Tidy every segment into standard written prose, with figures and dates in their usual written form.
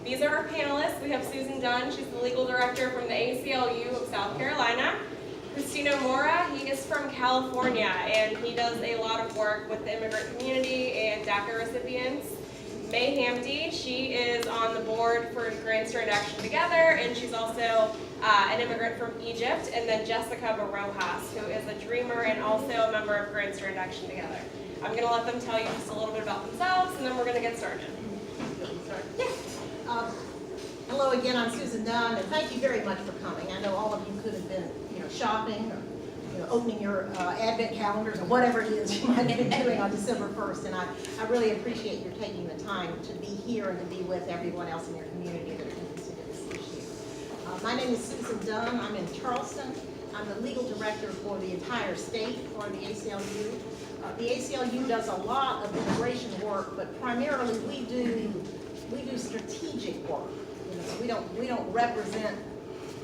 These are our panelists. We have Susan Dunn. She's the legal director from the ACLU of South Carolina. Christina Mora, he is from California, and he does a lot of work with the immigrant community and DACA recipients. May Hamdi, she is on the board for Grand Strand Action Together, and she's also an immigrant from Egypt. And then Jessica Barojas, who is a dreamer and also a member of Grand Strand Action Together. I'm going to let them tell you just a little bit about themselves, and then we're going to get started. Yeah. Hello again, I'm Susan Dunn, and thank you very much for coming. I know all of you could have been, shopping or, opening your advent calendars or whatever it is you might have been doing on December 1st, and I really appreciate your taking the time to be here and to be with everyone else in your community that can consider this issue. My name is Susan Dunn. I'm in Charleston. I'm the legal director for the entire state for the ACLU. The ACLU does a lot of immigration work, but primarily we do strategic work. So we don't represent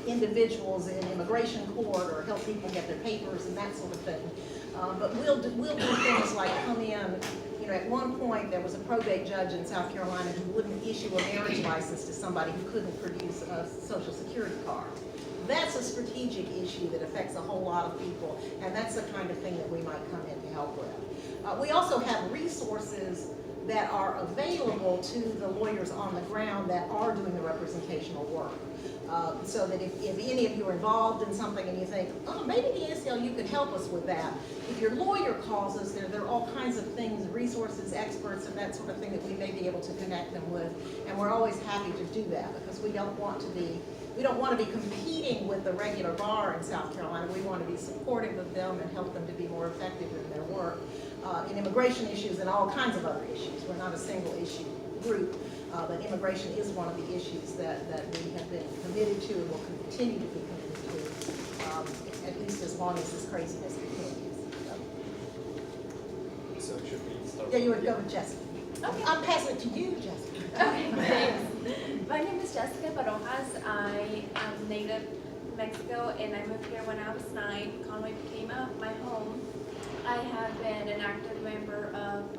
individuals in immigration court or help people get their papers and that sort of thing. But we'll do things like come in. At one point there was a probate judge in South Carolina who wouldn't issue a marriage license to somebody who couldn't produce a social security card. That's a strategic issue that affects a whole lot of people, and that's the kind of thing that we might come in to help with. We also have resources that are available to the lawyers on the ground that are doing the representational work. So that if any of you are involved in something and you think, oh, maybe the ACLU could help us with that, if your lawyer calls us, there are all kinds of things, resources, experts, and that sort of thing that we may be able to connect them with. And we're always happy to do that because we don't want to be competing with the regular bar in South Carolina. We want to be supportive of them and help them to be more effective in their work in immigration issues and all kinds of other issues. We're not a single issue group, but immigration is one of the issues that we have been committed to and will continue to be committed to, at least as long as this craziness continues. So should we start? Yeah, you would go with Jessica. Okay. I'm passing it to you, Jessica. Okay, thanks. My name is Jessica Barojas. I am native Mexico, and I moved here when I was 9. Conway became my home. I have been an active member of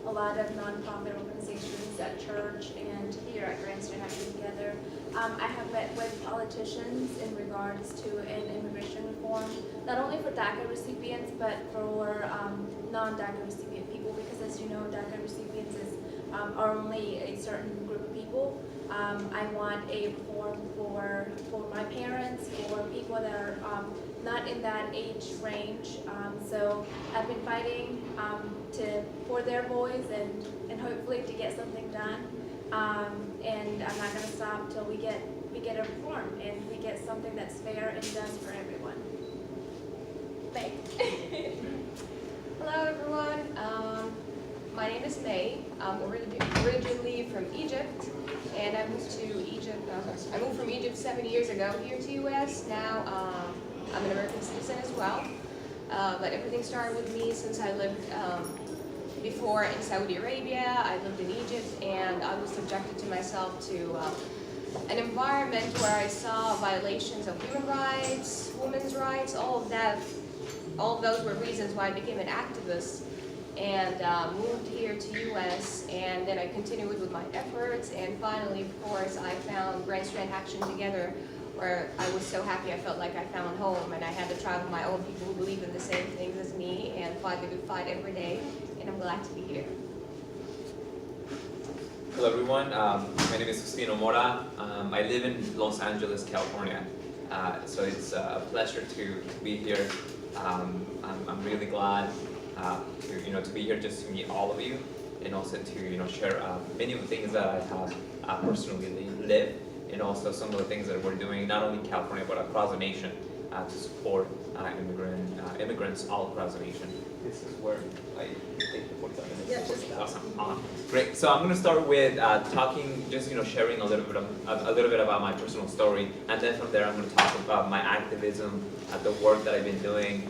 a lot of nonprofit organizations at church and here at Grand Strand Action Together. I have met with politicians in regards to an immigration reform, not only for DACA recipients, but for non-DACA recipient people, because as you know, DACA recipients are only a certain group of people. I want a reform for my parents, for people that are not in that age range. So I've been fighting for their voice and hopefully to get something done. And I'm not going to stop till we get a reform and we get something that's fair and just for everyone. Thanks. Hello everyone, my name is May. I'm originally from Egypt, and I moved to Egypt. I moved from Egypt 7 years ago here to US. Now I'm an American citizen as well. But everything started with me since I lived before in Saudi Arabia. I lived in Egypt, and I was subjected to myself to an environment where I saw violations of human rights, women's rights, all of that. All of those were reasons why I became an activist and moved here to US, and then I continued with my efforts, and finally, of course, I found Grand Strand Action Together, where I was so happy I felt like I found home, and I had to try with my own people who believe in the same things as me and fight the good fight every day, and I'm glad to be here. Hello everyone, my name is Christina Mora. I live in Los Angeles, California. So it's a pleasure to be here. I'm really glad to be here just to meet all of you, and also to share many of the things that I have personally lived, and also some of the things that we're doing not only in California but across the nation to support immigrants all across the nation. This is where I take the 45 minutes. Yeah, just awesome. Great. So I'm going to start with talking, just sharing a little bit about my personal story, and then from there I'm going to talk about my activism, the work that I've been doing,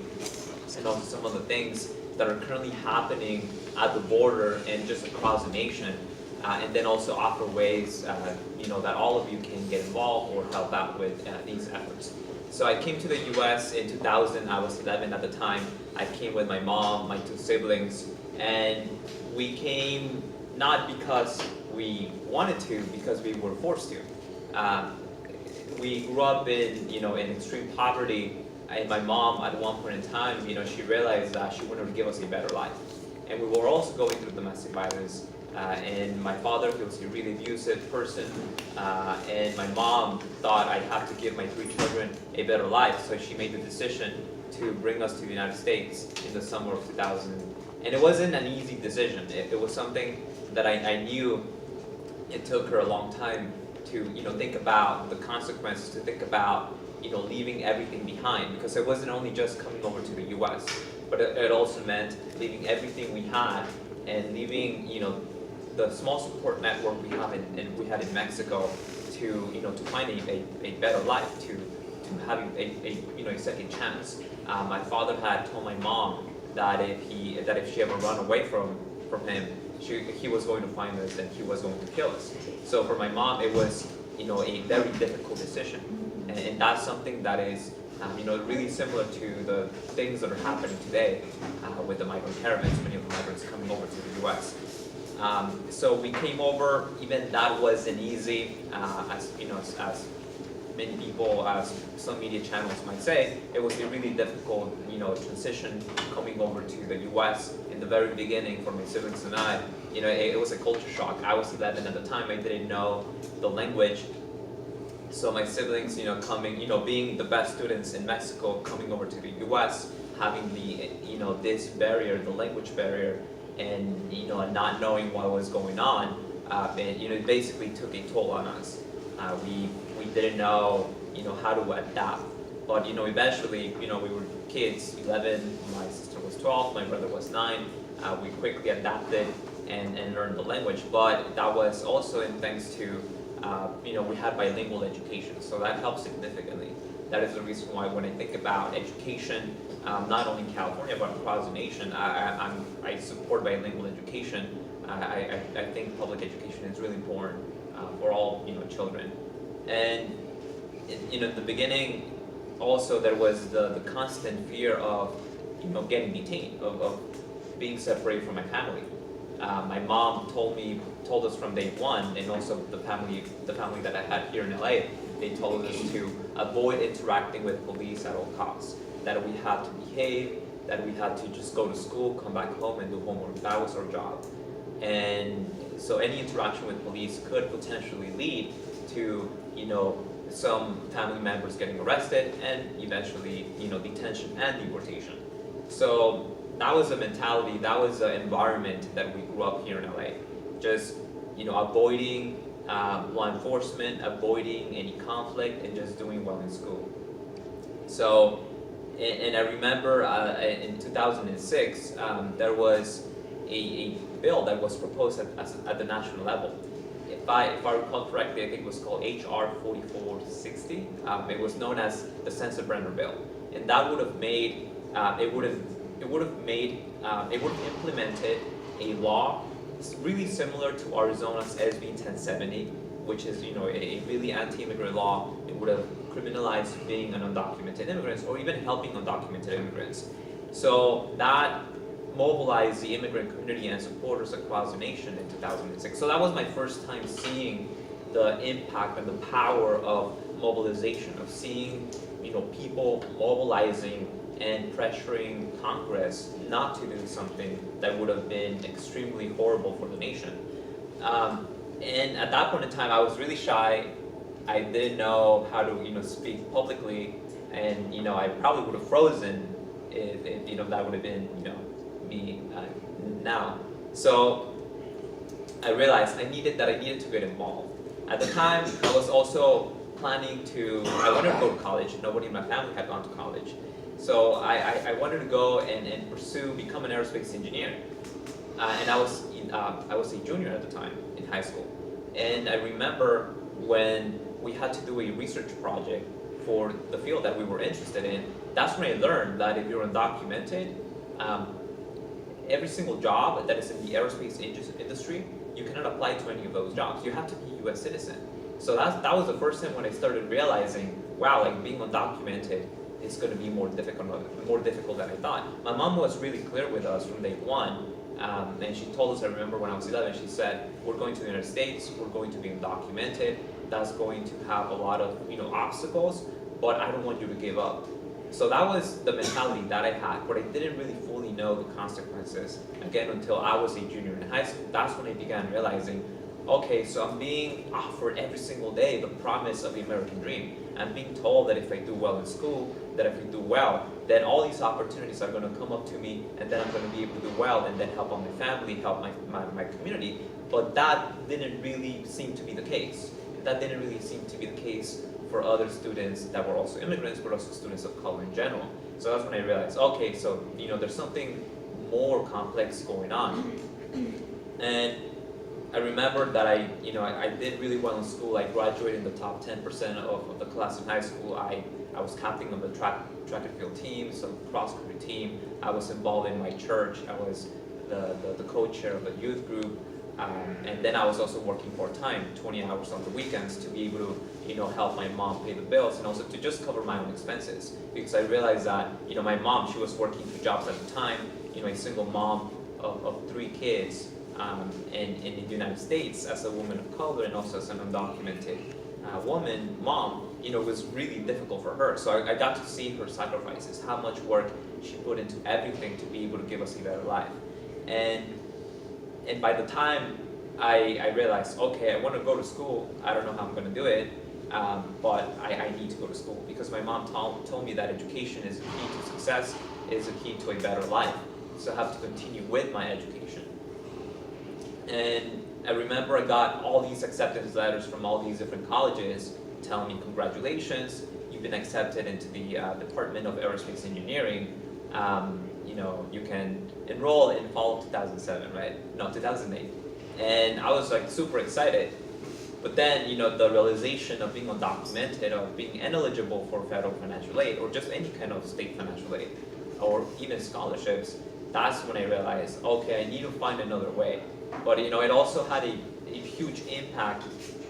and also some of the things that are currently happening at the border and just across the nation, and then also offer ways that all of you can get involved or help out with these efforts. So I came to the US in 2000. I was 11 at the time. I came with my mom, my 2 siblings, and we came not because we wanted to because we were forced to. We grew up in extreme poverty, and my mom at one point in time, she realized that she wanted to give us a better life. And we were also going through domestic violence. And my father, he was a really abusive person, and my mom thought I had to give my 3 children a better life, so she made the decision to bring us to the United States in the summer of 2000. And it wasn't an easy decision. It was something that I knew it took her a long time to think about the consequences, to think about leaving everything behind, because it wasn't only just coming over to the U.S., but it also meant leaving everything we had and leaving the small support network we had in Mexico to find a better life, to having a second chance. My father had told my mom that if she ever ran away from him, he was going to find us and he was going to kill us. So for my mom, it was a very difficult decision, and that's something that is really similar to the things that are happening today with the migrant caravans, many of the migrants coming over to the U.S. So we came over. Even that wasn't easy, as many people, as some media channels might say. It was a really difficult, transition coming over to the U.S. in the very beginning for my siblings and I. It was a culture shock. I was 11 at the time. I didn't know the language. So my siblings, coming, being the best students in Mexico, coming over to the U.S., having the, this barrier, the language barrier, and not knowing what was going on, it basically took a toll on us. We didn't know how to adapt, but eventually we were kids, 11, my sister was 12, my brother was 9. We quickly adapted and learned the language, but that was also in thanks to we had bilingual education, so that helped significantly. That is the reason why when I think about education, not only in California but across the nation, I support bilingual education. I think public education is really important for all children. And in the beginning, also there was the constant fear of getting detained, of being separated from my family. My mom told us from day one, and also the family that I had here in LA, they told us to avoid interacting with police at all costs, that we had to behave, that we had to just go to school, come back home and do homework. That was our job. And so any interaction with police could potentially lead to, some family members getting arrested and eventually, detention and deportation. So that was the mentality, that was the environment that we grew up here in LA. Just, avoiding law enforcement, avoiding any conflict, and just doing well in school. So, and I remember in 2006, there was a bill that was proposed at the national level. If I recall correctly, I think it was called HR 4460. It was known as the Sensenbrenner bill, and that would have made it would have implemented a law really similar to Arizona's SB 1070, which is a really anti-immigrant law. It would have criminalized being an undocumented immigrant or even helping undocumented immigrants. So that mobilized the immigrant community and supporters across the nation in 2006. So that was my first time seeing the impact and the power of mobilization, of seeing people mobilizing and pressuring Congress not to do something that would have been extremely horrible for the nation. And at that point in time, I was really shy. I didn't know how to speak publicly, and I probably would have frozen if that would have been me now. So I realized I needed to get involved. At the time, I was also planning I wanted to go to college. Nobody in my family had gone to college. So I wanted to go and become an aerospace engineer. And I was a junior at the time in high school. And I remember when we had to do a research project for the field that we were interested in, that's when I learned that if you're undocumented, every single job that is in the aerospace industry, you cannot apply to any of those jobs. You have to be a US citizen. So that was the first time when I started realizing, wow, like being undocumented is going to be more difficult than I thought. My mom was really clear with us from day one And she told us, I remember when I was 11, she said, we're going to the United States, we're going to be undocumented, that's going to have a lot of obstacles, but I don't want you to give up. So that was the mentality that I had, but I didn't really fully know the consequences, again, until I was a junior in high school. That's when I began realizing, okay, so I'm being offered every single day the promise of the American dream. I'm being told that if I do well in school, that if I do well, then all these opportunities are going to come up to me, and then I'm going to be able to do well, and then help out my family, help my community. But that didn't really seem to be the case. That didn't really seem to be the case for other students that were also immigrants, but also students of color in general. So that's when I realized, okay, so there's something more complex going on. And I remember that I did really well in school. I graduated in the top 10% of the class in high school. I was captain of the track and field team, some cross country team. I was involved in my church. I was the co-chair of the youth group. And then I was also working part-time, 20 hours on the weekends, to be able to, help my mom pay the bills, and also to just cover my own expenses. Because I realized that, my mom, she was working 2 jobs at the time, a single mom of 3 kids in the United States as a woman of color, and also as an undocumented mom, was really difficult for her. So I got to see her sacrifices, how much work she put into everything to be able to give us a better life. And by the time I realized, okay, I want to go to school, I don't know how I'm going to do it, but I need to go to school, because my mom told me that education is the key to success, is the key to a better life. So I have to continue with my education. And I remember I got all these acceptance letters from all these different colleges telling me, congratulations, you've been accepted into the Department of Aerospace Engineering. You can enroll in fall of 2007, right? No, 2008. And I was like super excited. But then, the realization of being undocumented, of being ineligible for federal financial aid, or just any kind of state financial aid, or even scholarships, that's when I realized, okay, I need to find another way. But, it also had a huge impact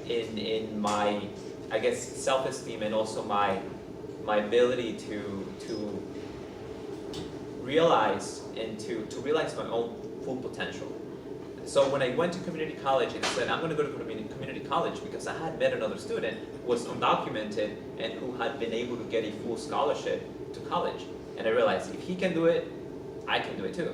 in my, I guess, self-esteem, and also my ability to realize and to realize my own full potential. So when I went to community college, I said, I'm going to go to community college, because I had met another student who was undocumented and who had been able to get a full scholarship to college. And I realized, if he can do it, I can do it too.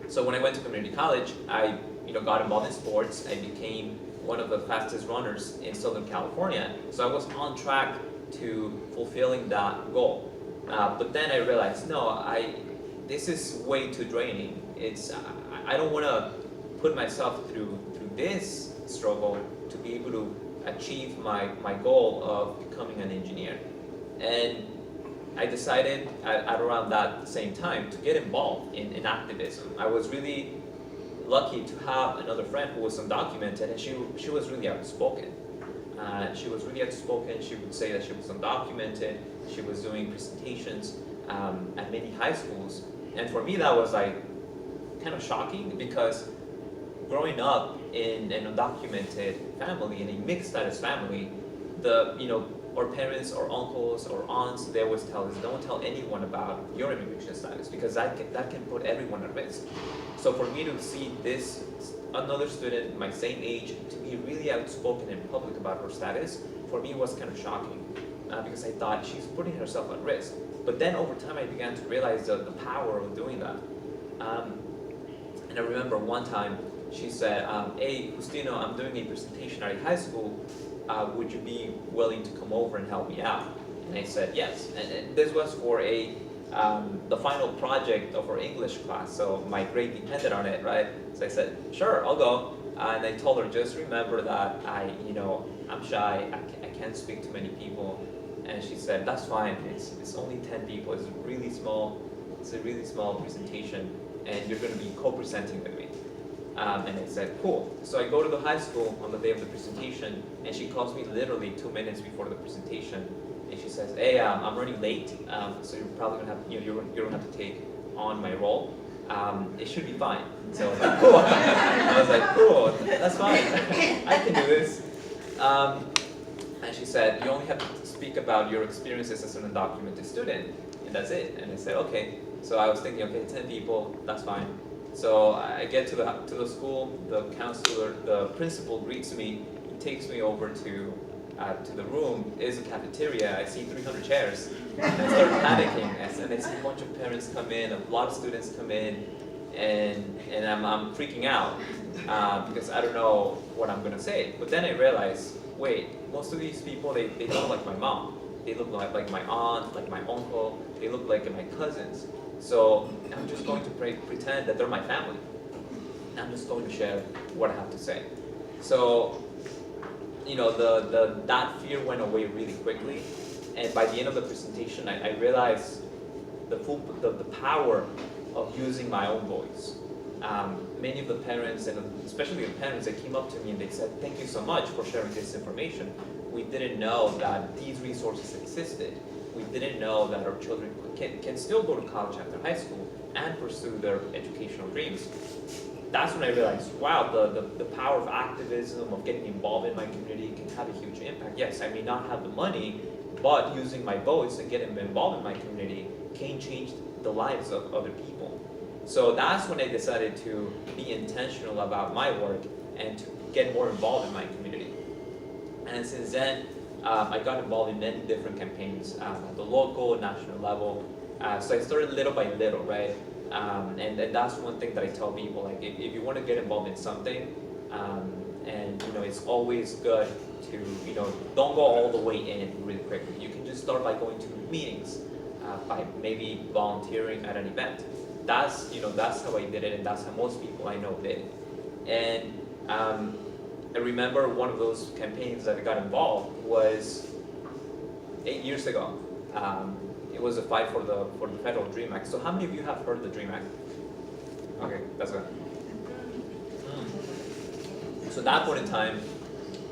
So when I went to community college, I got involved in sports. I became one of the fastest runners in Southern California. So I was on track to fulfilling that goal. But then I realized, no, this is way too draining. I don't want to put myself through this struggle to be able to achieve my goal of becoming an engineer. And I decided at around that same time to get involved in activism. I was really lucky to have another friend who was undocumented, and she was really outspoken. She was really outspoken. She would say that she was undocumented. She was doing presentations at many high schools. And for me, that was like kind of shocking, because growing up in an undocumented family, in a mixed status family, our parents or uncles or aunts, they always tell us, don't tell anyone about your immigration status, because that can put everyone at risk. So for me to see another student my same age to be really outspoken in public about her status, for me was kind of shocking, because I thought she's putting herself at risk. But then over time I began to realize the power of doing that. And I remember one time she said, hey, Justino, I'm doing a presentation at a high school. Would you be willing to come over and help me out? And I said yes. And this was for the final project of our English class, so my grade depended on it, right? So I said, sure, I'll go. And I told her, just remember that I'm shy, I can't speak to many people. And she said, that's fine, it's only 10 people, it's a really small presentation, and you're going to be co-presenting with me. And I said, cool. So I go to the high school on the day of the presentation, and she calls me literally 2 minutes before the presentation, and she says, hey, I'm running late, so you're probably gonna have, you're gonna have to take on my role. It should be fine. So I was like, cool. I was like, cool, that's fine. I can do this. And she said, you only have to speak about your experiences as an undocumented student, and that's it. And I said, okay. So I was thinking, okay, 10 people, that's fine. So I get to the school, the counselor, the principal greets me, he takes me over to the room. Is a cafeteria. I see 300 chairs, and I start panicking. And I see a bunch of parents come in, a lot of students come in, and I'm freaking out because I don't know what I'm gonna say. But then I realize, wait, most of these people they look like my mom. They look like my aunt, like my uncle. They look like my cousins. So I'm just going to pretend that they're my family. I'm just going to share what I have to say. So, you know, that fear went away really quickly. And by the end of the presentation, I realized the power of using my own voice. Many of the parents, and especially the parents, they came up to me and they said, "Thank you so much for sharing this information. We didn't know that these resources existed. We didn't know that our children can still go to college after high school and pursue their educational dreams." That's when I realized, wow, the power of activism, of getting involved in my community can have a huge impact. Yes, I may not have the money, but using my voice and getting involved in my community can change the lives of other people. So that's when I decided to be intentional about my work and to get more involved in my community. And since then, I got involved in many different campaigns at the local, national level. So I started little by little, right? And that's one thing that I tell people, like if you want to get involved in something, and you know, it's always good to, you know, don't go all the way in really quickly. You can just start by going to meetings, by maybe volunteering at an event. That's, you know, that's how I did it, and that's how most people I know did it. And I remember one of those campaigns that I got involved was 8 years ago. It was a fight for the Federal Dream Act. So how many of you have heard of the Dream Act? Okay, that's good. So at that point in time,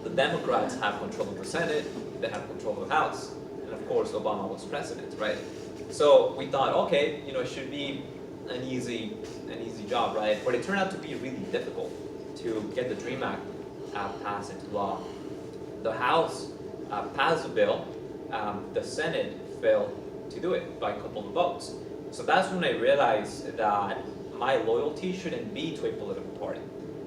the Democrats have control of the Senate, they have control of the House, and of course Obama was president, right? So we thought, okay, you know, it should be an easy job, right? But it turned out to be really difficult to get the Dream Act passed into law. The House passed the bill, the Senate failed to do it by a couple of votes. So that's when I realized that my loyalty shouldn't be to a political party,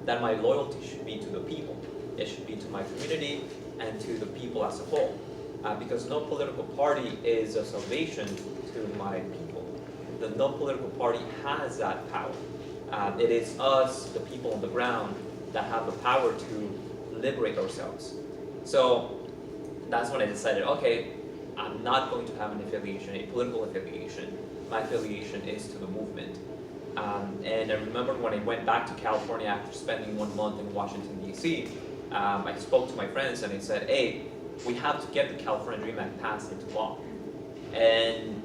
that my loyalty should be to the people. It should be to my community and to the people as a whole, because no political party is a salvation to my people. The no political party has that power. It is us, the people on the ground, that have the power to liberate ourselves. So that's when I decided, okay, I'm not going to have an affiliation, a political affiliation. My affiliation is to the movement. And I remember when I went back to California after spending 1 month in Washington, D.C., I spoke to my friends and I said, hey, we have to get the California Dream Act passed into law. And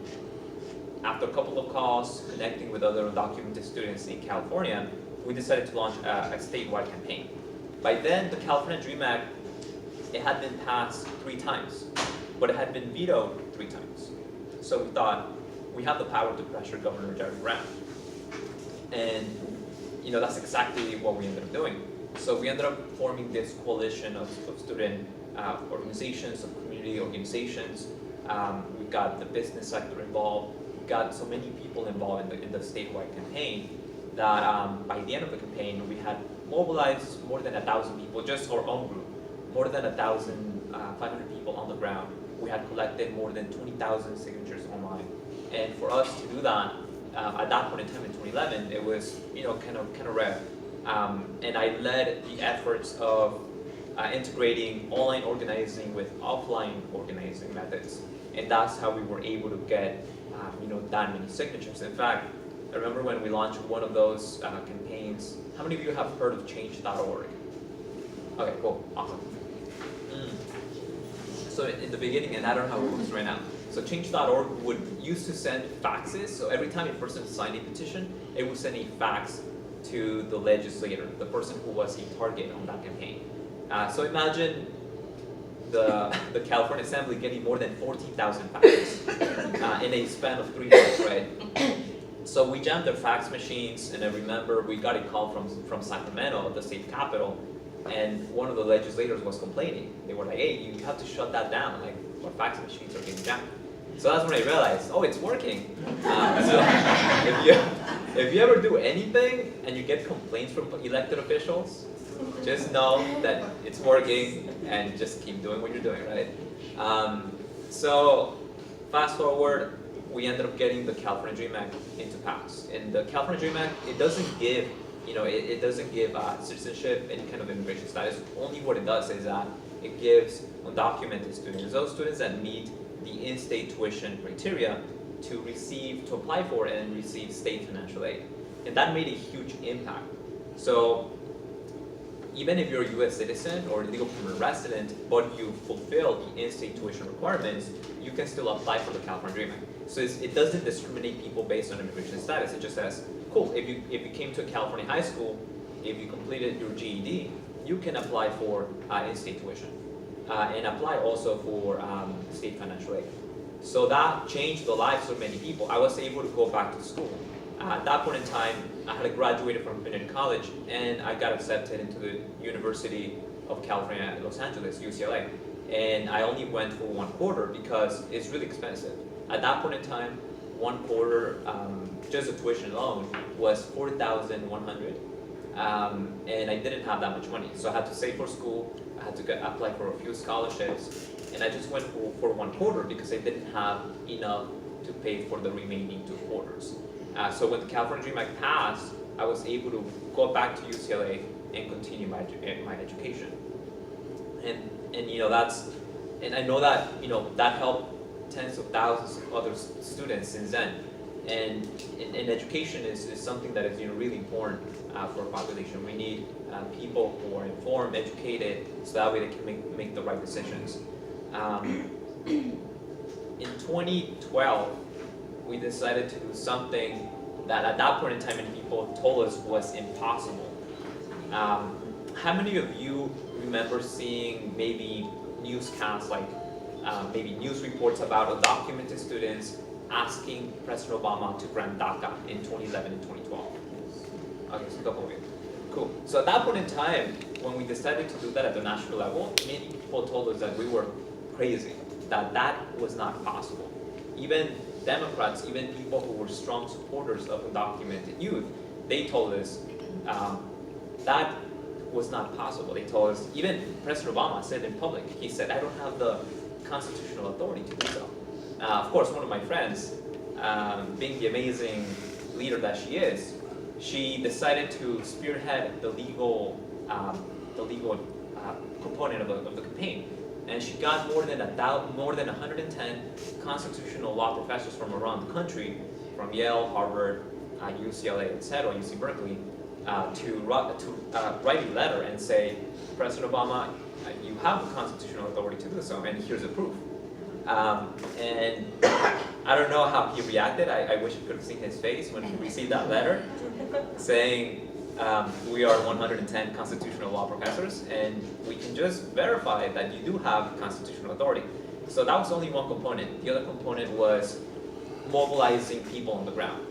after a couple of calls, connecting with other undocumented students in California, we decided to launch a statewide campaign. By then, the California Dream Act, it had been passed 3 times, but it had been vetoed 3 times. So we thought, we have the power to pressure Governor Jerry Brown. And you know, that's exactly what we ended up doing. So we ended up forming this coalition of student organizations, of community organizations. We got the business sector involved. We got so many people involved in the statewide campaign that by the end of the campaign, we had mobilized more than 1,000 people, just our own group, more than 1,500 people on the ground. We had collected more than 20,000 signatures online. And for us to do that, at that point in time in 2011, it was, you know, kind of rare. And I led the efforts of integrating online organizing with offline organizing methods. And that's how we were able to get, you know, that many signatures. In fact, I remember when we launched one of those campaigns. How many of you have heard of change.org? Okay, cool, awesome. So in the beginning, and I don't know how it works right now, so change.org used to send faxes. So every time a person signed a petition, it would send a fax to the legislator, the person who was a target on that campaign. So imagine the California Assembly getting more than 14,000 faxes in a span of 3 months, right? So we jammed their fax machines, and I remember we got a call from Sacramento, the state capital, and one of the legislators was complaining. They were like, hey, you have to shut that down. Like, our fax machines are getting jammed. So that's when I realized, oh, it's working. So if you ever do anything and you get complaints from elected officials, just know that it's working and just keep doing what you're doing, right? So fast forward, we ended up getting the California Dream Act into pass. And the California Dream Act, it doesn't give, it doesn't give citizenship, any kind of immigration status. Only what it does is that it gives undocumented students, those students that meet the in-state tuition criteria, to apply for and receive state financial aid. And that made a huge impact. So even if you're a US citizen or legal permanent resident, but you fulfill the in-state tuition requirements, you can still apply for the California Dream Act. So it doesn't discriminate people based on immigration status. It just says, cool, if you came to a California high school, if you completed your GED, you can apply for in-state tuition and apply also for state financial aid. So that changed the lives of many people. I was able to go back to school. At that point in time, I had graduated from community college and I got accepted into the University of California, Los Angeles, UCLA. And I only went for 1 quarter because it's really expensive. At that point in time, 1 quarter, just the tuition alone was $4,100. And I didn't have that much money. So I had to save for school, I had to apply for a few scholarships, and I just went for 1 quarter because I didn't have enough to pay for the remaining 2 quarters. So when the California Dream Act passed, I was able to go back to UCLA and continue my education. And I know that that helped tens of thousands of other students since then. And education is something that is really important for our population. We need people who are informed, educated, so that way they can make the right decisions. In 2012, we decided to do something that at that point in time many people told us was impossible. How many of you remember seeing maybe newscasts, like maybe news reports about undocumented students asking President Obama to grant DACA in 2011 and 2012? Okay, so a couple of you. Cool. So at that point in time, when we decided to do that at the national level, many people told us that we were crazy, that was not possible. Even Democrats, even people who were strong supporters of undocumented youth, they told us that was not possible. They told us, even President Obama said in public, he said, I don't have the constitutional authority to do so. Of course, one of my friends, being the amazing leader that she is, she decided to spearhead the legal component of the campaign. And she got more than 110 constitutional law professors from around the country, from Yale, Harvard, UCLA, etc., UC Berkeley, to write a letter and say, President Obama, you have the constitutional authority to do so, and here's the proof. And I don't know how he reacted. I wish you could have seen his face when he received that letter, saying, we are 110 constitutional law professors, and we can just verify that you do have constitutional authority. So that was only one component. The other component was mobilizing people on the ground,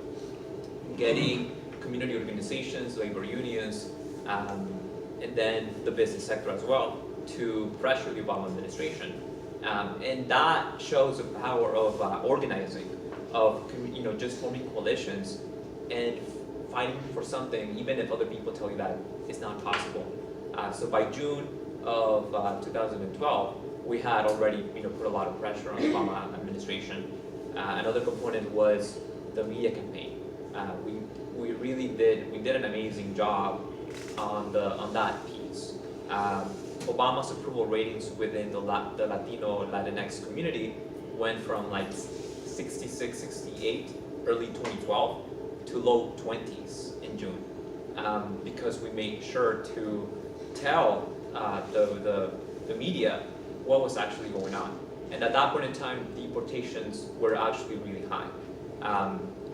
getting community organizations, labor unions, and then the business sector as well, to pressure the Obama administration. And that shows the power of organizing, of just forming coalitions and fighting for something, even if other people tell you that it's not possible. So by June of 2012, we had already put a lot of pressure on the Obama administration. Another component was the media campaign. We did an amazing job on that piece. Obama's approval ratings within the Latino Latinx community went from like 66, 68 early 2012 to low 20s in June, because we made sure to tell the media what was actually going on. And at that point in time, deportations were actually really high.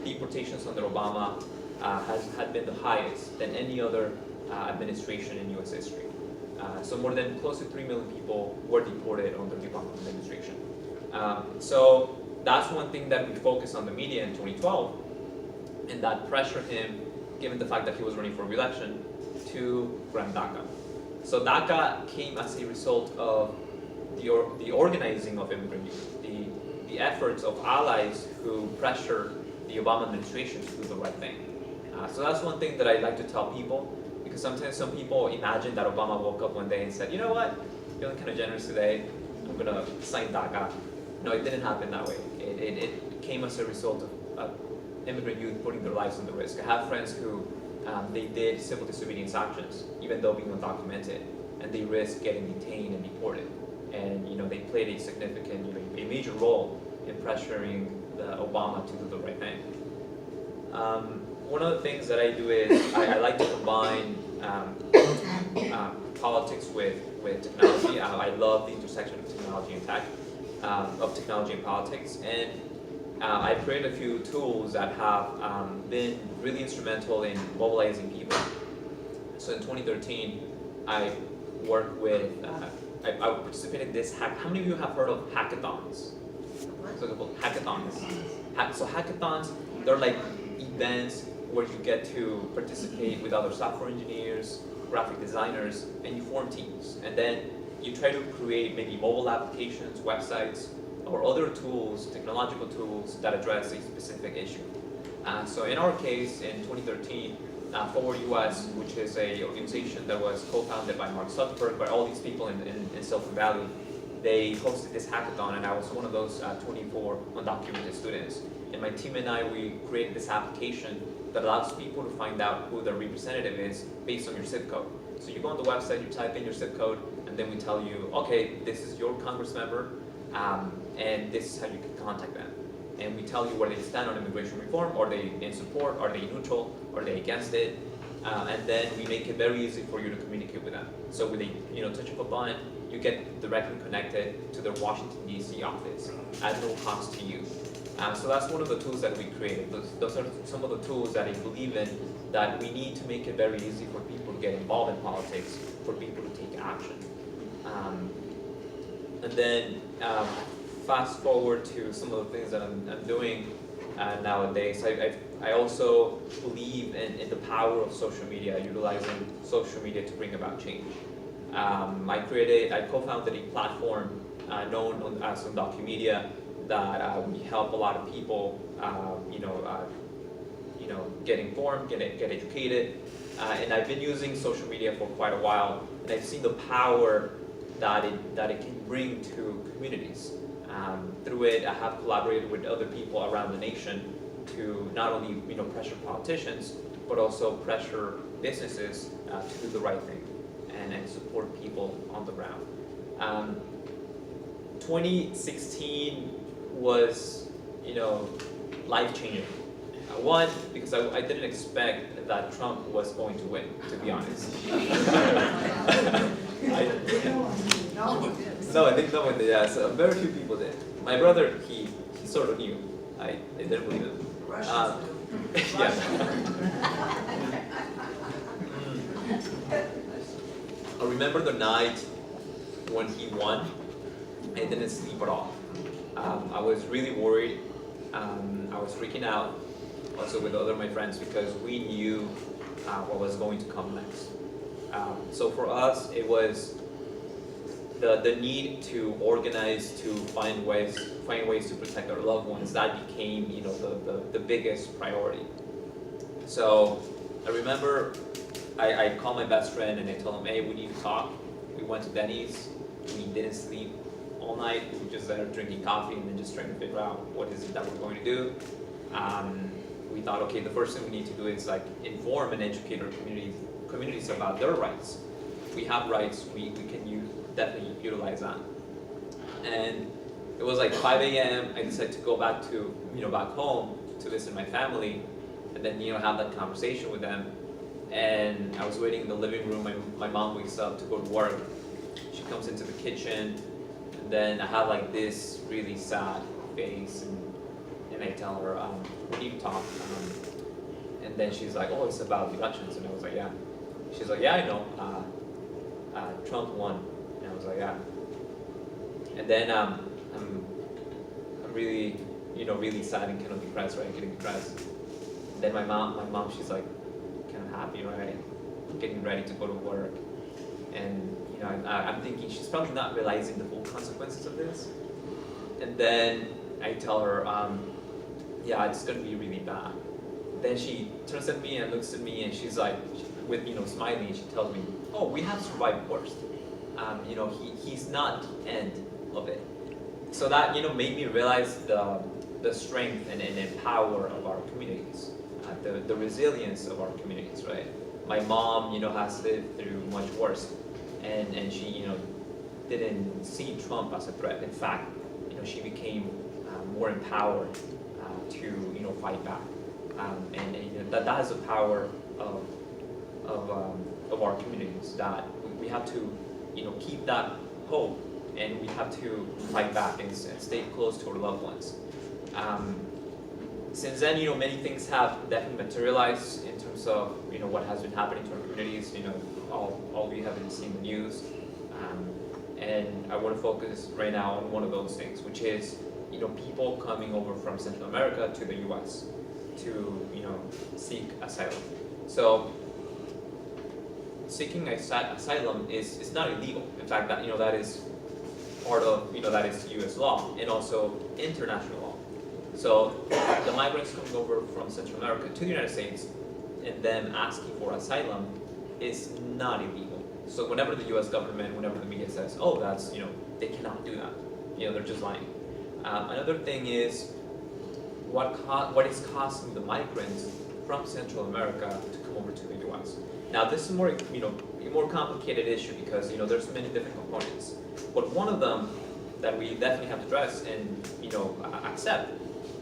Deportations under Obama had been the highest than any other administration in U.S. history. So more than close to 3 million people were deported under the Obama administration. So that's one thing that we focused on the media in 2012, and that pressured him, given the fact that he was running for re-election, to grant DACA. So DACA came as a result of the organizing of immigrant youth, the the efforts of allies who pressure the Obama administration to do the right thing. So that's one thing that I like to tell people, because sometimes some people imagine that Obama woke up one day and said, you know what, feeling kind of generous today, I'm gonna sign DACA. No, it didn't happen that way. It came as a result of immigrant youth putting their lives on the risk. I have friends who they did civil disobedience actions, even though being undocumented, and they risked getting detained and deported. And they played a significant, a major role in pressuring Obama to do the right thing. One of the things that I do is I like to combine politics with technology. I love the intersection of technology and tech, of technology and politics, and I created a few tools that have been really instrumental in mobilizing people. So in 2013, I worked with, I participated in this hack. How many of you have heard of hackathons? So hackathons. So hackathons, they're like events where you get to participate with other software engineers, graphic designers, and you form teams. And then you try to create maybe mobile applications, websites, or other tools, technological tools that address a specific issue. So in our case, in 2013, Forward US, which is an organization that was co-founded by Mark Zuckerberg, by all these people in Silicon Valley, they hosted this hackathon, and I was one of those 24 undocumented students. And my team and I, we created this application that allows people to find out who their representative is based on your zip code. So you go on the website, you type in your zip code, and then we tell you, okay, this is your Congress member, and this is how you can contact them. And we tell you where they stand on immigration reform. Are they in support? Are they neutral? Are they against it? And then we make it very easy for you to communicate with them. So with a touch of a button, you get directly connected to their Washington DC office at no cost to you. So that's one of the tools that we created. Those are some of the tools that I believe in, that we need to make it very easy for people to get involved in politics, for people to take action. And then fast forward to some of the things that I'm doing nowadays. I also believe in the power of social media, utilizing social media to bring about change. I co-founded a platform known as Undocumedia that we help a lot of people, get informed, get educated, and I've been using social media for quite a while, and I've seen the power that it can bring to communities. Through it, I have collaborated with other people around the nation to not only pressure politicians, but also pressure businesses to do the right thing and support people on the ground. 2016 was life-changing. One, because I didn't expect that Trump was going to win, to be honest. No, I think no one did. Yeah, so very few people did. My brother, he sort of knew. I didn't believe him. Yeah. I remember the night when he won. I didn't sleep at all. I was really worried. I was freaking out, also with other of my friends, because we knew what was going to come next. So for us, it was the need to organize, to find ways to protect our loved ones. That became, the biggest priority. So I remember I called my best friend and I told him, hey, we need to talk. We went to Denny's. We didn't sleep all night. We were just there drinking coffee and then just trying to figure out what is it that we're going to do. We thought, okay, the first thing we need to do is inform and educate our communities about their rights. If we have rights, we can definitely utilize that. And it was 5 a.m. I decided to go back to back home to visit my family, and then have that conversation with them. And I was waiting in the living room. My mom wakes up to go to work. She comes into the kitchen, and then I have this really sad face, and I tell her, we need to talk. And then she's like, oh, it's about the elections. And I was like, yeah. She's like, yeah, I know. Trump won. And I was like, yeah. And then I'm really, really sad and kind of depressed, right? Getting depressed. And then my mom, she's like, kind of happy, right? Getting ready to go to work. And I'm thinking she's probably not realizing the full consequences of this. And then I tell her, yeah, it's gonna be really bad. Then she turns at me and looks at me and she's like, with smiling, and she tells me, oh, we have survived worse. He's not the end of it. So that made me realize the strength and power of our communities, the resilience of our communities, right? My mom, has lived through much worse, and she, didn't see Trump as a threat. In fact, she became more empowered to, fight back, and that is the power of our communities. That we have to, keep that hope, and we have to fight back and stay close to our loved ones. Since then, many things have definitely materialized in terms of, what has been happening to our communities. All we have been seeing the news, and I want to focus right now on one of those things, which is, people coming over from Central America to the U.S. to, seek asylum. So, seeking asylum is not illegal. In fact, that is part of, that is U.S. law and also international law. So the migrants coming over from Central America to the United States and them asking for asylum is not illegal. So whenever the U.S. government, whenever the media says, oh, that's, they cannot do that, they're just lying. Another thing is what is causing the migrants from Central America to come over to the U.S. Now this is more, a more complicated issue because, there's many different components. But one of them that we definitely have to address and, accept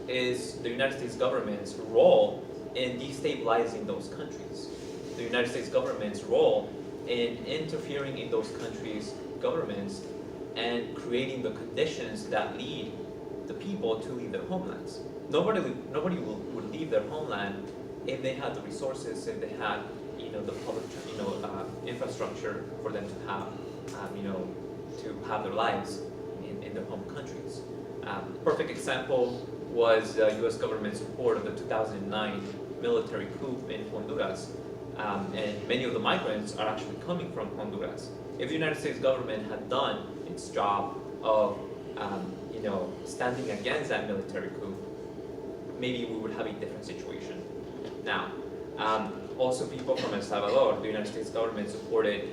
is the United States government's role in destabilizing those countries. The United States government's role in interfering in those countries' governments and creating the conditions that lead the people to leave their homelands. Nobody would leave their homeland if they had the resources, if they had the public infrastructure for them to have to have their lives in their home countries. Perfect example was the U.S. government's support of the 2009 military coup in Honduras, and many of the migrants are actually coming from Honduras. If the United States government had done its job of standing against that military coup, maybe we would have a different situation. Now, also people from El Salvador, the United States government supported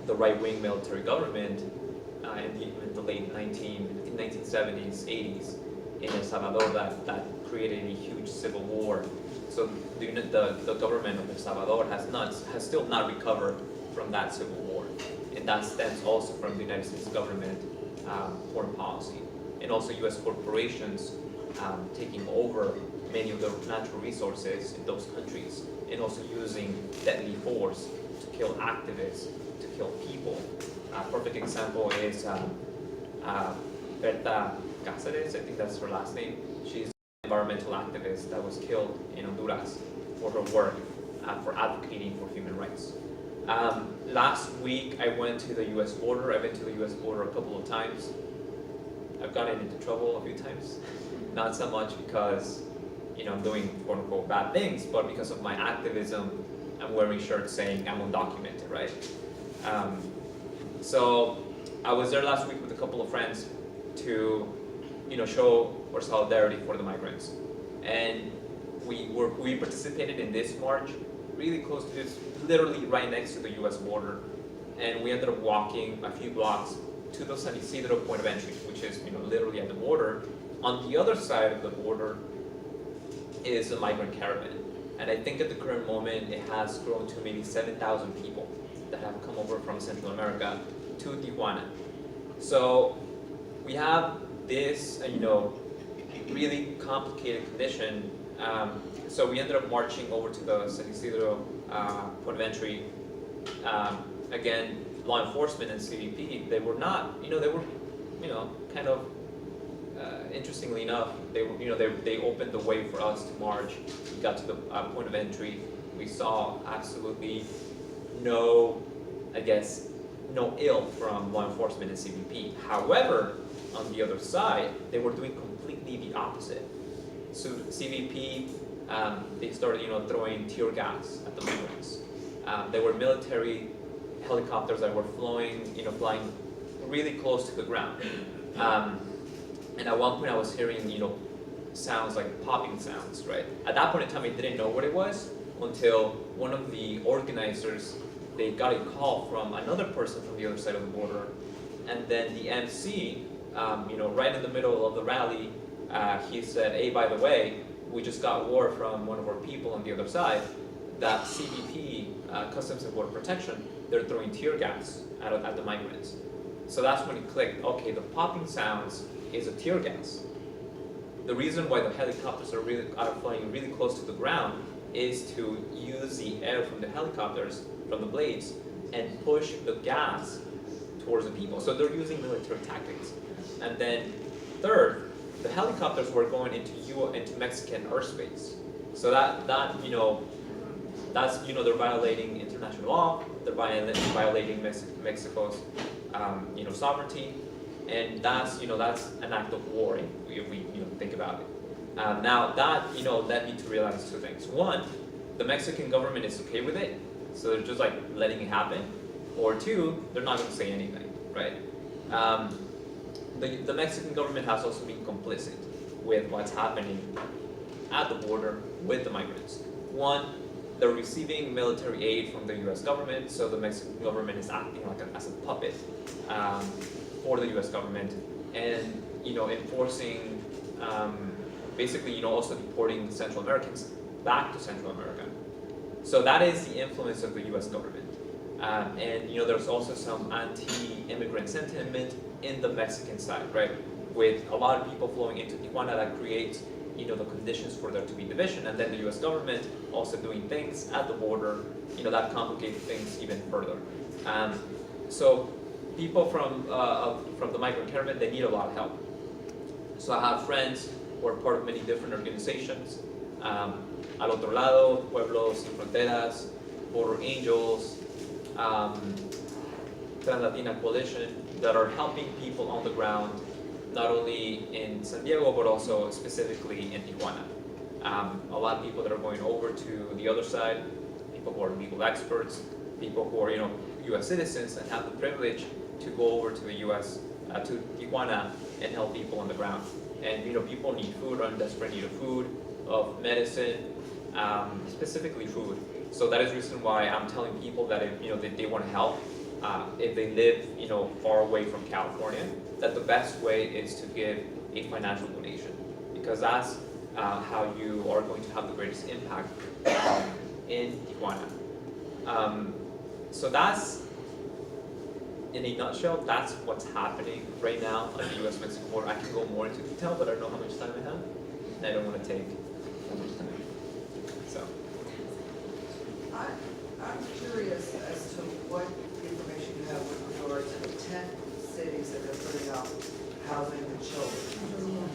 the right-wing military government in the late 1970s, 80s in El Salvador that created a huge civil war. So the government of El Salvador has still not recovered from that civil war, and that stems also from the United States government foreign policy, and also U.S. corporations taking over many of the natural resources in those countries, and also using deadly force to kill activists, to kill people. A perfect example is Berta Cáceres, I think that's her last name. She's an environmental activist that was killed in Honduras for her work for advocating for human rights. Last week I went to the U.S. border. I've been to the U.S. border a couple of times. I've gotten into trouble a few times. Not so much because I'm doing quote unquote bad things, but because of my activism, I'm wearing shirts saying I'm undocumented, right? So I was there last week with a couple of friends to show our solidarity for the migrants, and we participated in this march really close to this, literally right next to the U.S. border, and we ended up walking a few blocks to the San Isidro point of entry, which is literally at the border. On the other side of the border is a migrant caravan, and I think at the current moment it has grown to maybe 7,000 people that have come over from Central America to Tijuana. So we have this really complicated condition. So we ended up marching over to the San Isidro point of entry. Again, law enforcement and CBP, they were not, kind of, interestingly enough, they opened the way for us to march. We got to the point of entry. We saw absolutely no ill from law enforcement and CBP. However, on the other side, they were doing completely the opposite. So CBP, they started, throwing tear gas at the migrants. There were military helicopters that were flying really close to the ground. And at one point I was hearing, sounds like popping sounds, right? At that point in time I didn't know what it was until one of the organizers, they got a call from another person from the other side of the border, and then the MC, right in the middle of the rally, he said, hey, by the way, we just got word from one of our people on the other side that CBP, Customs and Border Protection, they're throwing tear gas at the migrants. So that's when it clicked, okay, the popping sounds is a tear gas. The reason why the helicopters are flying really close to the ground is to use the air from the helicopters, from the blades, and push the gas towards the people. So they're using military tactics. And then third, the helicopters were going into Mexican airspace. So that's they're violating international law. They're violating Mexico's sovereignty, and that's an act of war if we think about it. Now that led me to realize two things. One, the Mexican government is okay with it, so they're just like letting it happen. Or two, they're not going to say anything, right? The Mexican government has also been complicit with what's happening at the border with the migrants. One, they're receiving military aid from the U.S. government, so the Mexican government is acting as a puppet for the U.S. government, and enforcing, basically, also deporting Central Americans back to Central America. So that is the influence of the U.S. government, and there's also some anti-immigrant sentiment in the Mexican side, right? With a lot of people flowing into Tijuana, that creates the conditions for there to be division, and then the U.S. government also doing things at the border, that complicate things even further. So people from the migrant caravan, they need a lot of help. So I have friends who are part of many different organizations, Al Otro Lado, Pueblos Sin Fronteras, Border Angels, Trans-Latina Coalition, that are helping people on the ground, not only in San Diego, but also specifically in Tijuana. A lot of people that are going over to the other side, people who are legal experts, people who are U.S. citizens and have the privilege to go over to the U.S., to Tijuana, and help people on the ground. And people need food, are in desperate need of food, of medicine, specifically food. So that is the reason why I'm telling people that if they want to help, if they live far away from California, that the best way is to give a financial donation, because that's how you are going to have the greatest impact in Tijuana. So that's, in a nutshell, that's what's happening right now on the U.S.-Mexico border. I can go more into detail, but I don't know how much time I have, and I don't want to take that much time. So. I'm curious as to what information you have with regard to the 10 cities that are putting up housing for children in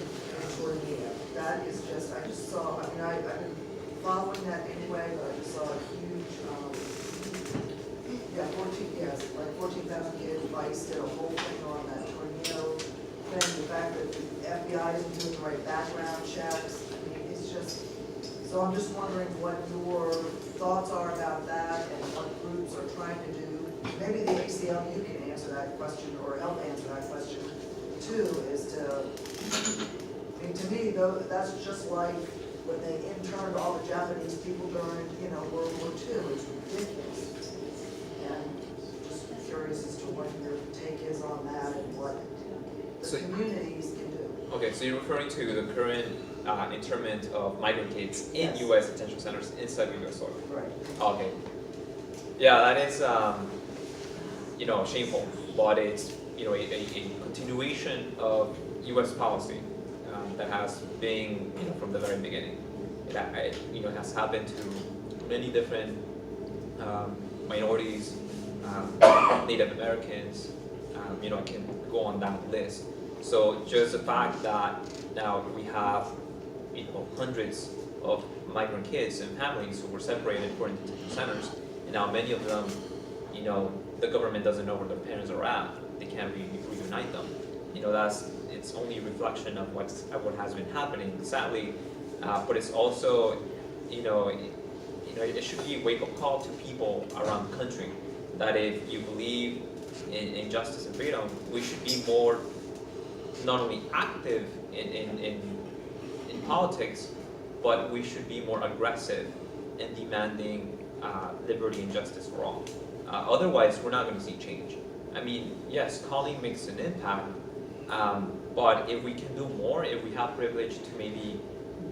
Tornillo. That is just, I just saw, I've been following that anyway, but I just saw a huge, 14,000 kids. Vice did a whole thing on that Tornillo thing, the fact that the FBI isn't doing the right background checks. I mean, it's just, so I'm just wondering what your thoughts are about that and what groups are trying to do. Maybe the ACLU can answer that question or help answer that question too, is to, I mean, to me, though, that's just like when they interned all the Japanese people during, World War II. It's ridiculous. And just curious as to what your take is on that and what the communities can do. Okay, so you're referring to the current internment of migrant kids in Yes. U.S. detention centers inside the U.S. soil. Right. Okay. Yeah, that is, shameful, but it's, a continuation of U.S. policy that has been, from the very beginning. It has happened to many different minorities, Native Americans, I can go on that list. So just the fact that now we have, hundreds of migrant kids and families who were separated for detention centers, and now many of them, the government doesn't know where their parents are at. They can't reunite them. It's only a reflection of what has been happening, sadly. But it's also, it should be a wake-up call to people around the country that if you believe in justice and freedom, we should be more not only active in politics, but we should be more aggressive in demanding liberty and justice for all. Otherwise, we're not going to see change. I mean, yes, Colleen makes an impact, but if we can do more, if we have privilege to maybe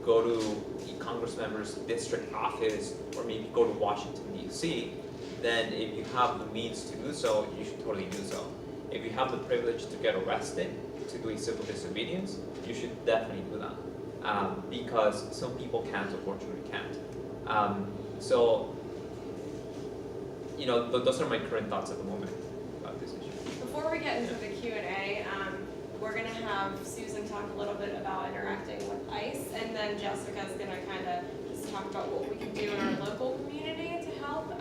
go to the Congress member's district office or maybe go to Washington, D.C., then if you have the means to do so, you should totally do so. If you have the privilege to get arrested, to do a civil disobedience, you should definitely do that. Because some people can't, unfortunately can't. So, you know, those are my current thoughts at the moment about this issue. Before we get into the Q&A, we're going to have Susan talk a little bit about interacting with ICE, and then Jessica's going to kind of just talk about what we can do in our local community to help.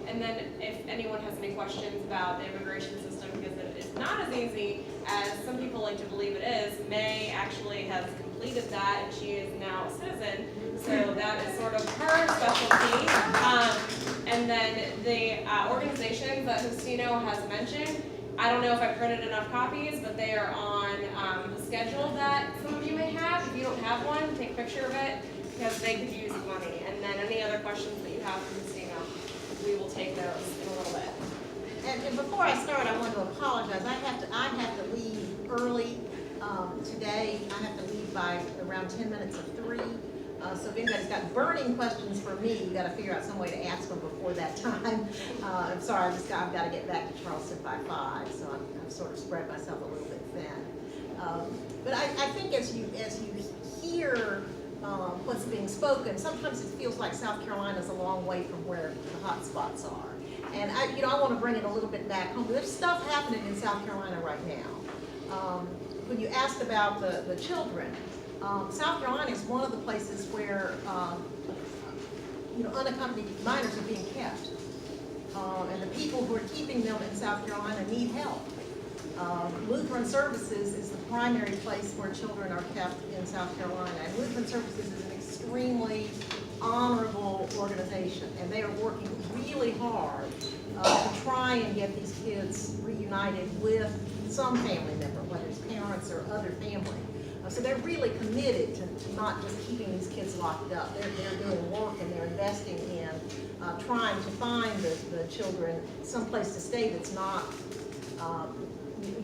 And then if anyone has any questions about the immigration system, because it is not as easy as some people like to believe it is, May actually has completed that, and she is now a citizen, so that is sort of her specialty. And then the organizations that Justino has mentioned, I don't know if I printed enough copies, but they are on the schedule that some of you may have. If you don't have one, take a picture of it, because they could use the money. And then any other questions that you have for Justino, we will take those in a little bit. And before I start, I want to apologize. I have to leave early today. I have to leave by around 10 minutes of 3. So if anybody's got burning questions for me, you got to figure out some way to ask them before that time. I'm sorry, I've got to get back to Charleston by 5, so I've sort of spread myself a little bit thin. But I think as you hear what's being spoken, sometimes it feels like South Carolina's a long way from where the hot spots are. And I want to bring it a little bit back home. There's stuff happening in South Carolina right now. When you asked about the children, South Carolina is one of the places where unaccompanied minors are being kept. And the people who are keeping them in South Carolina need help. Lutheran Services is the primary place where children are kept in South Carolina. And Lutheran Services is an extremely honorable organization, and they are working really hard to try and get these kids reunited with some family member, whether it's parents or other family. So they're really committed to not just keeping these kids locked up. They're doing work, and they're investing in trying to find the children someplace to stay that's not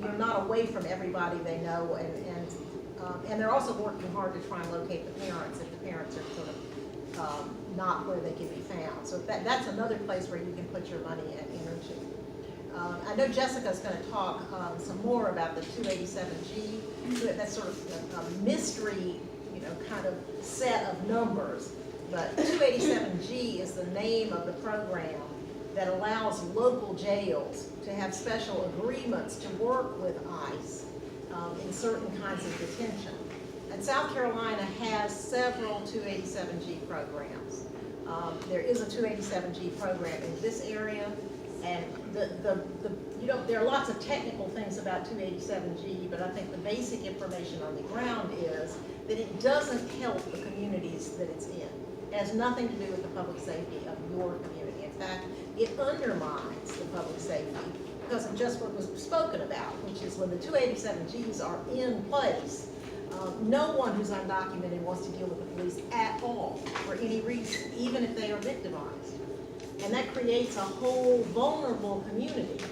you're not away from everybody they know, and they're also working hard to try and locate the parents if the parents are sort of not where they can be found. So that's another place where you can put your money and energy. I know Jessica's going to talk some more about the 287G. That's sort of a mystery, kind of set of numbers. But 287G is the name of the program that allows local jails to have special agreements to work with ICE in certain kinds of detention. And South Carolina has several 287G programs. There is a 287G program in this area, and there are lots of technical things about 287G, but I think the basic information on the ground is that it doesn't help the communities that it's in. It has nothing to do with the public safety of your community. In fact, it undermines the public safety because of just what was spoken about, which is when the 287Gs are in place, no one who's undocumented wants to deal with the police at all for any reason, even if they are victimized. And that creates a whole vulnerable community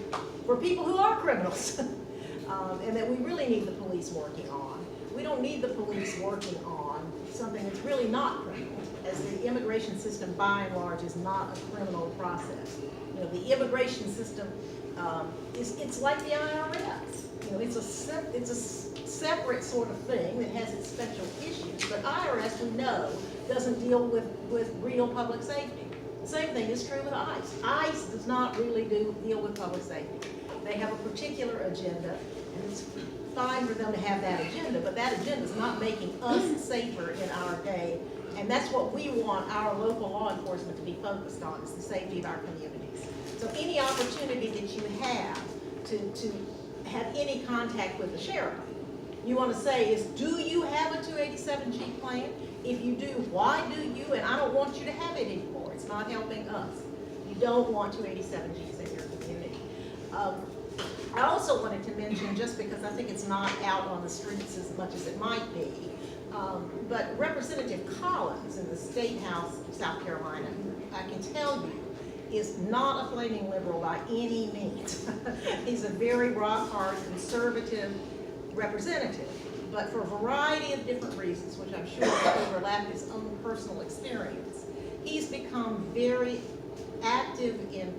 for people who are criminals, and that we really need the police working on. We don't need the police working on something that's really not criminal, as the immigration system, by and large, is not a criminal process. The immigration system it's like the IRS. It's a separate sort of thing that has its special issues, but IRS, we know, doesn't deal with real public safety. The same thing is true with ICE. ICE does not really deal with public safety. They have a particular agenda, and it's fine for them to have that agenda, but that agenda is not making us safer in our day, and that's what we want our local law enforcement to be focused on, is the safety of our communities. So any opportunity that you have to have any contact with the sheriff, you want to say is, do you have a 287G plan? If you do, why do you? And I don't want you to have it anymore. It's not helping us. You don't want 287Gs in your community. I also wanted to mention, just because I think it's not out on the streets as much as it might be, but Representative Collins in the State House of South Carolina, who I can tell you is not a flaming liberal by any means. He's a very rock-hard conservative representative, but for a variety of different reasons, which I'm sure overlap his own personal experience, he's become very active in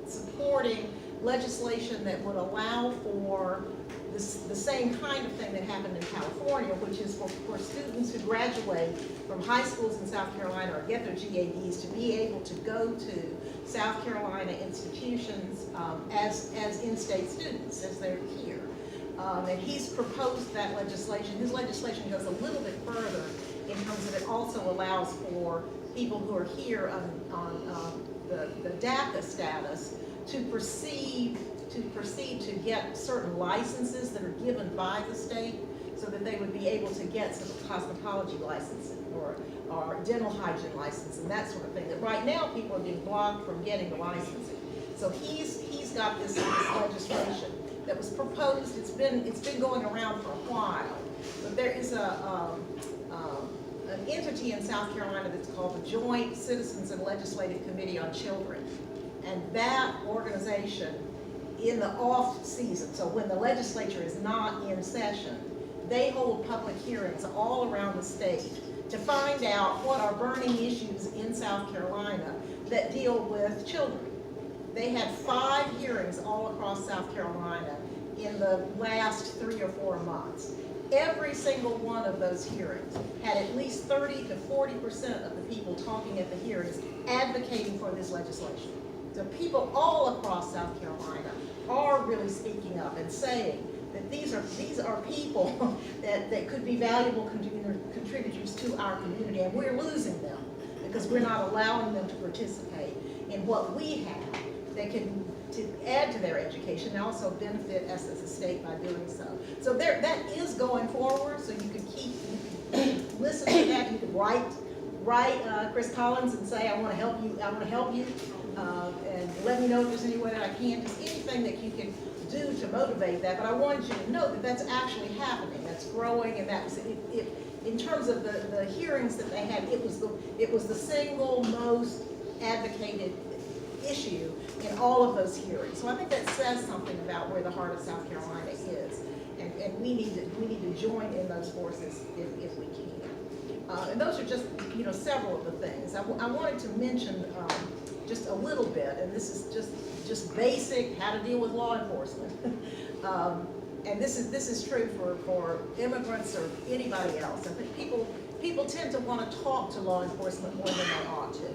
supporting legislation that would allow for the same kind of thing that happened in California, which is for students who graduate from high schools in South Carolina or get their GADs to be able to go to South Carolina institutions as in-state students, as they're here. And he's proposed that legislation. His legislation goes a little bit further in terms of it also allows for people who are here on the DACA status to proceed to get certain licenses that are given by the state, so that they would be able to get some cosmetology licensing or dental hygiene license and that sort of thing. That right now people are being blocked from getting the licensing. So he's got this legislation that was proposed. It's been going around for a while, but there is an entity in South Carolina that's called the Joint Citizens and Legislative Committee on Children, and that organization, in the off season, so when the legislature is not in session, they hold public hearings all around the state to find out what are burning issues in South Carolina that deal with children. They had 5 hearings all across South Carolina in the last 3 or 4 months. Every single one of those hearings had at least 30 to 40% of the people talking at the hearings advocating for this legislation. So people all across South Carolina are really speaking up and saying that these are people that could be valuable contributors to our community, and we're losing them because we're not allowing them to participate in what we have that can to add to their education and also benefit us as a state by doing so. So that is going forward, so you can listen to that. You can write Chris Collins and say, I want to help you, and let me know if there's any way that I can, just anything that you can do to motivate that. But I wanted you to know that that's actually happening, that's growing, and that's in terms of the hearings that they had, it was the single most advocated issue in all of those hearings. So I think that says something about where the heart of South Carolina is, and we need to join in those forces if we can. And those are just several of the things I wanted to mention. Just a little bit, and this is just basic how to deal with law enforcement. And this is true for immigrants or anybody else. I think people tend to want to talk to law enforcement more than they ought to.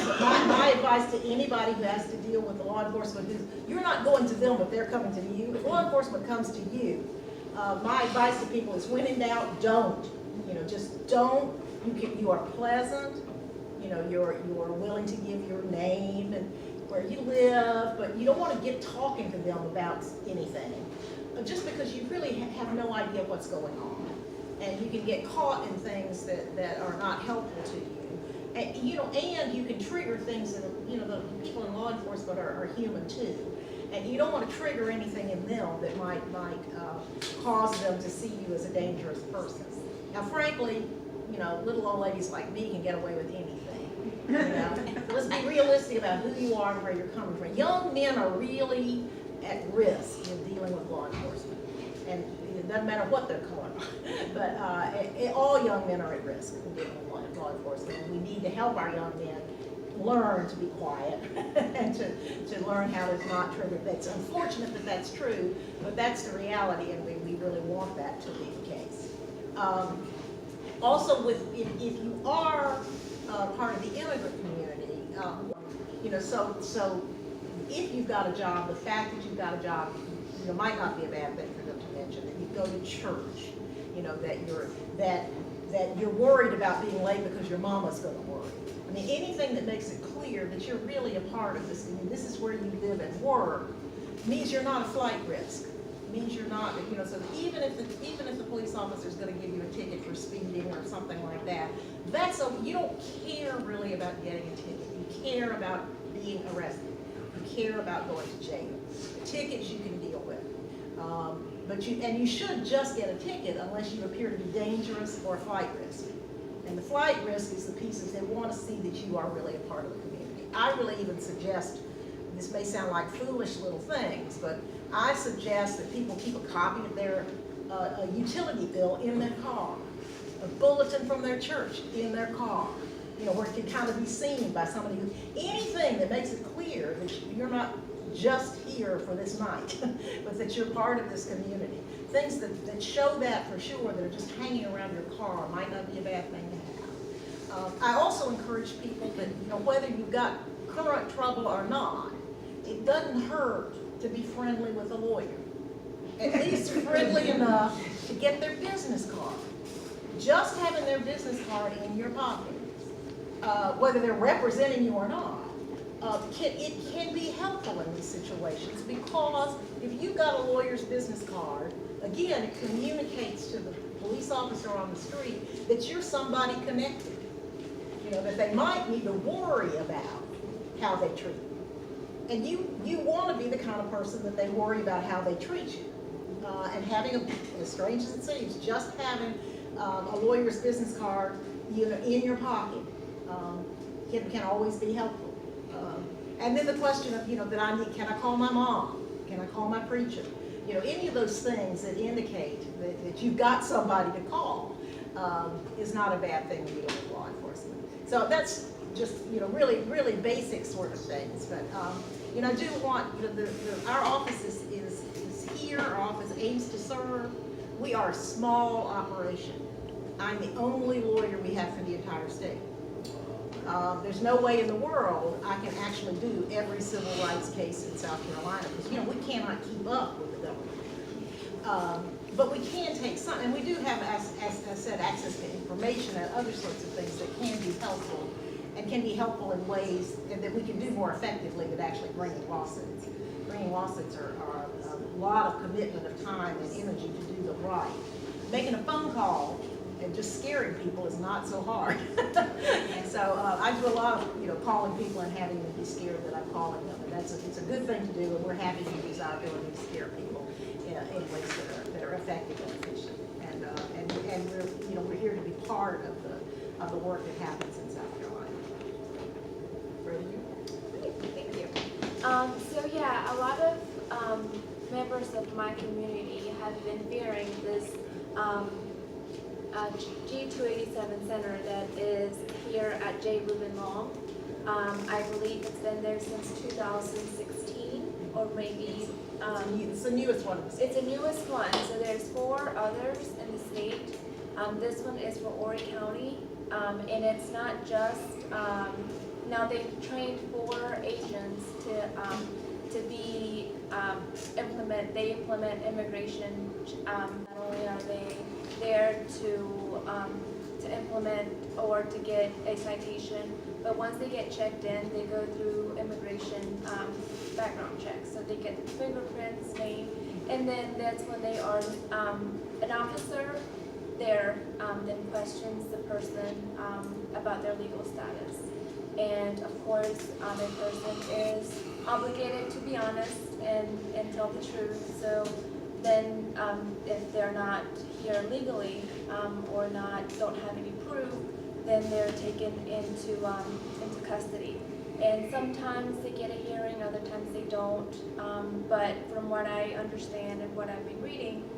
So my advice to anybody who has to deal with the law enforcement is you're not going to them if they're coming to you. If law enforcement comes to you, my advice to people is when in doubt, don't. Just don't. You are pleasant. You're willing to give your name and where you live, but you don't want to get talking to them about anything, just because you really have no idea what's going on, and you can get caught in things that are not helpful to you. And you can trigger things that the people in law enforcement are human too, and you don't want to trigger anything in them that might cause them to see you as a dangerous person. Now, frankly, little old ladies like me can get away with anything. Let's be realistic about who you are and where you're coming from. Young men are really at risk in dealing with law enforcement, and it doesn't matter what they're called. But all young men are at risk in dealing with law enforcement, and we need to help our young men learn to be quiet and to learn how to not trigger. It's unfortunate that that's true, but that's the reality, and we really want that to be the case. Also, if you are part of the immigrant community, so if you've got a job, the fact that you've got a job, might not be a bad thing for them to mention. That you go to church, that you're worried about being late because your mama's going to worry. I mean, anything that makes it clear that you're really a part of this. I mean, this is where you live and work. Means you're not a flight risk. Means you're not, so even if the police officer is going to give you a ticket for speeding or something like that, you don't care really about getting a ticket. You care about being arrested. You care about going to jail. The tickets you can deal with. And you should just get a ticket unless you appear to be dangerous or flight risk. And the flight risk is the pieces they want to see that you are really a part of the community. I really even suggest, this may sound like foolish little things, but I suggest that people keep a copy of their a utility bill in their car, a bulletin from their church in their car, you know, where it can kind of be seen by somebody who, anything that makes it clear that you're not just here for this night, but that you're part of this community. Things that show that for sure, that are just hanging around your car might not be a bad thing to have. I also encourage people that, you know, whether you've got current trouble or not, it doesn't hurt to be friendly with a lawyer. At least friendly enough to get their business card. Just having their business card in your pocket, whether they're representing you or not, it can be helpful in these situations, because if you've got a lawyer's business card, again, it communicates to the police officer on the street that you're somebody connected. You know, that they might need to worry about how they treat you. And you want to be the kind of person that they worry about how they treat you. And having, as strange as it seems, just having a lawyer's business card, you know, in your pocket can always be helpful. And then the question of, you know, that I need, can I call my mom? Can I call my preacher? You know, any of those things that indicate that you've got somebody to call is not a bad thing when you deal with law enforcement. So that's just, you know, really, really basic sort of things. But, you know, I do want, you know, our office is here, our office aims to serve. We are a small operation. I'm the only lawyer we have for the entire state. There's no way in the world I can actually do every civil rights case in South Carolina, because, you know, we cannot keep up with the government. But we can take some, and we do have, as I said, access to information and other sorts of things that can be helpful, and can be helpful in ways that we can do more effectively than actually bringing lawsuits. Bringing lawsuits are a lot of commitment of time and energy to do them right. Making a phone call and just scaring people is not so hard. So I do a lot of, you know, calling people and having them be scared that I'm calling them, and it's a good thing to do, and we're happy to use our ability to scare people in ways that are effective and efficient. And we're, you know, we're here to be part of the work that happens in South Carolina. Ready? Thank you. So yeah, a lot of members of my community have been fearing this G287 center that is here at J. Reuben Long. I believe it's been there since 2016, or maybe It's the newest one. it's the newest one. So there's 4 others in the state. This one is for Horry County, and it's not just. Now they've trained 4 agents to be They implement immigration. Not only are they there to implement or to get a citation, but once they get checked in, they go through immigration background checks. So they get fingerprints, name, and then that's when they are an officer there then questions the person about their legal status. And of course, a person is obligated to be honest and tell the truth. So then if they're not here legally or don't have any proof, then they're taken into custody. And sometimes they get a hearing, other times they don't. But from what I understand and what I've been reading,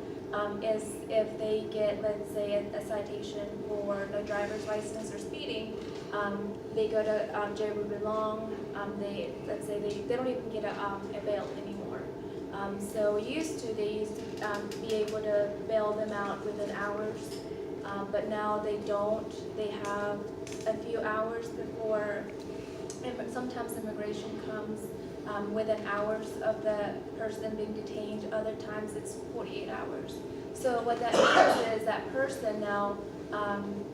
is if they get, let's say, a citation for no driver's license or speeding, they go to J. Reuben Long. Let's say they don't even get a bail anymore. So they used to be able to bail them out within hours, but now they don't. They have a few hours before. Sometimes immigration comes within hours of the person being detained. Other times it's 48 hours. So what that means is that person now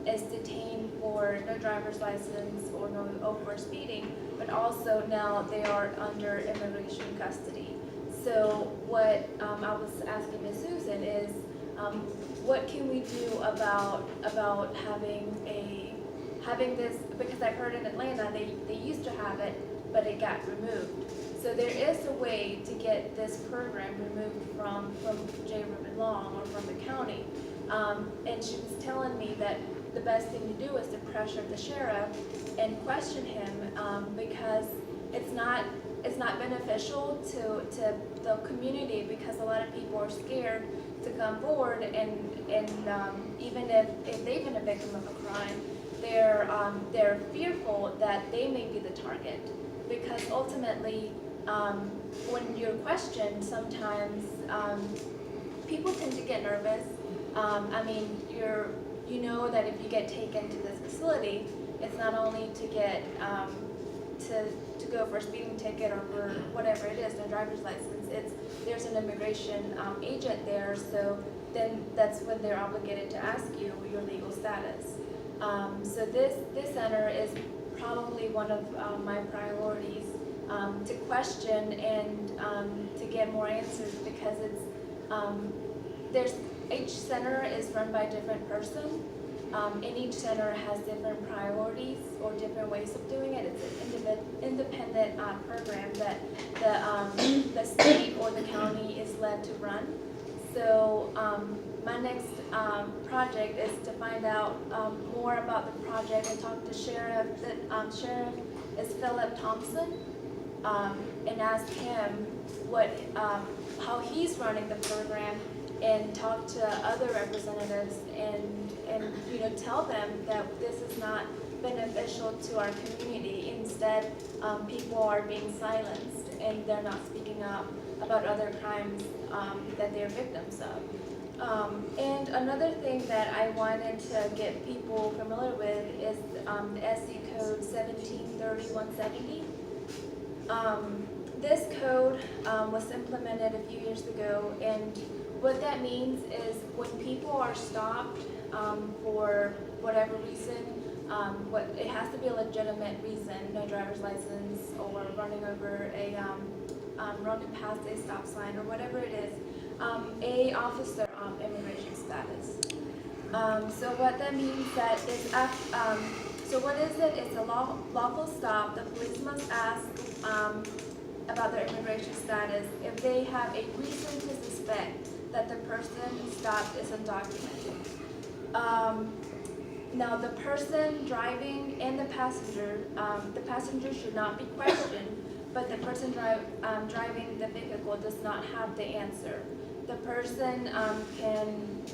is detained for no driver's license or for speeding, but also now they are under immigration custody. So what I was asking Ms. Susan is, what can we do about having this, because I've heard in Atlanta they used to have it, but it got removed. So there is a way to get this program removed from J. Reuben Long or from the county. And she was telling me that the best thing to do is to pressure the sheriff and question him, because it's not beneficial to the community, because a lot of people are scared to come forward, and even if they've been a victim of a crime, they're fearful that they may be the target, because ultimately, when you're questioned, sometimes people tend to get nervous. I mean, you know that if you get taken to this facility, it's not only to get to go for a speeding ticket or for whatever it is, no driver's license. There's an immigration agent there, so then that's when they're obligated to ask you your legal status. So this center is probably one of my priorities, to question and to get more answers, because each center is run by a different person, and each center has different priorities or different ways of doing it. It's an independent program that the state or the county is led to run. So my next project is to find out more about the project and talk to Sheriff. Sheriff is Philip Thompson, and ask him how he's running the program, and talk to other representatives and tell them that this is not beneficial to our community. Instead, people are being silenced and they're not speaking up about other crimes that they're victims of. And another thing that I wanted to get people familiar with is the SC code 173170. This code was implemented a few years ago, and what that means is when people are stopped for whatever reason, it has to be a legitimate reason, no driver's license, or running over running past a stop sign, or whatever it is, a officer of immigration status. So what that means is, so what is it? It's a lawful stop. The police must ask about their immigration status if they have a reason to suspect that the person stopped is undocumented. Now the person driving and the passenger should not be questioned, but the person driving the vehicle does not have the answer. The person can,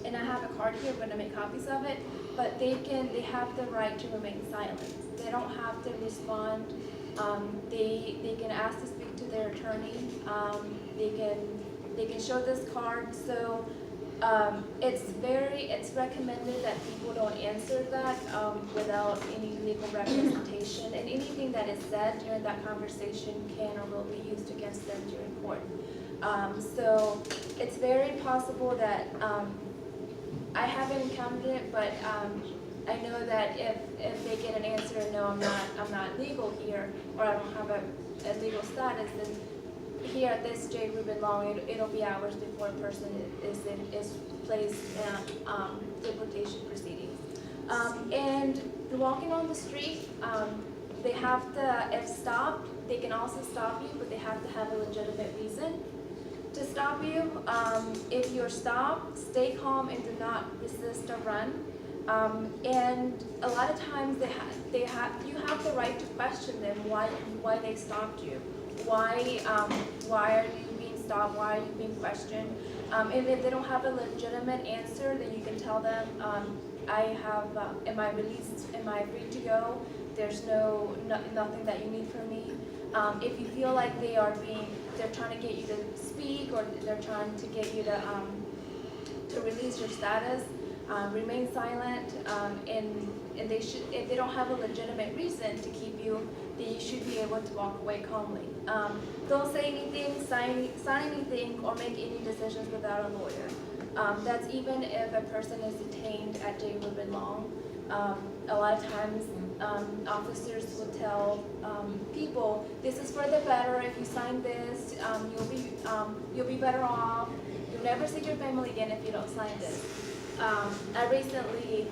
and I have a card here, I'm going to make copies of it, but they have the right to remain silent. They don't have to respond. They can ask to speak to their attorney. They can show this card. So it's recommended that people don't answer that without any legal representation, and anything that is said during that conversation can or will be used against them during court. So it's very possible that I haven't encountered it, but I know that if they get an answer, no, I'm not legal here, or I don't have a legal status, then here at this J. Reuben Long, it'll be hours before a person is placed in deportation proceedings. And walking on the street, they have to, if stopped, they can also stop you, but they have to have a legitimate reason to stop you. If you're stopped, stay calm and do not resist or run. And a lot of times you have the right to question them why they stopped you. Why are you being stopped? Why are you being questioned? And if they don't have a legitimate answer, then you can tell them, am I released? Am I free to go? There's nothing that you need from me. If you feel like they're trying to get you to speak, or they're trying to get you to release your status, remain silent, and they should, if they don't have a legitimate reason to keep you, then you should be able to walk away calmly. Don't say anything, sign anything, or make any decisions without a lawyer. That's even if a person is detained at J. Reuben Long. A lot of times, officers will tell people, this is for the better. If you sign this, you'll be better off. You'll never see your family again if you don't sign this. I recently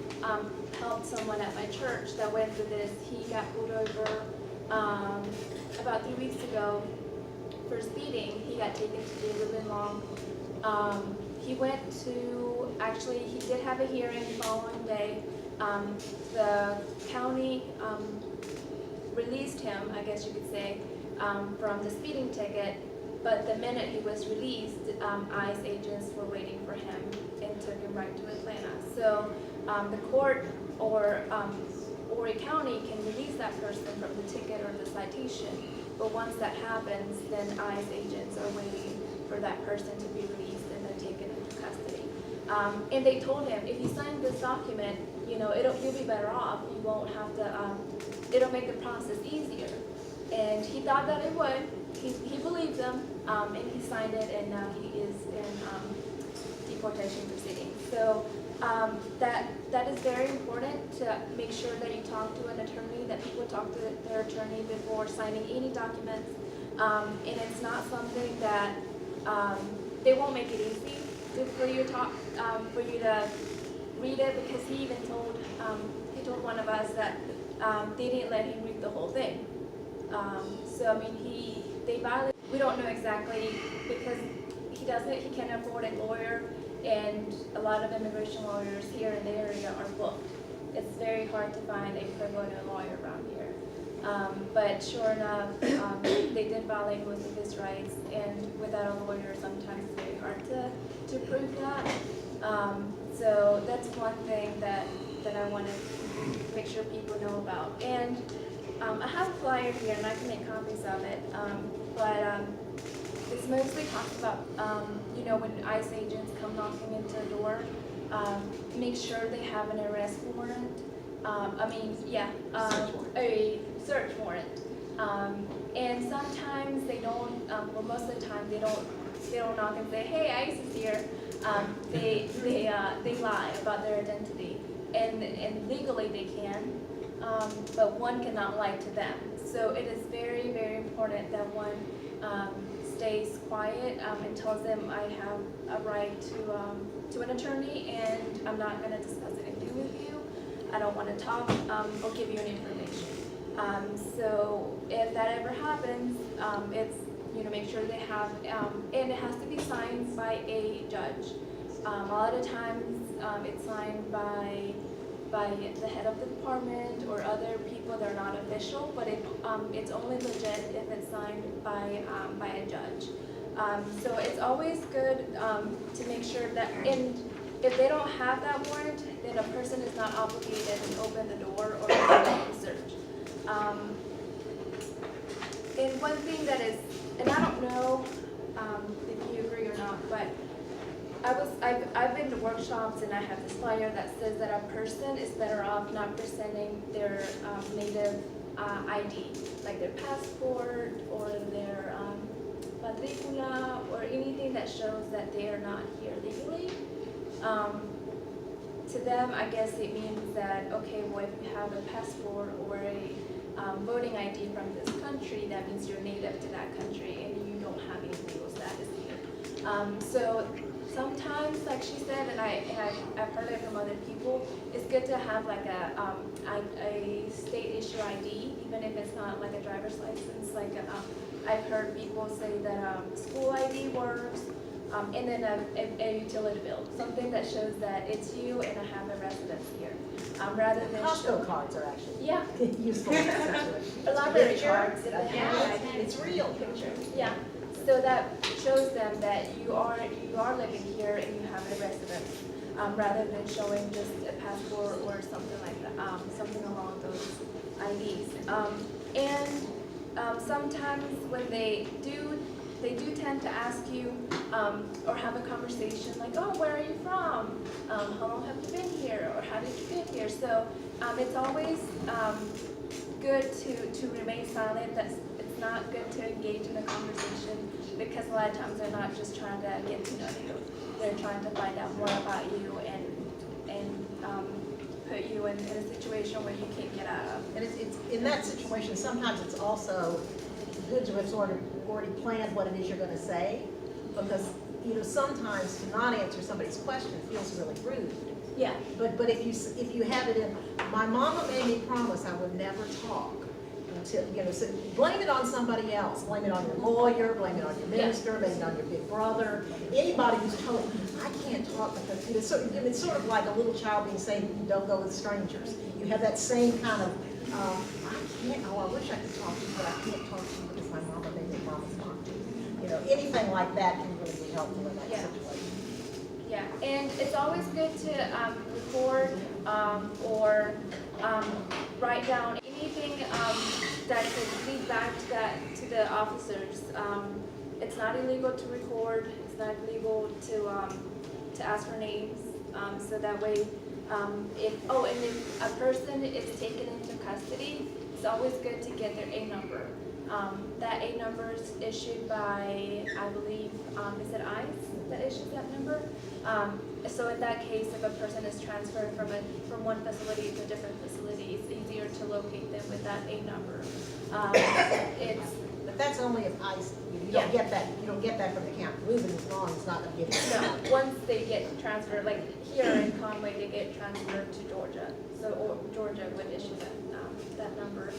helped someone at my church that went through this. He got pulled over about 3 weeks ago for speeding. He got taken to David Long. He went to, actually, he did have a hearing the following day. The county released him, I guess you could say, from the speeding ticket, but the minute he was released, ICE agents were waiting for him and took him right to Atlanta. So the court or Horry County can release that person from the ticket or the citation, but once that happens, then ICE agents are waiting for that person to be released and then taken into custody. And they told him, if you sign this document, you know, you'll be better off. You won't have to, it'll make the process easier. And he thought that it would. He believed them, and he signed it, and now he is in deportation proceedings. So that is very important to make sure that you talk to an attorney, that people talk to their attorney before signing any documents. And it's not something that they won't make it easy for you to read it, because he even told one of us that they didn't let him read the whole thing. So I mean, they violate. We don't know exactly, because he can't afford a lawyer, and a lot of immigration lawyers here in the area are booked. It's very hard to find a pro bono lawyer around here. But sure enough, they did violate most of his rights, and without a lawyer, sometimes it's very hard to prove that. So that's one thing that I want to make sure people know about. And I have a flyer here, and I can make copies of it. But it's mostly talks about, you know, when ICE agents come knocking into a door, make sure they have an arrest warrant. A search warrant. And sometimes they don't, well, most of the time they don't knock and say, hey, ICE is here. They lie about their identity, and legally they can, but one cannot lie to them. So it is very, very important that one stays quiet and tells them, I have a right to an attorney, and I'm not going to discuss anything with you. I don't want to talk or give you any information. So if that ever happens, it's, you know, make sure they have, and it has to be signed by a judge. A lot of times it's signed by the head of the department or other people that are not official, but it's only legit if it's signed by a judge. So it's always good to make sure that, and if they don't have that warrant, then a person is not obligated to open the door or to search. And one thing that is, and I don't know if you agree or not, but I've been to workshops, and I have this flyer that says that a person is better off not presenting their native ID, like their passport or their matricula or anything that shows that they are not here legally. To them, I guess it means that, okay, well, if you have a passport or a voting ID from this country, that means you're native to that country and you don't have any legal status here. So sometimes, like she said, and I've heard it from other people, it's good to have like a state issue ID, even if it's not like a driver's license. Like I've heard people say that school ID works, and then a utility bill, something that shows that it's you and I have a residence here, rather than Costco cards are actually yeah, useful in that situation. a lot of cards that they have Yeah, ID. it's real. Picture. Yeah, so that shows them that you are living here and you have a residence, rather than showing just a passport or something like that, something along those IDs. And sometimes when they do tend to ask you or have a conversation like, oh, where are you from? How long have you been here? Or how did you get here? So it's always good to remain silent. It's not good to engage in a conversation, because a lot of times they're not just trying to get to know you. They're trying to find out more about you and put you in a situation where you can't get out of. And it's in that situation, sometimes it's also good to have sort of already planned what it is you're going to say, because, you know, sometimes to not answer somebody's question feels really rude. Yeah. But if you have it in, my mama made me promise I would never talk until, so blame it on somebody else. Blame it on your lawyer, blame it on your minister, blame it on your big brother. Anybody who's told, I can't talk because, it's sort of like a little child being saying, don't go with strangers. You have that same kind of, I wish I could talk to you, but I can't talk to you because my mama made me promise not to. Anything like that can really be helpful in that situation. Yeah, and it's always good to record or write down anything that could lead back to the officers. It's not illegal to record. It's not illegal to ask for names. So that way, if a person is taken into custody, it's always good to get their A number. That A number is issued by, I believe, is it ICE that issues that number? So in that case, if a person is transferred from one facility to a different facility, it's easier to locate them with that A number. But that's only if ICE, you don't get that, from the county. Moving is gone, it's not gonna give you that. No, once they get transferred, like here in Conway, they get transferred to Georgia. So Georgia would issue that number.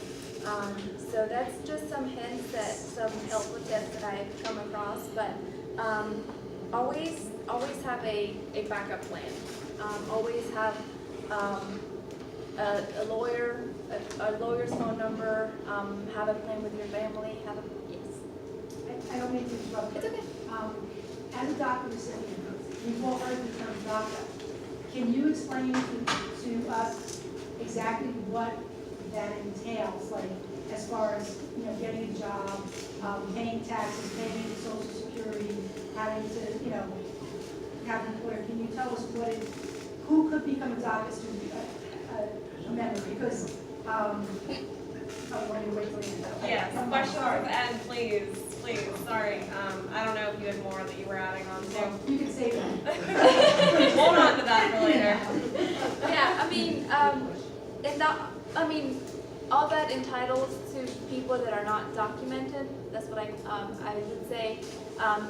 So that's just some hints, some helpful tips that I've come across, but always have a backup plan. Always have a lawyer's phone number, have a plan with your family, yes. I don't mean to interrupt. It's okay. As a DACA recipient, we've all heard the term DACA. Can you explain to us exactly what that entails, like as far as getting a job, paying taxes, paying Social Security, having to have an employer? Can you tell us who could become a DACA student, a member? Because I want to wait till the end. Yes, questions for Ed, please. Sorry, I don't know if you had more that you were adding on to. You can say that. Hold on to that for later. Yeah, all that entitles to people that are not documented. That's what I would say.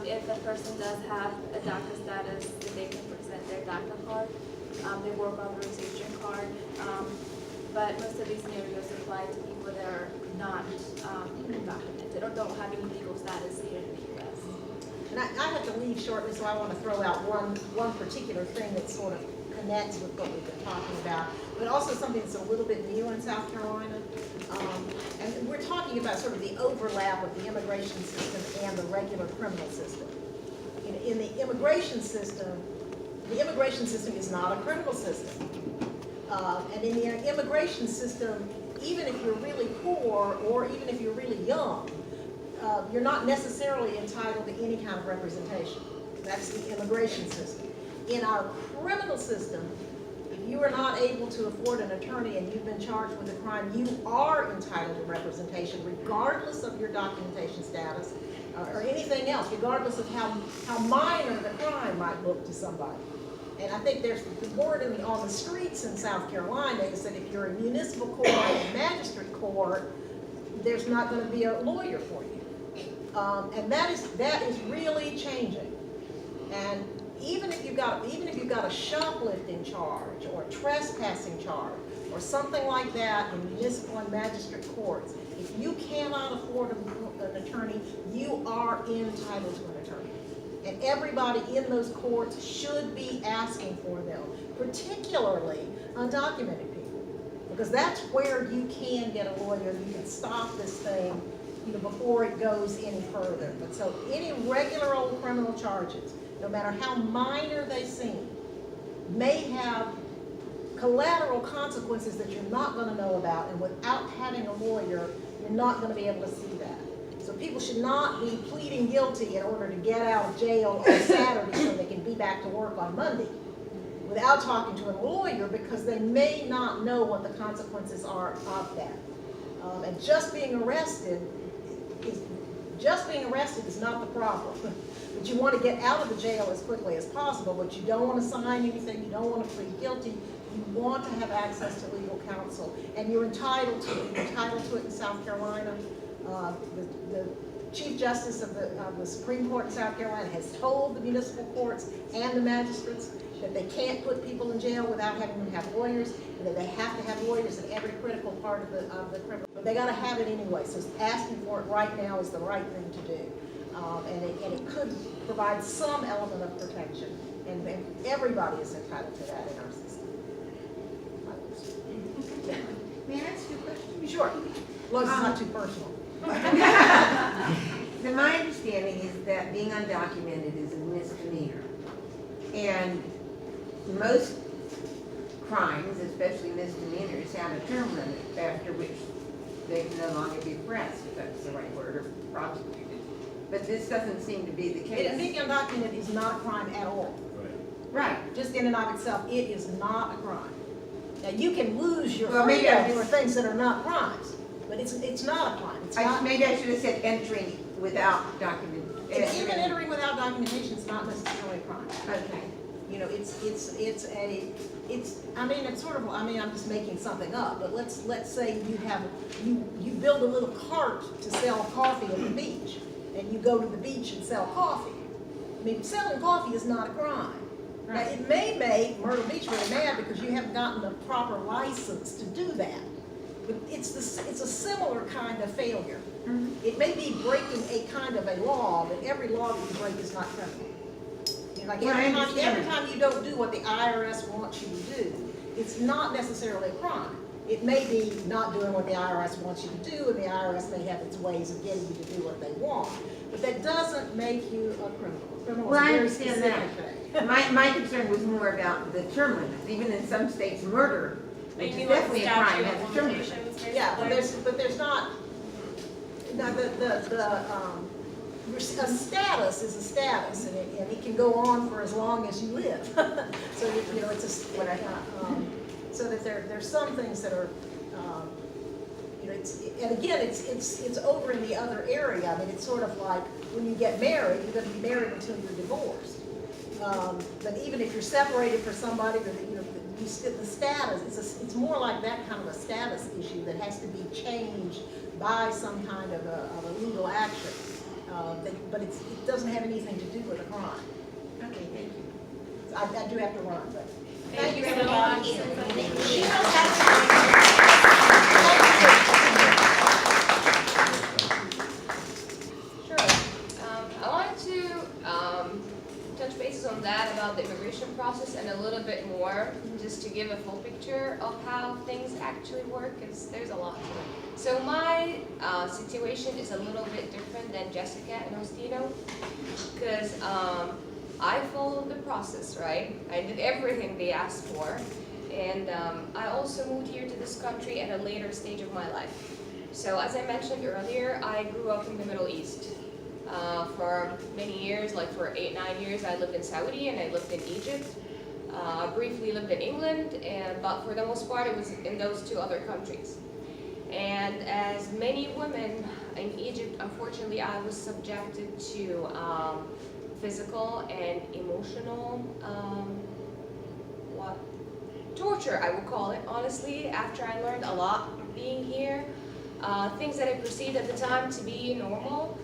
If a person does have a DACA status, then they can present their DACA card, their work authorization card. But most of these scenarios apply to people that are not documented or don't have any legal status here in the U.S. And I have to leave shortly, so I want to throw out one particular thing that sort of connects with what we've been talking about, but also something that's a little bit new in South Carolina. And we're talking about sort of the overlap of the immigration system and the regular criminal system. In the immigration system is not a criminal system. And in the immigration system, even if you're really poor or even if you're really young, you're not necessarily entitled to any kind of representation. That's the immigration system. In our criminal system, if you are not able to afford an attorney and you've been charged with a crime, you are entitled to representation regardless of your documentation status or anything else, regardless of how minor the crime might look to somebody. And I think there's the word on the streets in South Carolina is that if you're a municipal court or a magistrate court, there's not going to be a lawyer for you. And that is really changing. And even if you've got a shoplifting charge or a trespassing charge or something like that in municipal and magistrate courts, if you cannot afford an attorney, you are entitled to an attorney. And everybody in those courts should be asking for them, particularly undocumented people, because that's where you can get a lawyer. You can stop this thing, before it goes any further. But so any regular old criminal charges, no matter how minor they seem, may have collateral consequences that you're not going to know about, and without having a lawyer, you're not going to be able to see that. So people should not be pleading guilty in order to get out of jail on Saturday so they can be back to work on Monday without talking to a lawyer, because they may not know what the consequences are of that. And just being arrested is not the problem. But you want to get out of the jail as quickly as possible, but you don't want to sign anything, you don't want to plead guilty, you want to have access to legal counsel, and you're entitled to it. You're entitled to it in South Carolina. The Chief Justice of the Supreme Court in South Carolina has told the municipal courts and the magistrates that they can't put people in jail without having them have lawyers, and that they have to have lawyers in every critical part of the criminal. But they gotta have it anyway, so asking for it right now is the right thing to do. And it could provide some element of protection, and everybody is entitled to that in our system. May I ask you a question? Sure, as long as it's not too personal. Then my understanding is that being undocumented is a misdemeanor. And most crimes, especially misdemeanors, have a term limit after which they can no longer be pressed, if that's the right word, or prosecuted. But this doesn't seem to be the And being case. undocumented is not a crime at all. Right. Just in and of itself, it is not a crime. Now, you can lose your Well, maybe freedom I for just- things that are not crimes, but it's not a crime. It's not, Maybe I should have said entering without document. even entering without documentation is not necessarily a crime. Okay. You know, I'm just making something up, but let's say you build a little cart to sell coffee at the beach, and you go to the beach and sell coffee. I mean, selling coffee is not a crime. Now, it may make Myrtle Beach really mad because you haven't gotten the proper license to do that, but it's a similar kind of failure. It may be breaking a kind of a law, but every law that you break is not criminal. You know, like Well, I understand. every time you don't do what the IRS wants you to do, it's not necessarily a crime. It may be not doing what the IRS wants you to do, and the IRS may have its ways of getting you to do what they want. But that doesn't make you a criminal. A criminal Well, is a I very understand that. specific thing. My concern was more about the term limits. Even in some states, murder, which is You mean like definitely a crime, statute has of a term limit. limitations, Yeah, basically? but there's not, now, a status is a status, and it can go on for as long as you live. So, you know, so that there's some things that are, you know, and again, it's over in the other area. I mean, it's sort of like when you get married, you're gonna be married until you're divorced. But even if you're separated from somebody, you know, the status, it's more like that kind of a status issue that has to be changed by some kind of a legal action. But it doesn't have anything to do with a crime. Okay, thank you. I do have to run, but. Thank you so much. She knows how to- Sure. I wanted to touch bases on that about the immigration process and a little bit more, just to give a full picture of how things actually work, because there's a lot to it. So my situation is a little bit different than Jessica and Ostino, because I followed the process, right? I did everything they asked for, and I also moved here to this country at a later stage of my life. So as I mentioned earlier, I grew up in the Middle East. For many years, like for 8-9 years, I lived in Saudi and I lived in Egypt. I briefly lived in England, but for the most part, it was in those two other countries. And as many women in Egypt, unfortunately, I was subjected to physical and emotional torture, I would call it, honestly, after I learned a lot being here. Things that I perceived at the time to be normal.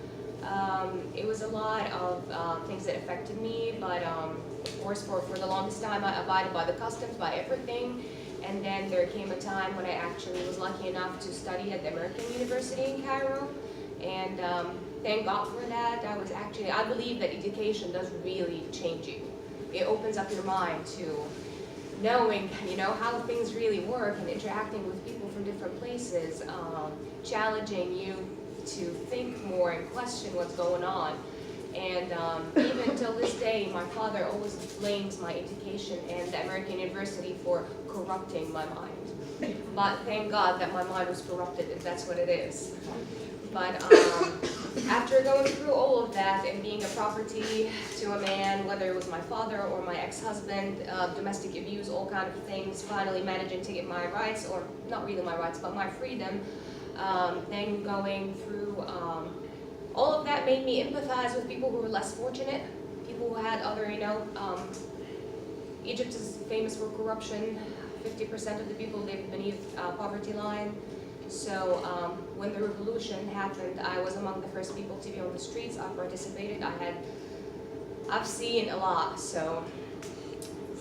It was a lot of things that affected me, but of course for the longest time I abided by the customs, by everything. And then there came a time when I actually was lucky enough to study at the American University in Cairo. And thank God for that. I believe that education does really change you. It opens up your mind to knowing, you know, how things really work and interacting with people from different places, challenging you to think more and question what's going on. And even till this day, my father always blames my education and the American University for corrupting my mind. But thank God that my mind was corrupted, if that's what it is. But after going through all of that and being a property to a man, whether it was my father or my ex-husband, domestic abuse, all kind of things, finally managing to get my rights, or not really my rights, but my freedom, then going through all of that made me empathize with people who were less fortunate, people who had other, Egypt is famous for corruption. 50% of the people live beneath poverty line. So when the revolution happened, I was among the first people to be on the streets. I participated. I've seen a lot. So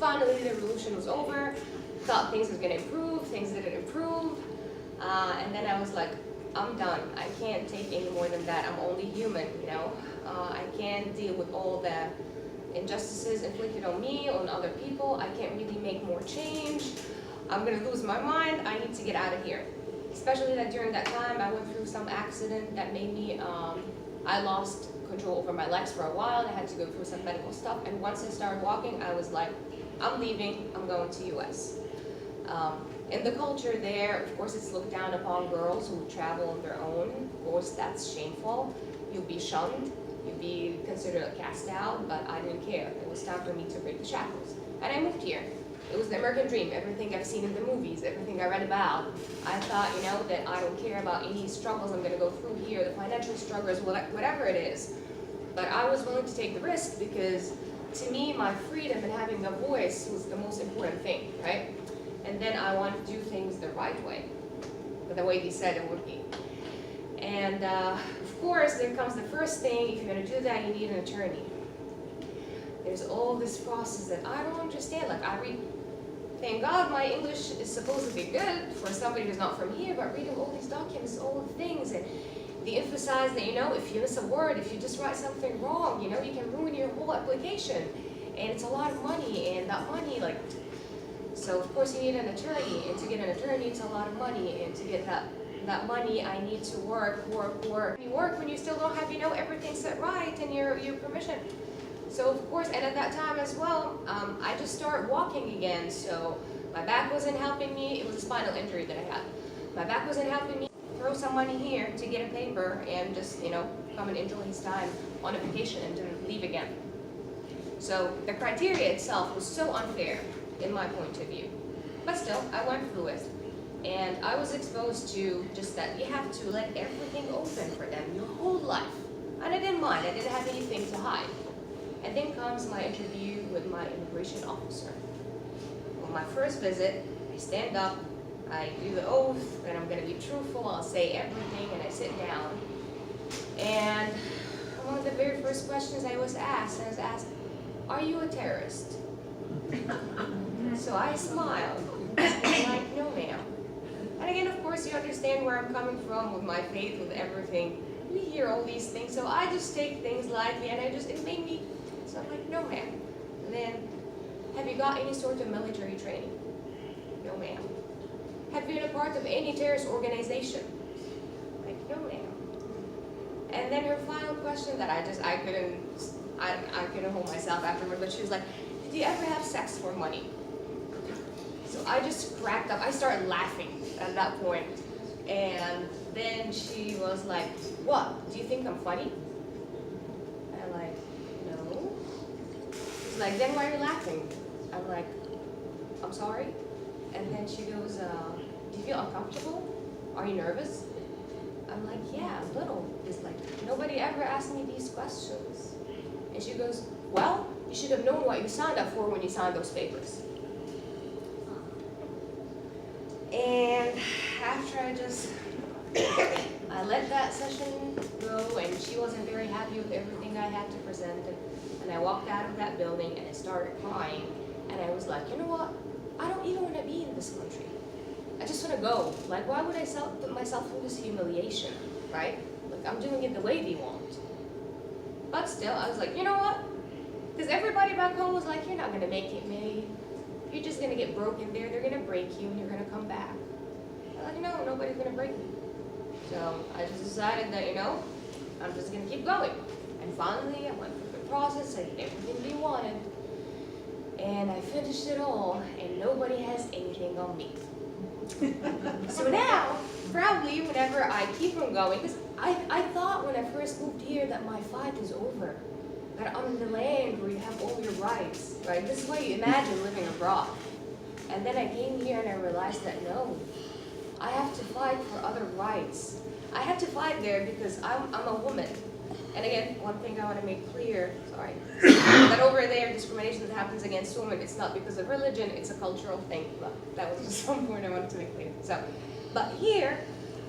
finally the revolution was over, thought things was gonna improve, things didn't improve, and then I was like, I'm done. I can't take any more than that. I'm only human, you know. I can't deal with all the injustices inflicted on me, on other people. I can't really make more change. I'm gonna lose my mind. I need to get out of here. Especially that during that time, I went through some accident that made me, I lost control over my legs for a while. I had to go through some medical stuff. And once I started walking, I was like, I'm leaving. I'm going to US. In the culture there, of course, it's looked down upon girls who travel on their own. Of course, that's shameful. You'll be shunned. You'll be considered a cast out, but I didn't care. It was time for me to break the shackles. And I moved here. It was the American dream, everything I've seen in the movies, everything I read about. I thought, you know, that I don't care about any struggles I'm gonna go through here, the financial struggles, whatever it is. But I was willing to take the risk because to me, my freedom and having a voice was the most important thing, right? And then I wanted to do things the right way, the way he said it would be. And of course, there comes the first thing, if you're gonna do that, you need an attorney. There's all this process that I don't understand. Like I read, thank God my English is supposed to be good for somebody who's not from here, but reading all these documents, all the things, and they emphasize that, you know, if you miss a word, if you just write something wrong, you know, you can ruin your whole application. And it's a lot of money, and that money, like, so of course you need an attorney, and to get an attorney, it's a lot of money, and to get that money, I need to work. You work when you still don't have, you know, everything set right and your permission. So of course, and at that time as well, I just started walking again, so my back wasn't helping me. It was a spinal injury that I had. My back wasn't helping me. Throw some money here to get a paper and just, you know, come and enjoy his time on a vacation and then leave again. So the criteria itself was so unfair in my point of view. But still, I went through it. And I was exposed to just that you have to let everything open for them your whole life. And I didn't mind, I didn't have anything to hide. And then comes my interview with my immigration officer. On my first visit, I stand up, I do the oath, and I'm gonna be truthful, I'll say everything, and I sit down. And one of the very first questions I was asked, are you a terrorist? So I smiled, I'm like, no ma'am. And again, of course, you understand where I'm coming from with my faith, with everything. We hear all these things, so I just take things lightly, and it made me, so I'm like, no ma'am. And then, have you got any sort of military training? No ma'am. Have you been a part of any terrorist organization? Like, no ma'am. And then her final question that I couldn't hold myself afterward, but she was like, did you ever have sex for money? So I just cracked up. I started laughing at that point. And then she was like, what? Do you think I'm funny? I'm like, no. She's like, then why are you laughing? I'm like, I'm sorry. And then she goes, do you feel uncomfortable? Are you nervous? I'm like, yeah, a little. It's like, nobody ever asked me these questions. And she goes, well, you should have known what you signed up for when you signed those papers. And after I let that session go, and she wasn't very happy with everything I had to present, and I walked out of that building and I started crying, and I was like, you know what? I don't even want to be in this country. I just want to go. Like, why would I put myself through this humiliation, right? Like, I'm doing it the way they want. But still, I was like, you know what? Because everybody back home was like, you're not going to make it, May. You're just going to get broken there. They're going to break you, and you're going to come back. I'm like, no, nobody's going to break me. So I just decided that, you know, I'm just going to keep going. And finally, I went through the process. I did everything they wanted. And I finished it all, and nobody has anything on me. So now, proudly, whenever I keep on going, because I thought when I first moved here that my fight is over. That I'm in the land where you have all your rights, right? This is what you imagine living abroad. And then I came here and I realized that no, I have to fight for other rights. I have to fight there because I'm a woman. And again, one thing I want to make clear, sorry, that over there, discrimination that happens against women, it's not because of religion, it's a cultural thing. But that was just some point I wanted to make clear. So, but here,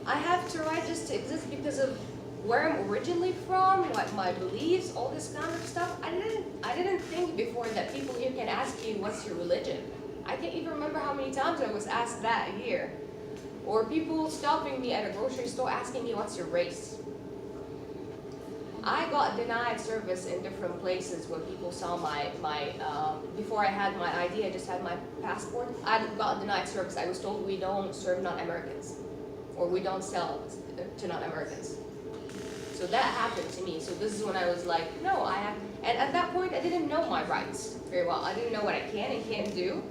I have to right just to exist because of where I'm originally from, what my beliefs, all this kind of stuff. I didn't think before that people here can ask you, what's your religion? I can't even remember how many times I was asked that a year. Or people stopping me at a grocery store asking me, what's your race? I got denied service in different places when people saw before I had my ID, I just had my passport. I got denied service. I was told we don't serve non-Americans, or we don't sell to non-Americans. So that happened to me. So this is when I was like, no, and at that point I didn't know my rights very well. I didn't know what I can and can't do.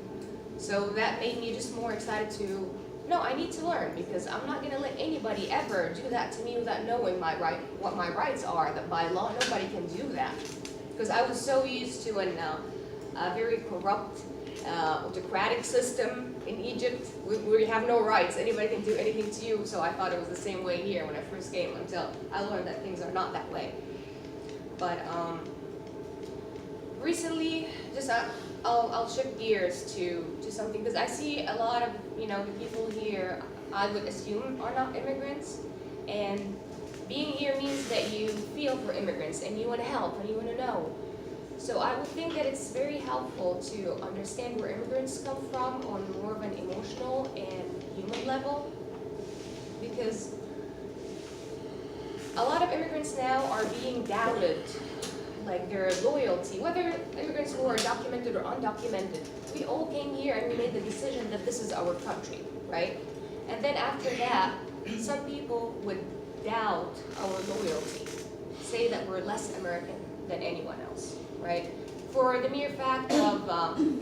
So that made me just more excited to, no, I need to learn, because I'm not gonna let anybody ever do that to me without knowing what my rights are, that by law nobody can do that. Because I was so used to a very corrupt, autocratic system in Egypt. We have no rights, anybody can do anything to you, so I thought it was the same way here when I first came, until I learned that things are not that way. But recently, just I'll shift gears to something, because I see a lot of, the people here, I would assume, are not immigrants, and being here means that you feel for immigrants and you want to help and you want to know. So I would think that it's very helpful to understand where immigrants come from on more of an emotional and human level, because a lot of immigrants now are being doubted, like their loyalty, whether immigrants who are documented or undocumented. We all came here and we made the decision that this is our country, right? And then after that, some people would doubt our loyalty, say that we're less American than anyone else, right? For the mere fact of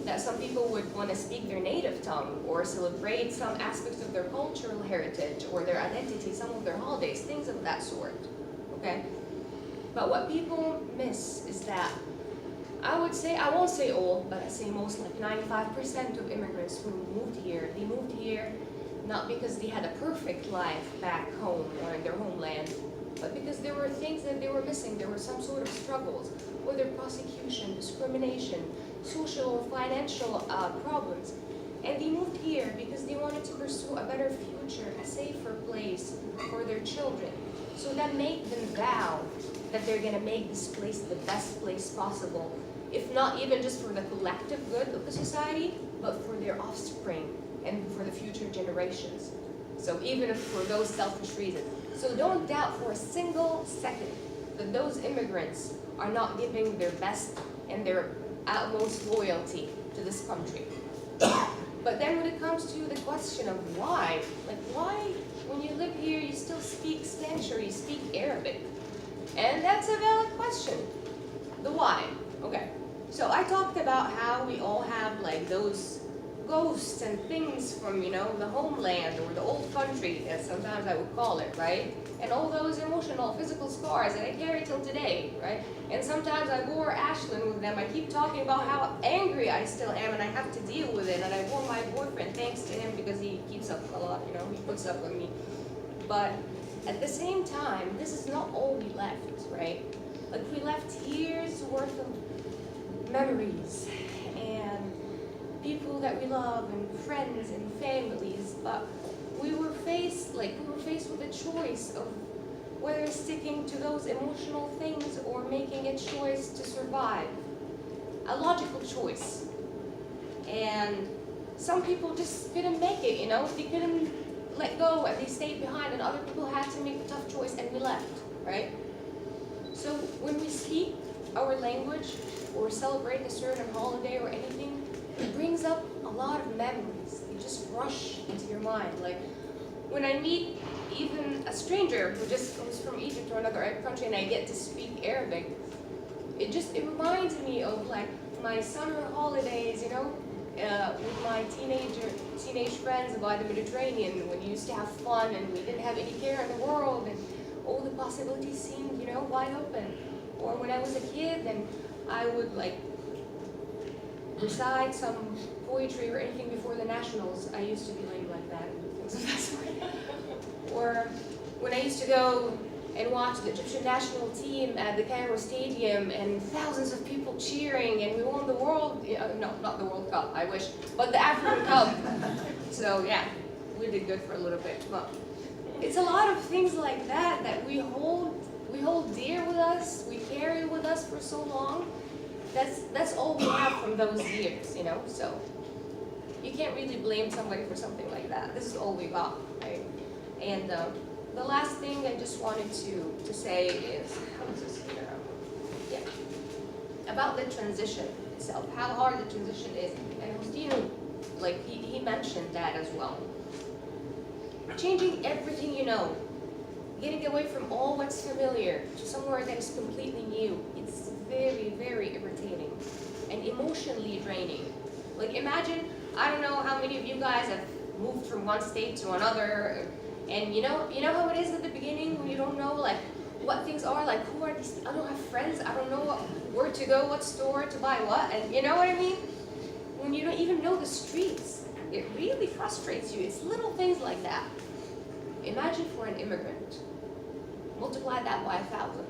that some people would want to speak their native tongue or celebrate some aspects of their cultural heritage or their identity, some of their holidays, things of that sort, okay? But what people miss is that, I would say, I won't say all, but I say most, like 95% of immigrants who moved here, they moved here not because they had a perfect life back home or in their homeland, but because there were things that they were missing. There were some sort of struggles, whether prosecution, discrimination, social or financial problems. And they moved here because they wanted to pursue a better future, a safer place for their children. So that made them vow that they're gonna make this place the best place possible, if not even just for the collective good of the society, but for their offspring and for the future generations. So even if for those selfish reasons. So don't doubt for a single second that those immigrants are not giving their best and their utmost loyalty to this country. But then when it comes to the question of why, like why, when you live here, you still speak Spanish or you speak Arabic? And that's a valid question. The why. Okay. So I talked about how we all have like those ghosts and things from, the homeland or the old country, as sometimes I would call it, right? And all those emotional, physical scars that I carry till today, right? And sometimes I bore Ashlyn with them. I keep talking about how angry I still am and I have to deal with it. And I bore my boyfriend, thanks to him, because he keeps up a lot, he puts up with me. But at the same time, this is not all we left, right? Like we left years worth of memories and people that we love and friends and families, but we were faced with a choice of whether sticking to those emotional things or making a choice to survive. A logical choice. And some people just couldn't make it, they couldn't let go and they stayed behind, and other people had to make a tough choice and we left, right? So when we speak our language or celebrate a certain holiday or anything, it brings up a lot of memories. They just rush into your mind. Like when I meet even a stranger who's from Egypt or another Arab country and I get to speak Arabic, it reminds me of like my summer holidays, with my teenage friends by the Mediterranean, when we used to have fun and we didn't have any care in the world and all the possibilities seemed, wide open. Or when I was a kid and I would like recite some poetry or anything before the nationals. I used to be lame like that and do things of that sort. Or when I used to go and watch the Egyptian national team at the Cairo Stadium and thousands of people cheering and we won the world, no, not the World Cup, I wish, but the African Cup. So yeah, we did good for a little bit. But it's a lot of things like that we hold dear with us, we carry with us for so long, that's all we have from those years, you know, so you can't really blame somebody for something like that. This is all we got, right? And the last thing I just wanted to say is, how is this here? Yeah, about the transition itself, how hard the transition is. And Justino, like he mentioned that as well. Changing everything you know, getting away from all what's familiar to somewhere that is completely new. It's very, very irritating and emotionally draining. Like imagine, I don't know how many of you guys have moved from one state to another, and you know how it is at the beginning when you don't know like what things are, like who are these, I don't have friends, I don't know where to go, what store to buy what, and you know what I mean? When you don't even know the streets, it really frustrates you. It's little things like that. Imagine for an immigrant, multiply that by 1,000.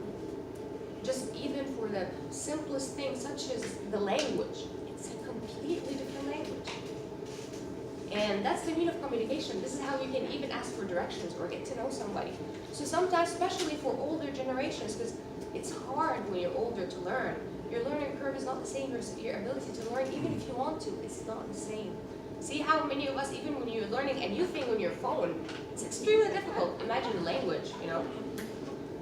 Just even for the simplest things such as the language, it's a completely different language. And that's the mean of communication. This is how you can even ask for directions or get to know somebody. So sometimes, especially for older generations, because it's hard when you're older to learn. Your learning curve is not the same, your ability to learn, even if you want to, it's not the same. See how many of us, even when you're learning a new thing on your phone, it's extremely difficult. Imagine language, you know?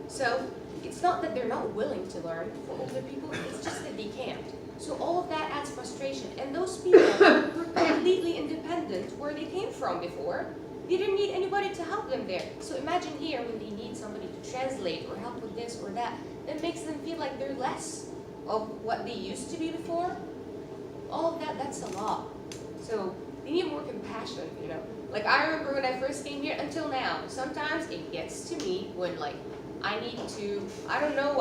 So it's not that they're not willing to learn for older people, it's just that they can't. So all of that adds frustration. And those people were completely independent where they came from before. They didn't need anybody to help them there. So imagine here when they need somebody to translate or help with this or that, that makes them feel like they're less of what they used to be before. All of that, that's a lot. So they need more compassion, you know. Like I remember when I first came here until now, sometimes it gets to me when like I need to, I don't know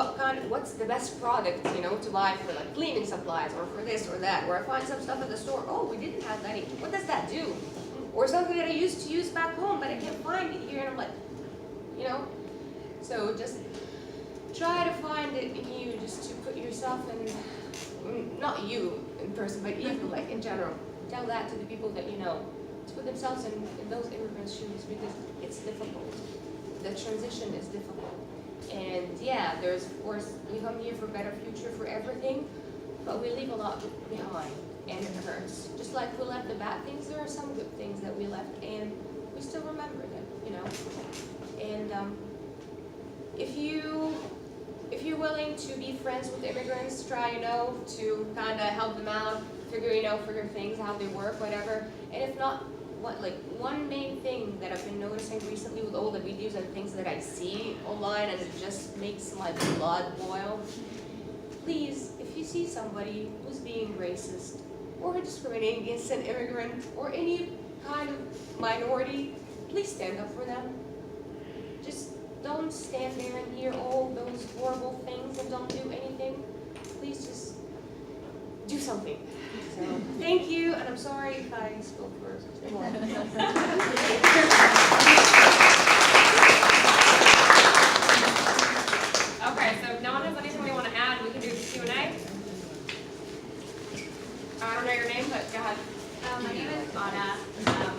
what's the best product, you know, to buy for like cleaning supplies or for this or that, or I find some stuff at the store, oh, we didn't have that, what does that do? Or something that I used to use back home, but I can't find it here, and I'm like, you know, so just try to find it in you, just to put yourself in, not you in person, but even like in general, tell that to the people that you know, to put themselves in those immigrants' shoes, because it's difficult. The transition is difficult. And yeah, there's of course, we come here for a better future for everything, but we leave a lot behind, and it hurts. Just like we left the bad things, there are some good things that we left, and we still remember them, you know. And if you're willing to be friends with immigrants, try, you know, to kind of help them out, figure things, how they work, whatever. And if not, one main thing that I've been noticing recently with all the videos and things that I see online, and it just makes my blood boil. Please, if you see somebody who's being racist or discriminating against an immigrant or any kind of minority, please stand up for them. Just don't stand there and hear all those horrible things and don't do anything. Please just do something. So, thank you, and I'm sorry if I spoke for too long. Okay, so if no one has anything they want to add, we can do the Q&A. I don't know your name, but go ahead. My name is Anna. I'm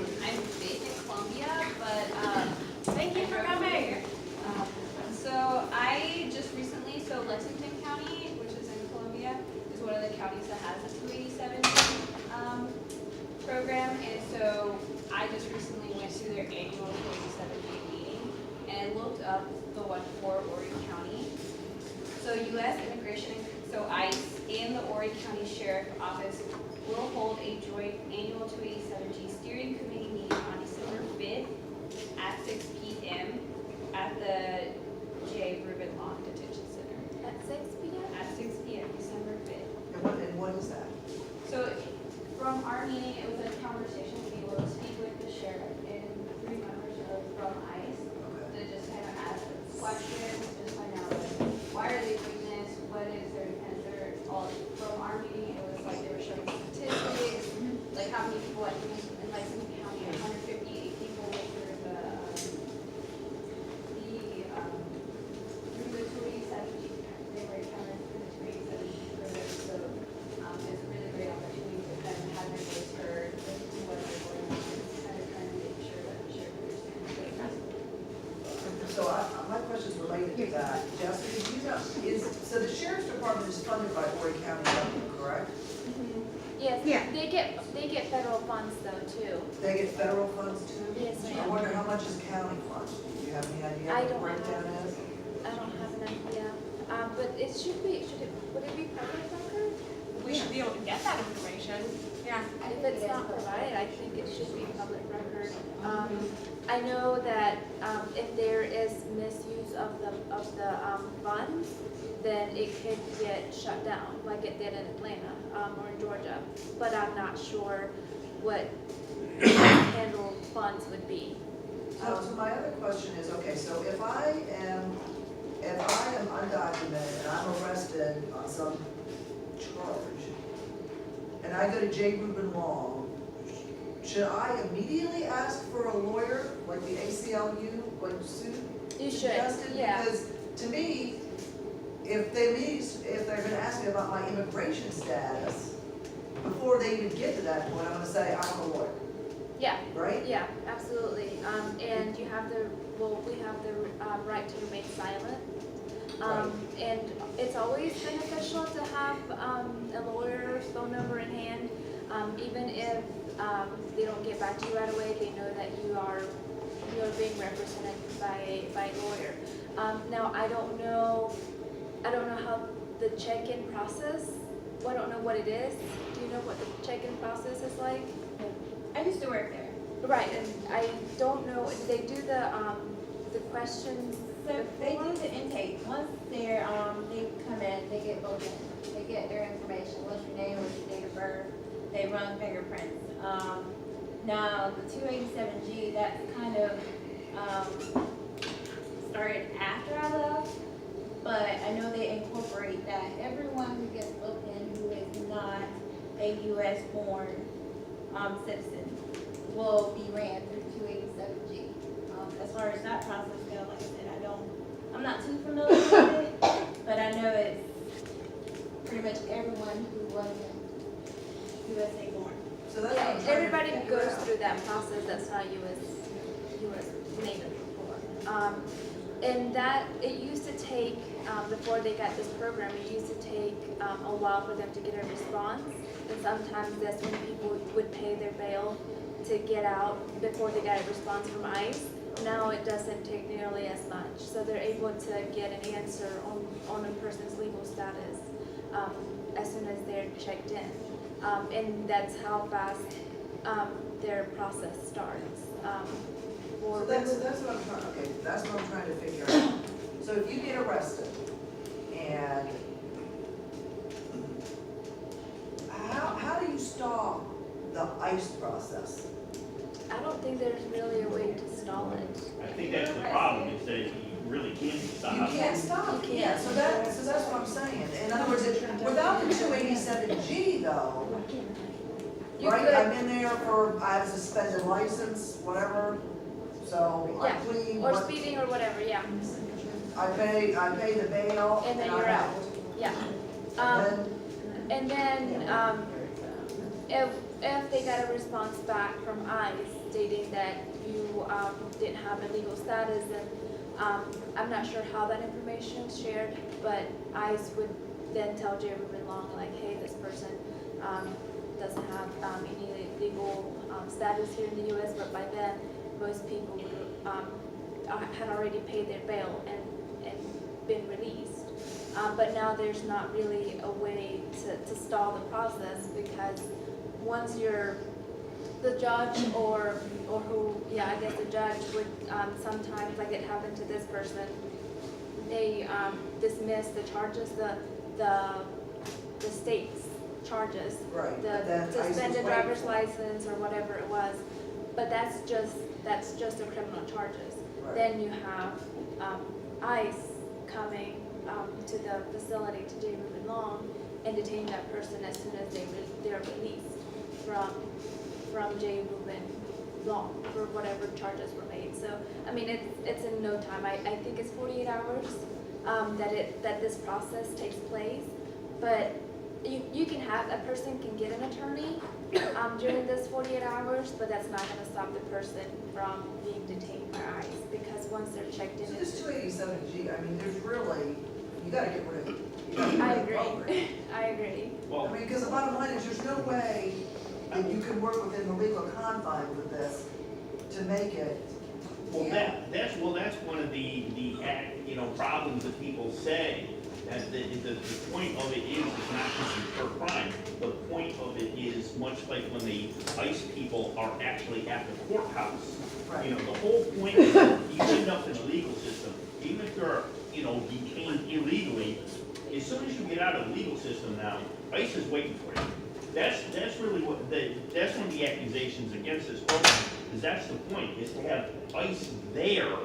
based in Columbia, but Thank you for coming. so I just recently, so Lexington County, which is in Columbia, is one of the counties that has a 287 program, and so I just recently went to their annual 287 meeting and looked up the one for Horry County. So U.S. Immigration, so ICE and the Horry County Sheriff Office will hold a joint annual 287G steering committee meeting on December 5th at 6 p.m. at the J. Reuben Long Detention Center. At 6 p.m.? At 6 p.m., December 5th. And what is that? So from our meeting, it was a conversation to be able to speak with the sheriff and 3 members from ICE to just kind of ask questions, just find out like, why are they doing this, what is their intent, they're all, from our meeting, it was like they were showing statistics, like how many people, I think in Lexington County, 158 people went through through the 287G, they were counted for the 287G program, so it's a really great opportunity to kind of have their voice heard, listen to what they're going on, and kind of trying to make sure that the sheriff understands what it's. So my question's related to that. Jessica, do you know, so the sheriff's department is funded by Horry County government? Yeah, They get federal funds though too. They get federal funds too? Yes, I ma'am. wonder how much is county funds? Do you have any idea I what the don't breakdown have. is? I don't have an idea. But it should be, would it be public record? We should be able to get that information. Yeah. If it's not provided, I think it should be public record. I know that, if there is misuse of the funds, then it could get shut down, like it did in Atlanta, or in Georgia. But I'm not sure what handled funds would be. So my other question is, okay, so if I am undocumented and I'm arrested on some charge, and I go to J. Reuben Long, should I immediately ask for a lawyer, like the ACLU, like Sue You should, suggested? yeah. Because to me, if they're gonna ask me about my immigration status, before they even get to that point, I'm gonna say, I'm a lawyer, Yeah, right? yeah, absolutely. And you have we have the right to remain silent. And it's always beneficial to have a lawyer's phone number in hand, even if they don't get back to you right away. They know that you're being represented by a lawyer. Now I don't know how the check-in process. I don't know what it is. Do you know what the check-in process is like? I used to work there. Right, and I don't know. Do they do the questions? So they do the intake. Once they come in, they get voted in. They get their information. What's your name? What's your date of birth? They run fingerprints. Now the 287G, that's kind of started after I left, but I know they incorporate that everyone who gets booked in who is not a U.S. born citizen will be ran through 287G. As far as that process goes, like I said, I'm not too familiar with it, but I know it's pretty much everyone who wasn't USA born. So that's what Yeah, I'm trying to everybody figure goes out. through that process. That's how U.S. native before. And that it used to take before they got this program. It used to take a while for them to get a response, and sometimes that's when people would pay their bail to get out before they got a response from ICE. Now it doesn't take nearly as much, so they're able to get an answer on a person's legal status as soon as they're checked in, and that's how fast their process starts. So that's what I'm trying, okay, that's what I'm trying to figure out. So if you get arrested, and how do you stop the ICE process? I don't think there's really a way to stall it. I think that's the problem, is that you really can't You stop. can't stop it, You yeah, can't. so that's what I'm saying. In other words, without the 287G though, You right, could- I'm in there for, I have a suspended license, whatever, so I Yeah, plead, Or what- speeding or whatever, yeah. I pay the bail, And then I'm you're out. Yeah. And then, And then, if they got a response back from ICE stating that you didn't have a legal status, then I'm not sure how that information is shared, but ICE would then tell J. Reuben Long, like, hey, this person doesn't have any legal status here in the U.S., but by then, most people would had already paid their bail and been released. But now there's not really a way to stall the process, because once the judge or who, yeah, I guess the judge would sometimes, like it happened to this person, they dismiss the charges, the state's charges, right, but the then ICE was suspended waiting driver's for it. license or whatever it was, but that's just the criminal charges. Right. Then you have ICE coming to the facility to J. Reuben Long and detaining that person as soon as they're released from J. Reuben Long for whatever charges were made. So I mean it's in no time. I think it's 48 hours that this process takes place, but you can have a person can get an attorney during this 48 hours, but that's not going to stop the person from being detained by ICE, because once they're checked in, So this 287G, I mean, there's really, you gotta get rid of it. I agree. I agree. I Well, mean, because the bottom line is, there's no way that you can work within the legal confines of this to make it. that's one of the problems that people say, that the point of it is, it's not just per crime. The point of it is much like when the ICE people are actually at the courthouse. Right. The whole point is you end up in the legal system, even if you're, detained illegally, as soon as you get out of the legal system now, ICE is waiting for you. That's really that's one of the accusations against this program, is that's the point, is to have ICE there,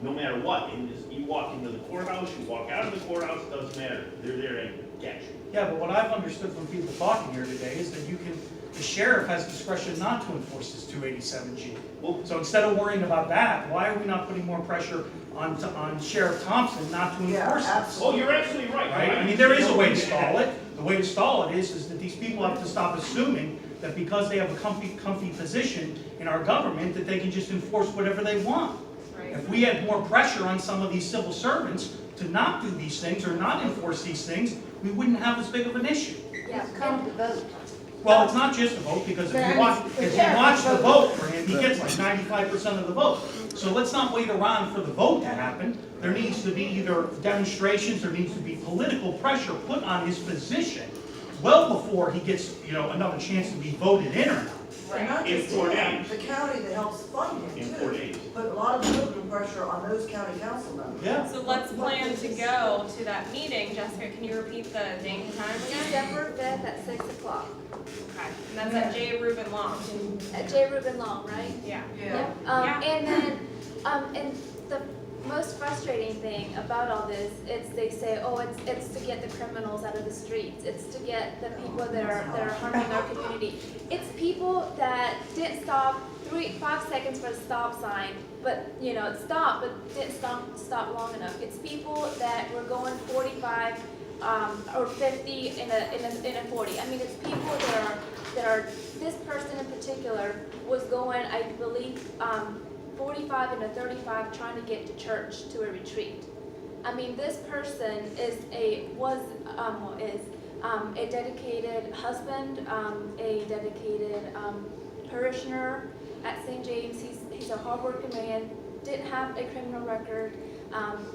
no matter what. And you walk into the courthouse, you walk out of the courthouse, doesn't matter, they're there to catch you. Yeah, but what I've understood from people talking here today is that the sheriff has discretion not to enforce this 287G. Well, So instead of worrying about that, why are we not putting more pressure on Sheriff Thompson not to Yeah, enforce this? absolutely. you're absolutely right. Right? I mean, there is a way to stall it. The way to stall it is that these people have to stop assuming that because they have a comfy position in our government, that they can just enforce whatever they want. Right. If we had more pressure on some of these civil servants to not do these things or not enforce these things, we wouldn't have as big of an issue. Yeah. Come to vote. Well, it's not just a vote, because if you watch the vote for him, he gets like 95% of the vote. So let's not wait around for the vote to happen. There needs to be either demonstrations, there needs to be political pressure put on his position well before he gets, another chance to be voted in or not. And not In just 4 him, days. the county that helps fund him In too. 4 days. Put a lot of political pressure on those county council members. Yeah. So let's plan to go to that meeting. Jessica, can you repeat the date and time again? December 5th at 6 o'clock Okay, and that's at J. Reuben Long. at J. Reuben Long, right? Yeah. Yeah. Yeah. And then, and the most frustrating thing about all this is they say, oh, it's to get the criminals out of the streets. It's to get the people that are harming our community. It's people that didn't stop 5 seconds for the stop sign, but stopped, but didn't stop long enough. It's people that were going 45 or 50 in a 40. I mean, it's people that are. This person in particular was going, I believe, 45 and a 35, trying to get to church to a retreat. I mean, this person was a dedicated husband, a dedicated parishioner at St. James. He's a hardworking man. Didn't have a criminal record.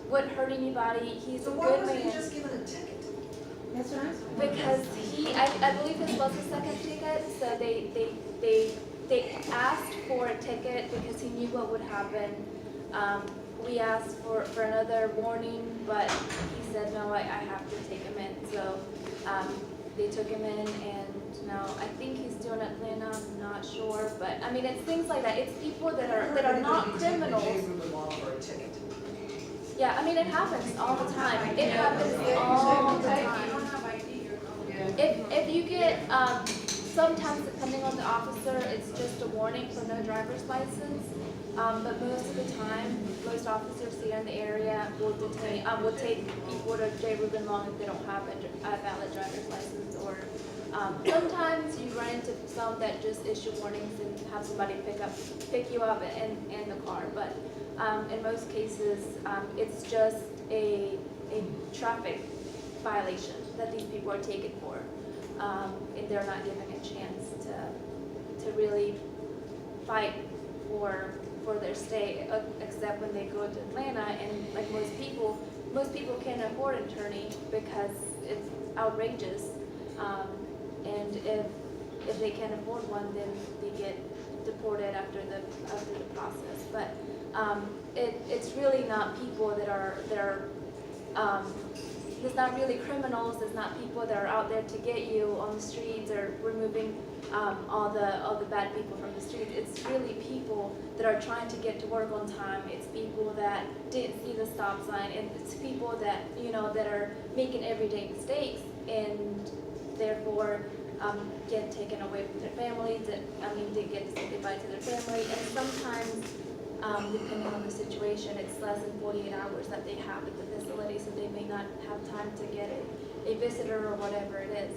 Wouldn't hurt anybody. He's So a why good wasn't he man. just given a ticket? That's what I'm saying. Because I believe this was the second ticket, so they asked for a ticket because he knew what would happen. We asked for another warning, but he said, no, I have to take him in. So they took him in, and now I think he's doing Atlanta, I'm not sure. But I mean, it's things like that. It's people that are not criminals. J. Reuben Long for a ticket. Yeah, I mean, it happens all the time. It happens all the time. If you get, sometimes depending on the officer, it's just a warning for no driver's license. But most of the time, most officers here in the area will take people to J. Reuben Long if they don't have a valid driver's license. Or sometimes you run into some that just issue warnings and have somebody pick you up in the car. But in most cases, it's just a traffic violation that these people are taken for, and they're not given a chance to really fight for their stay, except when they go to Atlanta. And like most people can't afford an attorney because it's outrageous, and if they can't afford one, then they get deported after the process. But it's really not people that are it's not really criminals. It's not people that are out there to get you on the streets or removing all the bad people from the streets. It's really people that are trying to get to work on time. It's people that didn't see the stop sign, and it's people that that are making everyday mistakes and therefore get taken away from their families. They get to say goodbye to their family, and sometimes, depending on the situation, it's less than 48 hours that they have at the facility, so they may not have time to get a visitor or whatever it is.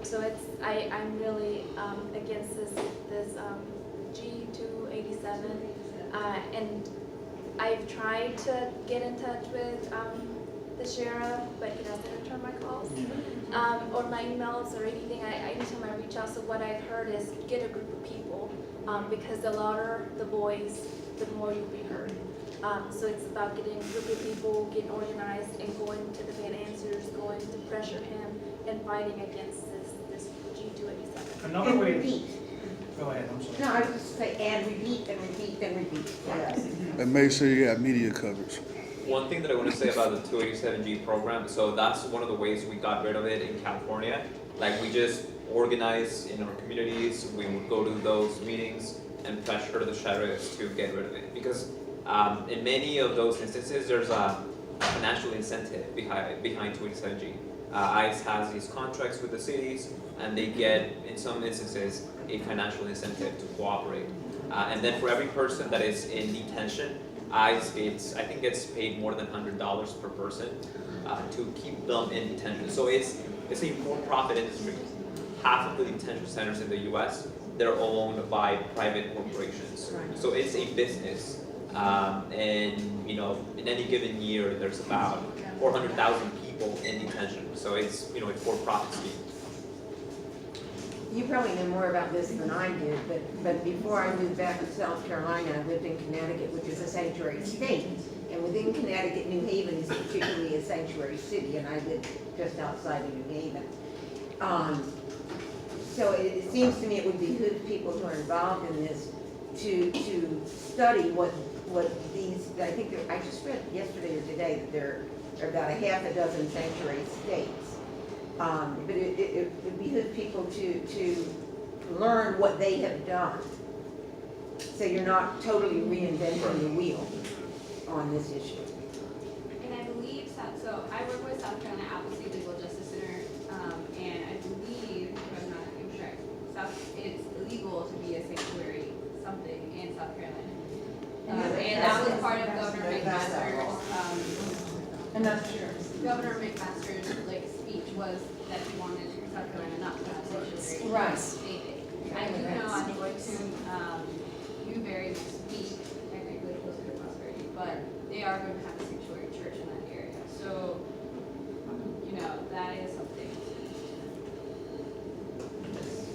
So I'm really against this G287, and I've tried to get in touch with the the sheriff, but he doesn't return my calls. Or my emails or anything, anytime I reach out, so what I've heard is get a group of people, because the louder the voice, the more you'll be heard. So it's about getting a group of people, getting organized, and going to the financiers, going to pressure him, and fighting against this G287. Another And way, repeat. go ahead, I'm sorry. No, I was just saying, and repeat, and repeat, and repeat. Yes. And make sure you got media coverage. One thing that I want to say about the 287G program, so that's one of the ways we got rid of it in California. Like, we just organize in our communities, we would go to those meetings and pressure the sheriffs to get rid of it. Because in many of those instances, there's a financial incentive behind 287G. ICE has these contracts with the cities, and they get, in some instances, a financial incentive to cooperate. And then for every person that is in detention, ICE I think gets paid more than $100 per person to keep them in detention. So it's a for-profit industry. Half of the detention centers in the U.S., they're owned by private corporations. So it's a business. And you know, in any given year, there's about 400,000 people in detention. So it's, you know, a for-profit scheme. You probably know more about this than I did, but before I moved back to South Carolina, I lived in Connecticut, which is a sanctuary state. And within Connecticut, New Haven is particularly a sanctuary city, and I live just outside of New Haven. So it seems to me it would behoove people who are involved in this to study what these, I think, I just read yesterday or today that there are about a half a dozen sanctuary states. But it would behoove people to learn what they have done. So you're not totally reinventing the wheel on this issue. And I believe, so I work with South Carolina Appleseed Legal Justice Center, and I believe, if I'm not incorrect, it's illegal to be a sanctuary something in South Carolina. And that was part of Governor McMaster's, I'm not sure. Governor McMaster's speech was that he wanted South Carolina not to have sanctuary. Right. Anything. I do know I'm going to Newberry next week, technically closer to Prosperity, but they are going to have a sanctuary church in that area. So, you know, that is something.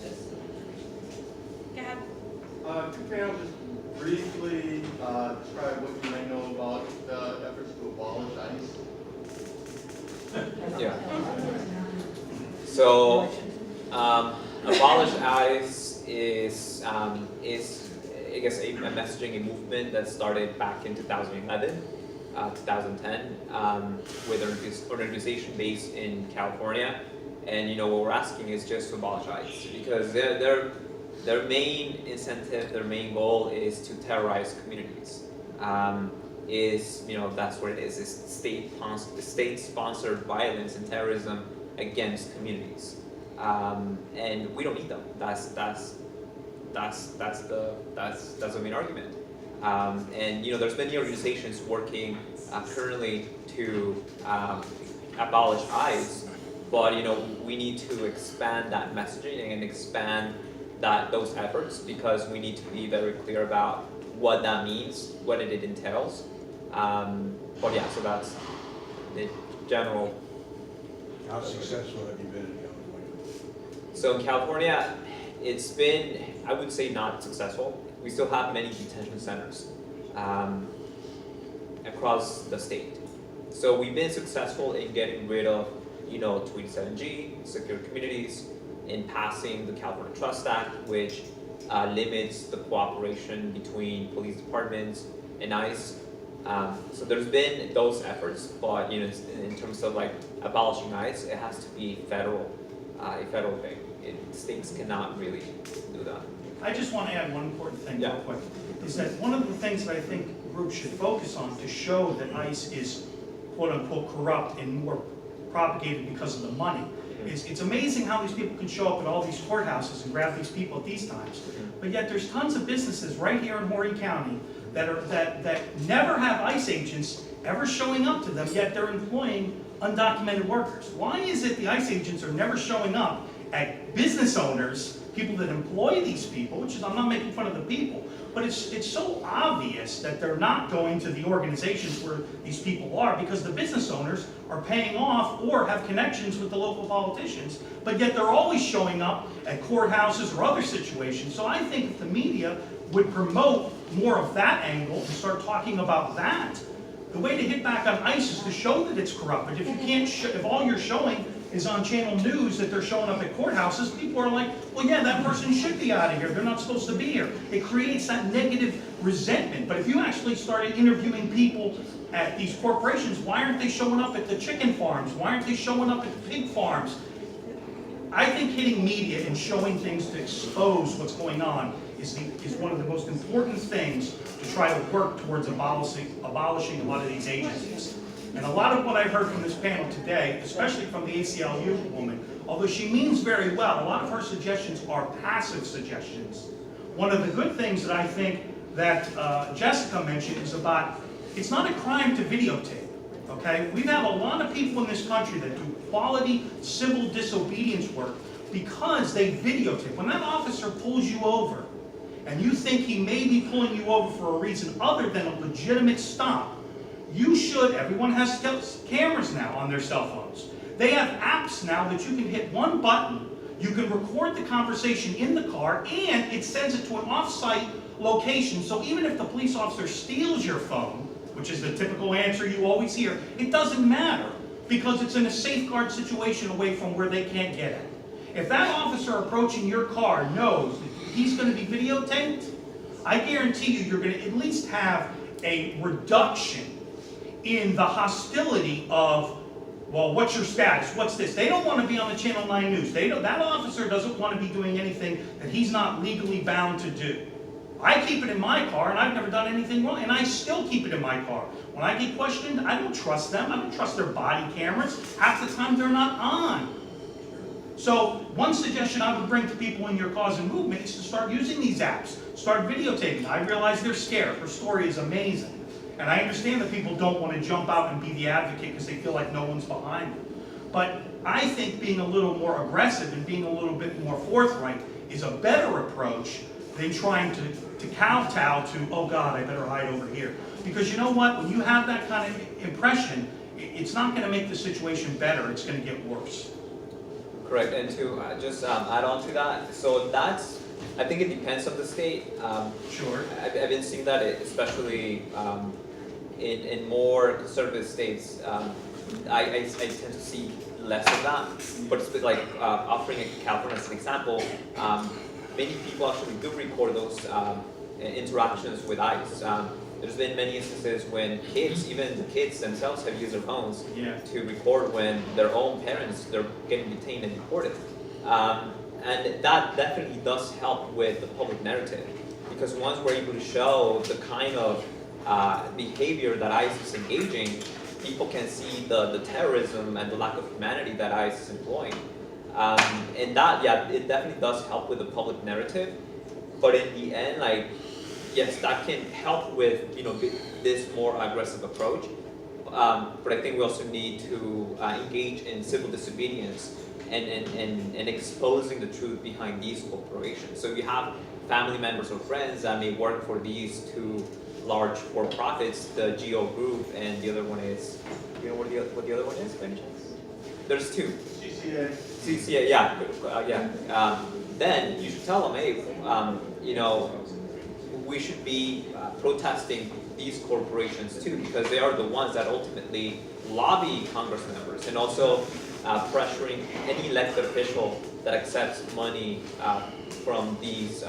Just Go ahead. Could Pam just briefly describe what you may know about the efforts to abolish ICE? Yeah. So, abolish ICE is I guess a messaging, a movement that started back in 2011, 2010, with an organization based in California. And you know what we're asking is just to abolish ICE, because their main incentive, their main goal is to terrorize communities. That's what it is. It's state-sponsored violence and terrorism against communities, and we don't need them. That's the main argument. And you know, there's many organizations working currently to abolish ICE, but you know, we need to expand that messaging and expand those efforts, because we need to be very clear about what that means, what it entails. But yeah, so that's the general. How successful have you been in California? So in California, it's been, I would say, not successful. We still have many detention centers across the state. So we've been successful in getting rid of, you know, 287G, secure communities, in passing the California Trust Act, which limits the cooperation between police departments and ICE. So there's been those efforts, but you know, in terms of like abolishing ICE, it has to be a federal thing. States cannot really do that. I just want to add one important thing Yeah. real quick, is that one of the things that I think groups should focus on to show that ICE is quote-unquote corrupt and more propagated because of the money, is it's amazing how these people can show up at all these courthouses and grab these people at these times. But yet there's tons of businesses right here in Horry County that never have ICE agents ever showing up to them, yet they're employing undocumented workers. Why is it the ICE agents are never showing up at business owners people that employ these people, which is, I'm not making fun of the people, but it's so obvious that they're not going to the organizations where these people are because the business owners are paying off or have connections with the local politicians, but yet they're always showing up at courthouses or other situations. So I think if the media would promote more of that angle and start talking about that, the way to hit back on ICE is to show that it's corrupted. If you can't, if all you're showing is on channel news that they're showing up at courthouses, people are like, well, yeah, that person should be out of here. They're not supposed to be here. It creates that negative resentment. But if you actually started interviewing people at these corporations, why aren't they showing up at the chicken farms? Why aren't they showing up at the pig farms? I think hitting media and showing things to expose what's going on is one of the most important things to try to work towards abolishing a lot of these agencies. And a lot of what I've heard from this panel today, especially from the ACLU woman, although she means very well, a lot of her suggestions are passive suggestions. One of the good things that I think that Jessica mentioned is about, it's not a crime to videotape, okay? We have a lot of people in this country that do quality civil disobedience work because they videotape. When that officer pulls you over and you think he may be pulling you over for a reason other than a legitimate stop, you should, everyone has cameras now on their cell phones. They have apps now that you can hit one button, you can record the conversation in the car, and it sends it to an off-site location. So even if the police officer steals your phone, which is the typical answer you always hear, it doesn't matter because it's in a safeguard situation away from where they can't get it. If that officer approaching your car knows that he's going to be videotaped, I guarantee you, you're going to at least have a reduction in the hostility of, well, what's your status? What's this? They don't want to be on the Channel 9 News. That officer doesn't want to be doing anything that he's not legally bound to do. I keep it in my car, and I've never done anything wrong, and I still keep it in my car. When I get questioned, I don't trust them. I don't trust their body cameras. Half the time, they're not on. So one suggestion I would bring to people in your cause and movement is to start using these apps. Start videotaping. I realize they're scared. Her story is amazing. And I understand that people don't want to jump out and be the advocate because they feel like no one's behind them. But I think being a little more aggressive and being a little bit more forthright is a better approach than trying to kowtow to, oh God, I better hide over here. Because you know what? When you have that kind of impression, it's not going to make the situation better. It's going to get worse. Correct. And to just add on to that, so that's, I think it depends on the state. Sure. I've been seeing that, especially in more conservative states. I tend to see less of that. But it's like offering California as an example, many people actually do record those interactions with ICE. There's been many instances when kids, even the kids themselves, have used their phones to record when their own parents, they're getting detained and deported. And that definitely does help with the public narrative, because once we're able to show the kind of behavior that ICE is engaging, people can see the terrorism and the lack of humanity that ICE is employing. And that, it definitely does help with the public narrative. But in the end, like, yes, that can help with, you know, this more aggressive approach. But I think we also need to engage in civil disobedience and exposing the truth behind these corporations. So if you have family members or friends that may work for these two large for-profits, the GEO Group and the other one is, you know what the other one is, by any chance? There's two. CCA, yeah. Then you should tell them, hey, you know, we should be protesting these corporations too, because they are the ones that ultimately lobby Congress members and also pressuring any elected official that accepts money from these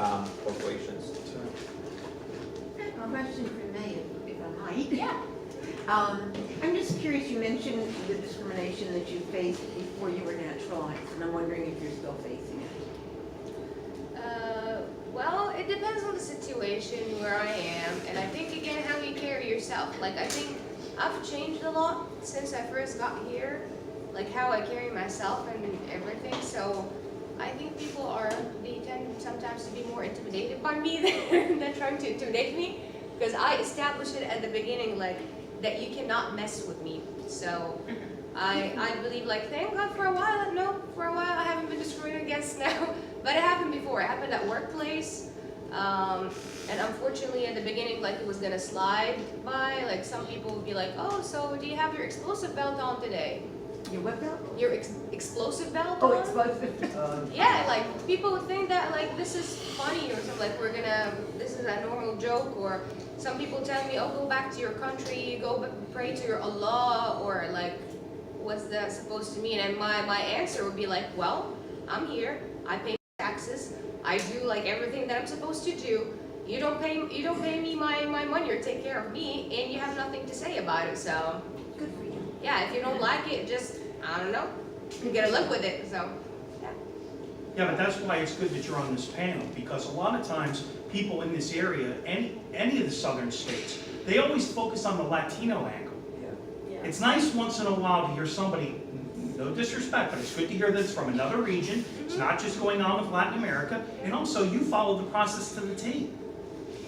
corporations. A question for me, if I might. Yeah. I'm just curious, you mentioned the discrimination that you faced before you were naturalized, and I'm wondering if you're still facing it. Well, it depends on the situation where I am, and I think again how you carry yourself. Like, I think I've changed a lot since I first got here, like how I carry myself and everything. So I think they tend sometimes to be more intimidated by me than trying to intimidate me, because I established it at the beginning, like, that you cannot mess with me. So I believe, like, thank God for a while I haven't been discriminated against now. But it happened before. It happened at workplace. And unfortunately, at the beginning, like it was gonna slide by. Like some people would be like, "Oh, so do you have your explosive belt on today? Your what belt? Your explosive belt Oh, on?" explosive. Yeah, like people would think that like this is funny or something. Like this is a normal joke. Or some people tell me, "Oh, go back to your country, pray to your Allah," or like, what's that supposed to mean? And my answer would be like, "Well, I'm here. I pay taxes. I do like everything that I'm supposed to do. You don't pay me my money or take care of me, and you have nothing to say about it. So Good for you. yeah, if you don't like it, just I don't know, you gotta live with it. So yeah. Yeah, but that's why it's good that you're on this panel, because a lot of times, people in this area, any of the southern states, they always focus on the Latino angle. It's nice once in a while to hear somebody, no disrespect, but it's good to hear that it's from another region. It's not just going on with Latin America, and also you follow the process to the T.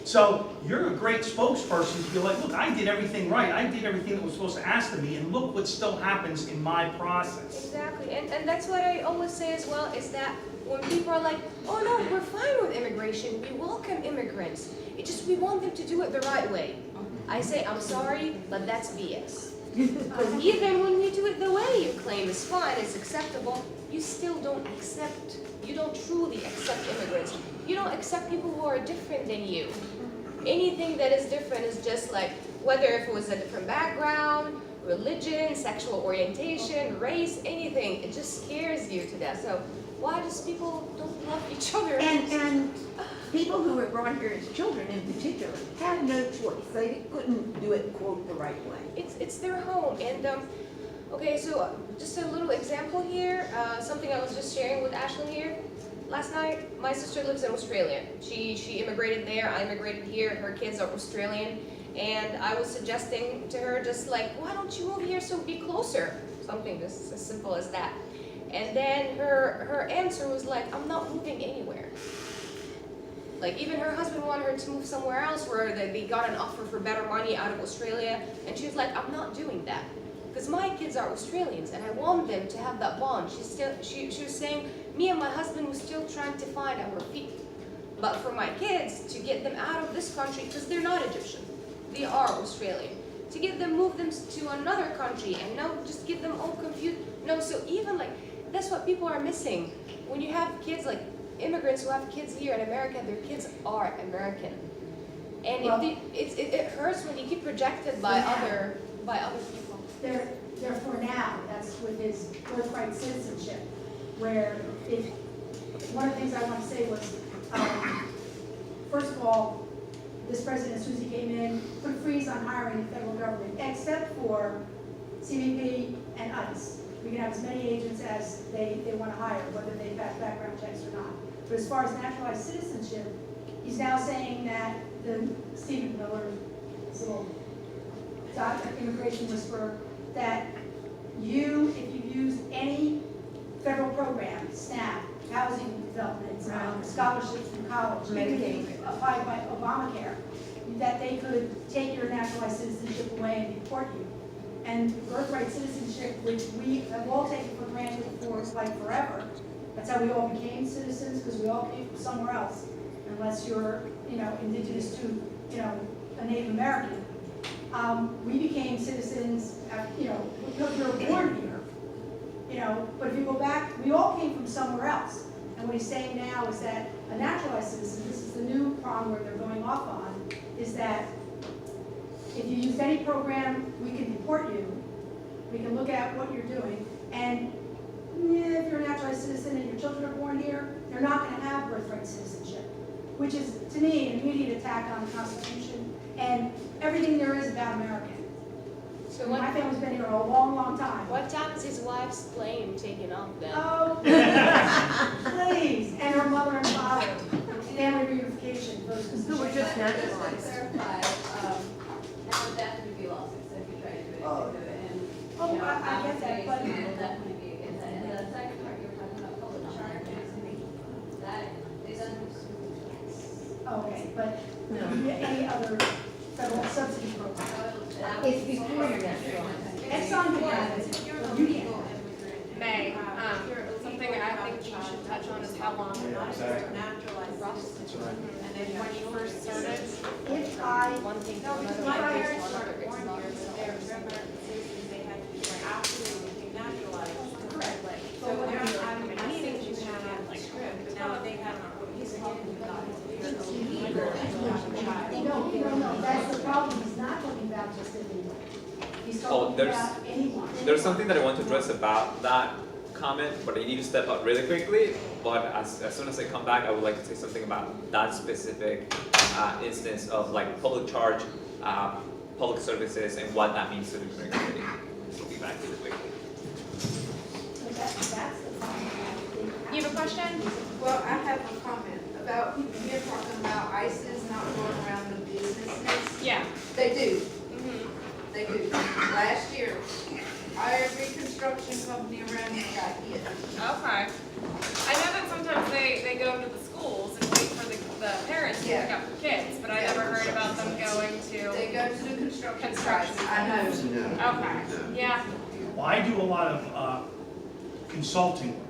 So you're a great spokesperson to be like, look, I did everything right. I did everything that was supposed to ask of me, and look what still happens in my process. Exactly, and that's what I always say as well, is that when people are like, "Oh no, we're fine with immigration, we welcome immigrants, it's just we want them to do it the right way," I say, I'm sorry, but that's BS. Because even when you do it the way you claim is fine, it's acceptable, you still don't accept, you don't truly accept immigrants. You don't accept people who are different than you. Anything that is different is just like, whether if it was a different background, religion, sexual orientation, race, anything, it just scares you to death. So why does people don't love each other? And people who were brought here as children in particular had no choice. They couldn't do it, quote, the right way. It's their home. And okay, so just a little example here, something I was just sharing with Ashlyn here. Last night, my sister lives in Australia. She immigrated there, I immigrated here, her kids are Australian. And I was suggesting to her just like, why don't you move here so it'd be closer? Something just as simple as that. And then her answer was like, I'm not moving anywhere. Like even her husband wanted her to move somewhere else where they got an offer for better money out of Australia. And she was like, I'm not doing that. Because my kids are Australians and I want them to have that bond. She was saying, me and my husband were still trying to find our feet. But for my kids, to get them out of this country, because they're not Egyptian, they are Australian, to get them, move them to another country and now just get them all confused. No, so even like, that's what people are missing. When you have kids, like immigrants who have kids here in America, their kids are American. And Well, it hurts when you get projected by other people. They're for now, that's with his birthright citizenship, where if, one of the things I want to say was, first of all, this president, as soon as he came in, put a freeze on hiring the federal government, except for CBP and ICE. We can have as many agents as they want to hire, whether they pass background checks or not. But as far as naturalized citizenship, he's now saying that the Stephen Miller, this little immigration whisperer, that if you've used any federal program, SNAP, housing development, scholarships from college, Medicaid, applied by Obamacare, that they could take your naturalized citizenship away and deport you. And birthright citizenship, which we have all taken for granted for like forever, that's how we all became citizens, because we all came from somewhere else, unless you're, indigenous to, a Native American. We became citizens, you're born here, but if you go back, we all came from somewhere else. And what he's saying now is that a naturalized citizen, this is the new prong where they're going off on, is that if you used any program, we can deport you, we can look at what you're doing, and if you're a naturalized citizen and your children are born here, they're not going to have birthright citizenship, which is, to me, an immediate attack on the Constitution and everything there is about American. So My family's been here a long, long time. What time is his wife's plane taking off then? Oh, please, and her mother and father, family reunification, those who were just Just to naturalized. clarify, now that would be lawsuits, so if you try to do it, you can do it, and, Oh, I get that, but- it will definitely be against that. And the second part, you were talking about public insurance, that is under. Okay, but any other federal subsidy program? It's before your naturalized. Exxon can have it, you can't. May, something I think you should touch on known as how long Yeah, exactly. naturalized process. And then when you first started, If I, one thing to No, another, my one parents thing to another, weren't born it's not here, so the they're same. permanent citizens, they had to be born after they became naturalized. correct. So when you're, I mean, I think you have like script, but now they have, he's talking about his illegal child. No, that's the problem, he's not talking about just illegal. He's Oh, talking there's- about anyone. There's something that I want to address about that comment, but I need to step out really quickly. But as soon as I come back, I would like to say something about that specific instance of like public charge, public services, and what that means to the community. So we'll be back really quickly. So that's the problem. You have a question? Well, I have a comment about, you're talking about ISIS not going around the businesses. Yeah. They do, Mhm. they do. Last year, every construction company around here got hit. Okay. I know that sometimes they go to the schools and wait for the parents to pick Yeah. up the kids, but I never heard about them going to. They go to the construction Construction. sites, I know. Okay, yeah. Well, I do a lot of consulting work.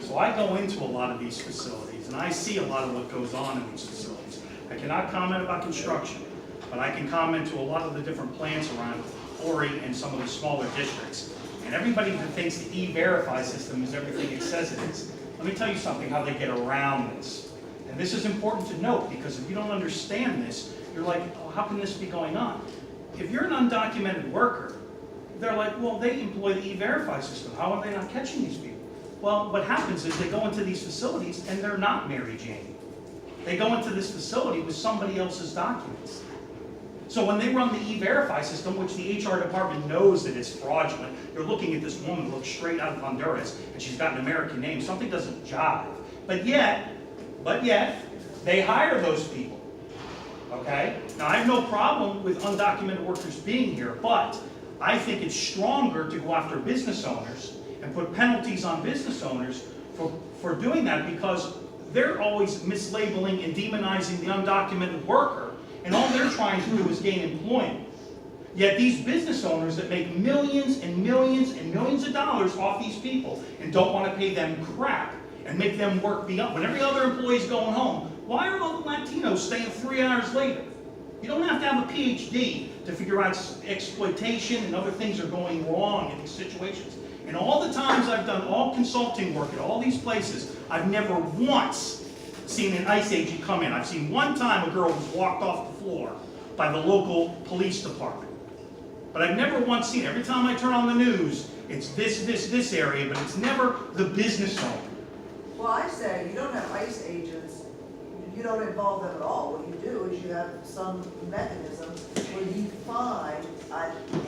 So I go into a lot of these facilities, and I see a lot of what goes on in these facilities. I cannot comment about construction, but I can comment to a lot of the different plants around Horry and some of the smaller districts. And everybody that thinks the E-Verify system is everything it says it is, let me tell you something, how they get around this. And this is important to note, because if you don't understand this, you're like, oh, how can this be going on? If you're an undocumented worker, they're like, well, they employ the E-Verify system. How are they not catching these people? Well, what happens is they go into these facilities and they're not Mary Jane. They go into this facility with somebody else's documents. So when they run the E-Verify system, which the HR department knows that it's fraudulent, they're looking at this woman who looks straight out of Honduras, and she's got an American name, something doesn't jive. But yet, they hire those people, okay? Now, I have no problem with undocumented workers being here, but I think it's stronger to go after business owners and put penalties on business owners for doing that, because they're always mislabeling and demonizing the undocumented worker, and all they're trying to do is gain employment. Yet these business owners that make millions and millions and millions of dollars off these people and don't want to pay them crap and make them work beyond, when every other employee's going home, why are all the Latinos staying 3 hours later? You don't have to have a PhD to figure out exploitation and other things are going wrong in these situations. And all the times I've done all consulting work at all these places, I've never once seen an ICE agent come in. I've seen one time a girl was walked off the floor by the local police department. But I've never once seen, every time I turn on the news, it's this area, but it's never the business owner. Well, I say, you don't have ICE agents, you don't involve them at all. What you do is you have some mechanism where you find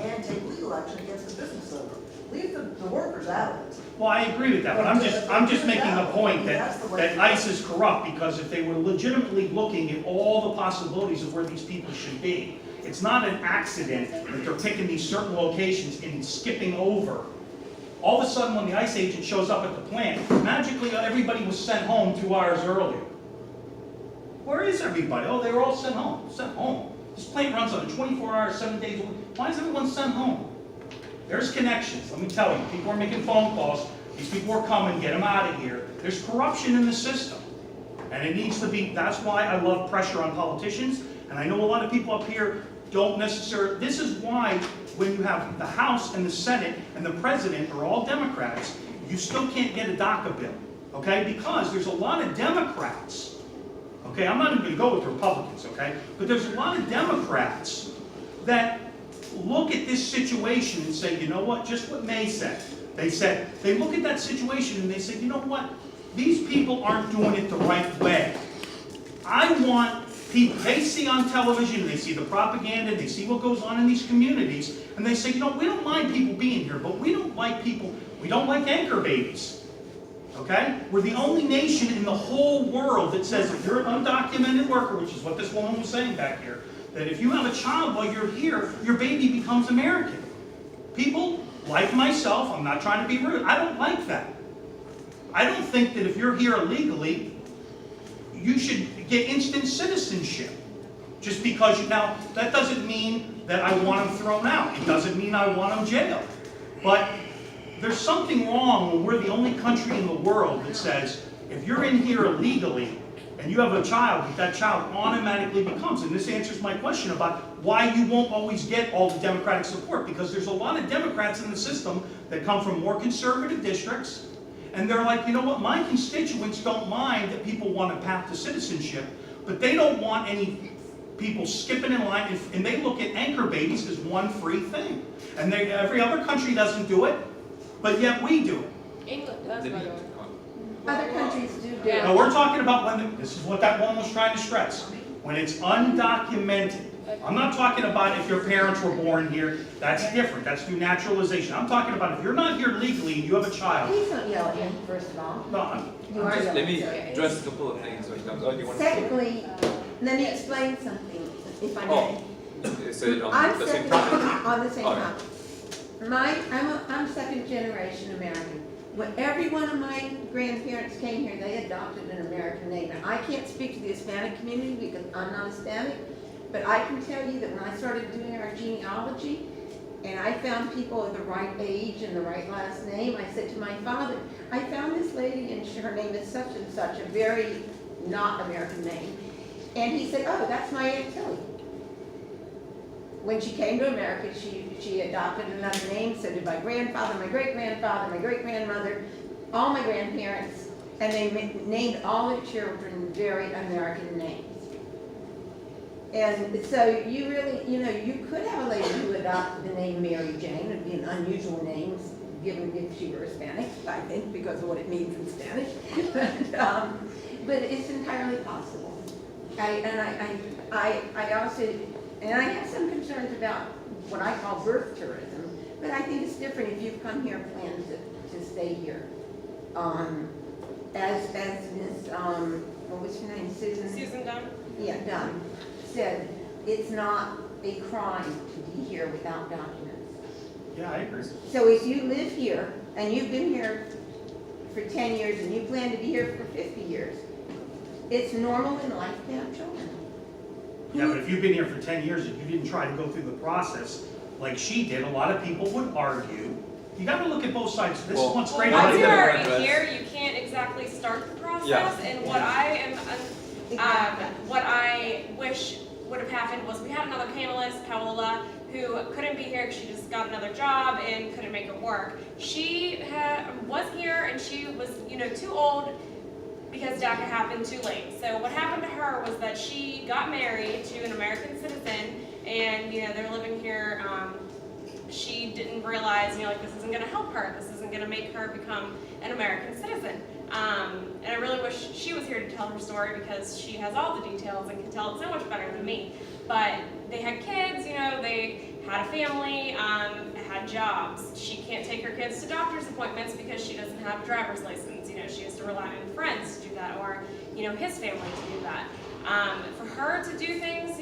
and take legal action against the business owner. Leave the workers out of it. Well, I agree with that, but I'm just making the point that ICE is corrupt, because if they were legitimately looking at all the possibilities of where these people should be, it's not an accident that they're picking these certain locations and skipping over. All of a sudden, when the ICE agent shows up at the plant, magically everybody was sent home 2 hours earlier. Where is everybody? Oh, they were all sent home. Sent home. This plant runs on a 24-hour, 7 days a week. Why is everyone sent home? There's connections, let me tell you. People are making phone calls. These people are coming, get them out of here. There's corruption in the system. And it needs to be, that's why I love pressure on politicians. And I know a lot of people up here don't necessarily, this is why when you have the House and the Senate and the President are all Democrats, you still can't get a DACA bill, okay? Because there's a lot of Democrats, okay? I'm not even gonna go with Republicans, okay? But there's a lot of Democrats that look at this situation and say, you know what, just what May said. They look at that situation and they say, you know what, these people aren't doing it the right way. I want people, they see on television, they see the propaganda, they see what goes on in these communities, and they say, you know, we don't mind people being here, but we don't like people, we don't like anchor babies. Okay? We're the only nation in the whole world that says if you're an undocumented worker, which is what this woman was saying back here, that if you have a child while you're here, your baby becomes American. People like myself, I'm not trying to be rude, I don't like that. I don't think that if you're here illegally, you should get instant citizenship. Just because now, that doesn't mean that I want them thrown out. It doesn't mean I want them jailed. But there's something wrong when we're the only country in the world that says, If you're in here illegally and you have a child, that child automatically becomes, and this answers my question about why you won't always get all the Democratic support, because there's a lot of Democrats in the system that come from more conservative districts, and they're like, you know what, my constituents don't mind that people want a path to citizenship, but they don't want any people skipping in line, and they look at anchor babies as one free thing. And every other country doesn't do it, but yet we do it. England does, by the way. Other countries do do Yeah. it. Now, we're talking about when, this is what that one was trying to stress, when it's undocumented. I'm not talking about if your parents were born here, that's different, that's through naturalization. I'm talking about if you're not here legally and you have a child. Please don't yell at him, first of all. No, I'm- You are Just let yelling. me address a couple of things when it comes, oh, do you want to? Secondly, let me explain something, if I may. Oh, so on I'm the same second, topic? on the same Okay. topic. I'm second generation American. When every one of my grandparents came here, they adopted an American name. Now, I can't speak to the Hispanic community because I'm not Hispanic, but I can tell you that when I started doing our genealogy, and I found people of the right age and the right last name, I said to my father, I found this lady and her name is such and such, a very not American name. And he said, oh, that's my Aunt Tilly. When she came to America, she adopted another name, so did my grandfather, my great-grandfather, my great-grandmother, all my grandparents, and they named all their children very American names. And so you really, you could have a lady who adopted the name Mary Jane. It'd be an unusual name, given if she were Hispanic, I think, because of what it means in Spanish. But it's entirely possible. I also, and I have some concerns about what I call birth tourism, but I think it's different if you've come here planned to stay here. As Ms., what was her name, Susan? Susan Dunn. Yeah, Dunn said, it's not a crime to be here without documents. Yeah, I agree. So if you live here, and you've been here for 10 years, and you plan to be here for 50 years, it's normal in life to have children. Yeah, but if you've been here for 10 years and you didn't try to go through the process like she did, a lot of people would argue. You gotta look at both sides. This is Well, what's Well, great I once about you're think it. that- already here, you can't exactly start the process. Yeah. And what what I wish would have happened was we had another panelist, Paola, who couldn't be here because she just got another job and couldn't make it work. She was here and she was, too old because DACA happened too late. So what happened to her was that she got married to an American citizen, and they're living here. She didn't realize, this isn't going to help her. This isn't going to make her become an American citizen. And I really wish she was here to tell her story because she has all the details and can tell it so much better than me. But they had kids, they had a family, had jobs. She can't take her kids to doctor's appointments because she doesn't have a driver's license. She has to rely on friends to do that, or his family to do that. For her to do things,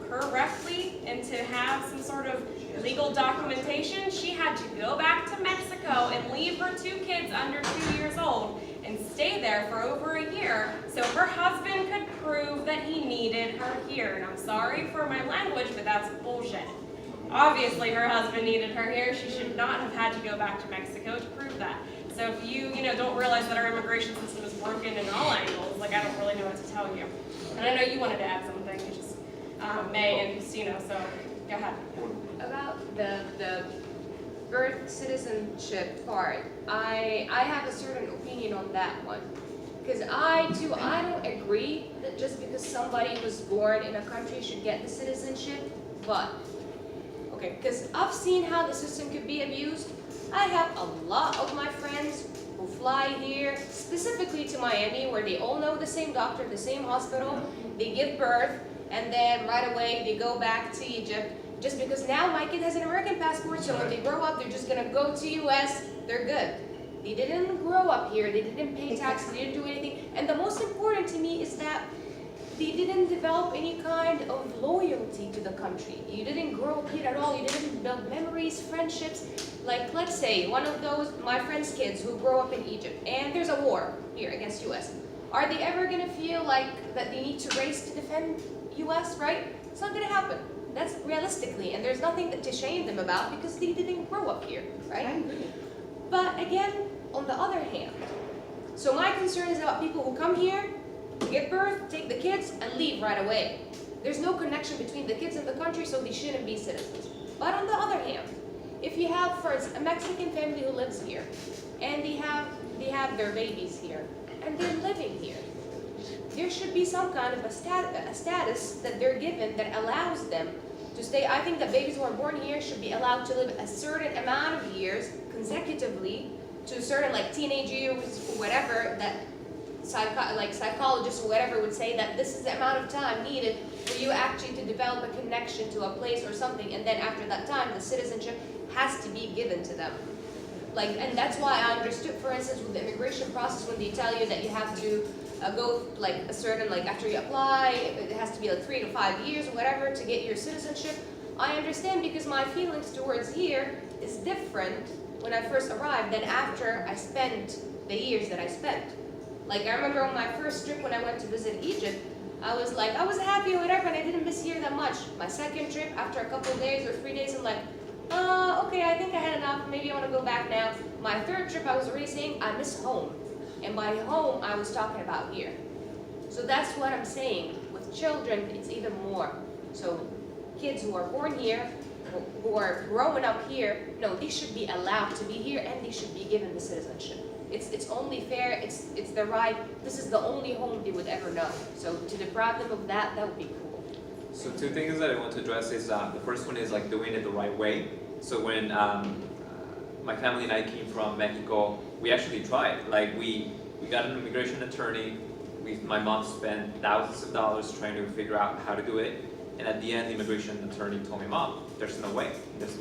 correctly and to have some sort of legal documentation, she had to go back to Mexico and leave her 2 kids under 2 years old and stay there for over a year so her husband could prove that he needed her here. And I'm sorry for my language, but that's bullshit. Obviously her husband needed her here. She should not have had to go back to Mexico to prove that. So if you, don't realize that our immigration system is broken in all angles, I don't really know what to tell you. And I know you wanted to add something, it's just May and Christina, so go ahead. About the birth citizenship part, I have a certain opinion on that one. Because I don't agree that just because somebody was born in a country should get the citizenship, but, okay, because I've seen how the system could be abused. I have a lot of my friends who fly here, specifically to Miami, where they all know the same doctor, the same hospital, they give birth, and then right away they go back to Egypt, just because now my kid has an American passport, so when they grow up, they're just gonna go to US, they're good. They didn't grow up here, they didn't pay taxes, they didn't do anything, and the most important to me is that they didn't develop any kind of loyalty to the country. You didn't grow up here at all, you didn't build memories, friendships. Like, let's say, one of those, my friend's kids who grow up in Egypt, and there's a war here against US. Are they ever gonna feel like that they need to race to defend US, right? It's not gonna happen. That's realistically, and there's nothing to shame them about because they didn't grow up here, right? But again, on the other hand, So my concern is about people who come here, give birth, take the kids, and leave right away. There's no connection between the kids and the country, so they shouldn't be citizens. But on the other hand, if you have, for instance, a Mexican family who lives here, and they have their babies here, and they're living here, there should be some kind of a status that they're given that allows them to stay. I think that babies who are born here should be allowed to live a certain amount of years consecutively to a certain, like, teenage years, whatever, that psychologists or whatever would say that this is the amount of time needed for you actually to develop a connection to a place or something, and then after that time, the citizenship has to be given to them. Like, and that's why I understood, for instance, with the immigration process, when they tell you that you have to go, like, a certain, like, after you apply, it has to be like 3 to 5 years or whatever to get your citizenship. I understand, because my feelings towards here is different when I first arrived than after I spent the years that I spent. Like, I remember on my first trip when I went to visit Egypt, I was happy or whatever, and I didn't miss here that much. My second trip, after a couple of days or 3 days, I'm like, okay, I think I had enough, maybe I want to go back now. My third trip, I was already saying, I miss home. And by home, I was talking about here. So that's what I'm saying. With children, it's even more. So kids who are born here, who are growing up here, no, they should be allowed to be here, and they should be given the citizenship. It's only fair, it's the right, this is the only home they would ever know. So to deprive them of that, that would be cool. So two things that I want to address is, the first one is like doing it the right way. So when my family and I came from Mexico, we actually tried. Like we got an immigration attorney. My mom spent thousands of dollars trying to figure out how to do it. And at the end, the immigration attorney told me, Mom, there's no way. There's,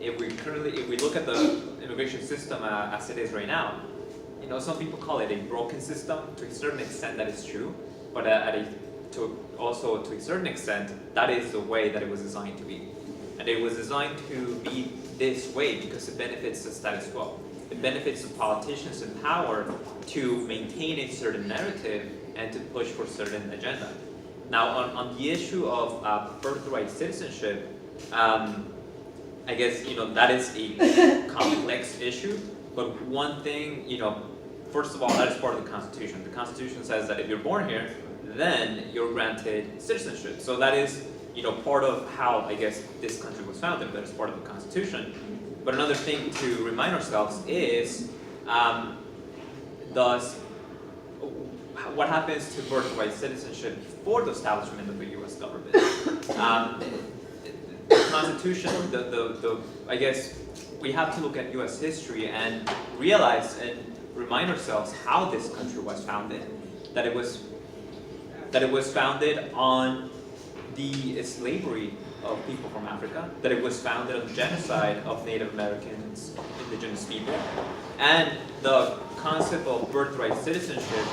if we look at the immigration system as it is right now, some people call it a broken system. To a certain extent, that is true. But also to a certain extent, that is the way that it was designed to be. And it was designed to be this way because it benefits the status quo. It benefits the politicians in power to maintain a certain narrative and to push for a certain agenda. Now, on the issue of birthright citizenship, I guess, that is a complex issue. But one thing, first of all, that is part of the Constitution. The Constitution says that if you're born here, then you're granted citizenship. So that is, part of how, I guess, this country was founded. That is part of the Constitution. But another thing to remind ourselves is, what happens to birthright citizenship before the establishment of the U.S. government? The Constitution, I guess, we have to look at U.S. history and realize and remind ourselves how this country was founded. That it was founded on the slavery of people from Africa, that it was founded on the genocide of Native Americans, indigenous people, and the concept of birthright citizenship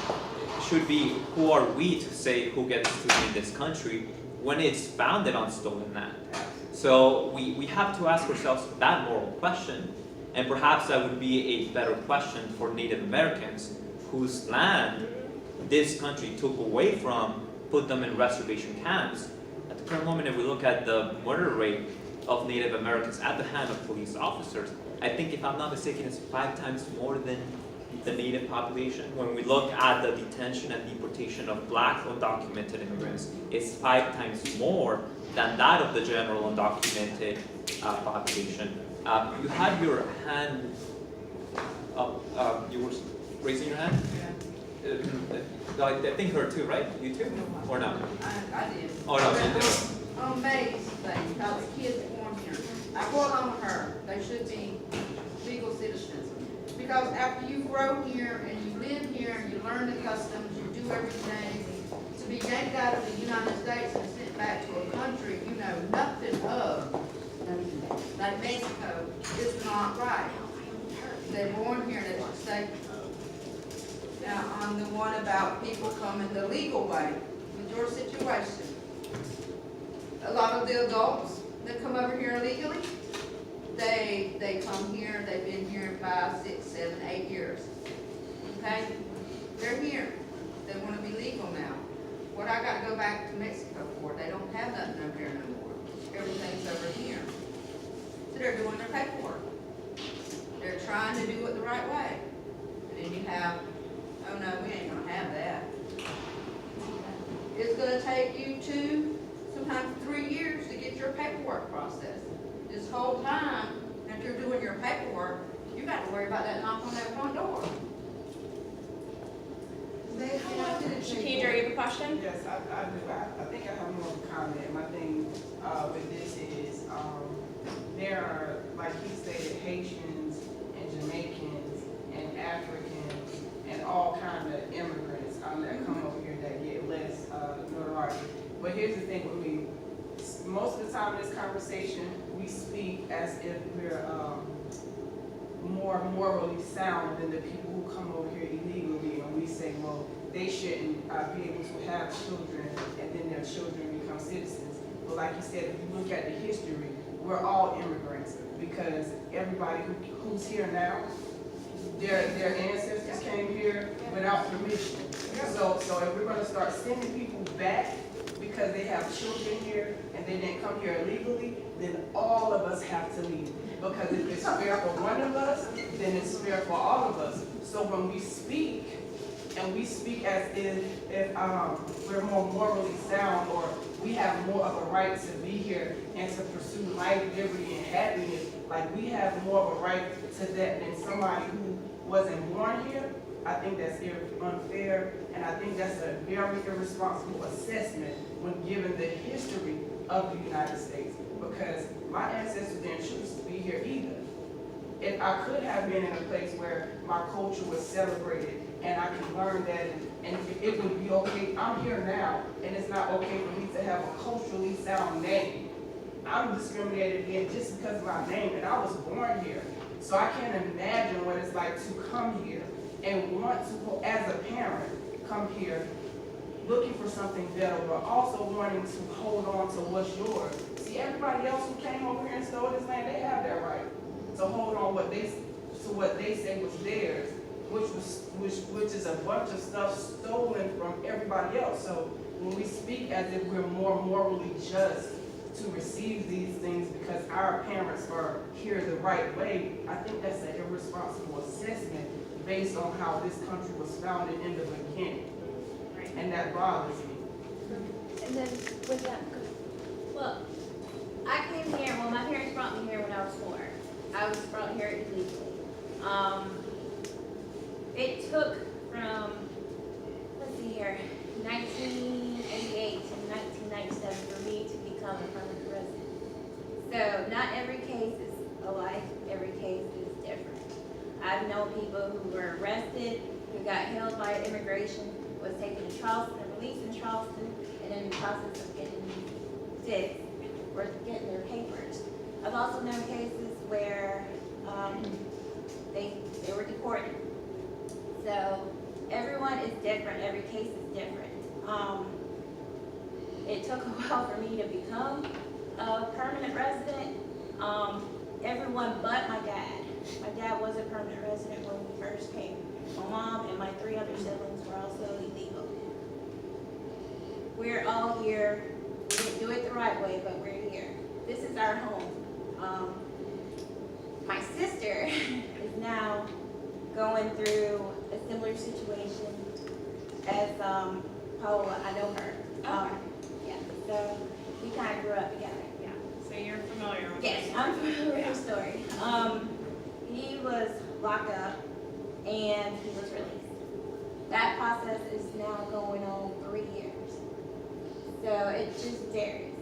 should be, who are we to say who gets to be in this country when it's founded on stolen land? So we have to ask ourselves that moral question, and perhaps that would be a better question for Native Americans whose land this country took away from, put them in reservation camps. At the current moment, if we look at the murder rate of Native Americans at the hand of police officers, I think, if I'm not mistaken, it's 5 times more than the Native population. When we look at the detention and deportation of Black undocumented immigrants, it's 5 times more than that of the general undocumented population. You had your hand up, you were raising your hand? I think her too, right? You too? Or no? I did. Oh, no, you did. On May's thing, about the kids born here, I brought on her, they should be legal citizens. Because after you grow here and you live here and you learn the customs, you do everything, to be yanked out of the United States and sent back to a country you know nothing of, like Mexico, is not right. They're born here, they should stay. Now, on the one about people coming the legal way, with your situation, a lot of the adults that come over here illegally, they come here, they've been here 5, 6, 7, 8 years. Okay? They're here. They want to be legal now. What I got to go back to Mexico for? They don't have nothing over here no more. Everything's over here. So they're doing their paperwork. They're trying to do it the right way. And then you have take you 2, sometimes 3 years to get your paperwork processed. This whole time that you're doing your paperwork, you got to worry about that knock on that front door. Shakidra, you have a question? Yes, I do. I think I have more of a comment. My thing with this is there are, like he stated, Haitians and Jamaicans and Africans and all kind of immigrants that come over here that get less notoriety. But here's the thing with me. Most of the time in this conversation, we speak as if we're more morally sound than the people who come over here illegally, and we say, well, they shouldn't be able to have children, and then their children become citizens. But like you said, if you look at the history, we're all immigrants, because everybody who's here now, their ancestors came here without permission. So if we're gonna start sending people back because they have children here and they didn't come here illegally, then all of us have to leave. Because if it's fair for one of us, then it's fair for all of us. So when we speak, and we speak as if we're more morally sound, or we have more of a right to be here and to pursue life, liberty, and happiness, like we have more of a right to that than somebody who wasn't born here, I think that's unfair, and I think that's a very irresponsible assessment when given the history of the United States, because my ancestors didn't choose to be here either. If I could have been in a place where my culture was celebrated and I could learn that, and it would be okay. I'm here now, and it's not okay for me to have a culturally sound name. I'm discriminated against just because of my name, and I was born here. So I can't imagine what it's like to come here and want to, as a parent, come here looking for something better, but also wanting to hold on to what's yours. See, everybody else who came over here and stole this land, they have that right to hold on to what they say was theirs, which is a bunch of stuff stolen from everybody else. So when we speak as if we're more morally just to receive these things because our parents are here the right way, I think that's an irresponsible assessment based on how this country was founded in the beginning. And that bothers me. And then with that, Well, I came here, well, my parents brought me here when I was 4. I was brought here illegally. It took from, let's see here, 1988 to 1997 for me to become a permanent resident. So not every case is alike, every case is different. I've known people who were arrested, who got held by immigration, was taken to Charleston and released in Charleston, and in the process of getting fixed, or getting their papers. I've also known cases where they were deported. So everyone is different, every case is different. It took a while for me to become a permanent resident. Everyone but my dad. My dad was a permanent resident when we first came. My mom and my 3 other siblings were also illegal. We're all here. We didn't do it the right way, but we're here. This is our home. My sister is now going through a similar situation as Paola. I know her. Yeah, so we kind of grew up together. Yeah. So you're familiar with Yes, I'm familiar with her story. He was locked up and he was released. That process is now going on 3 years. So it just varies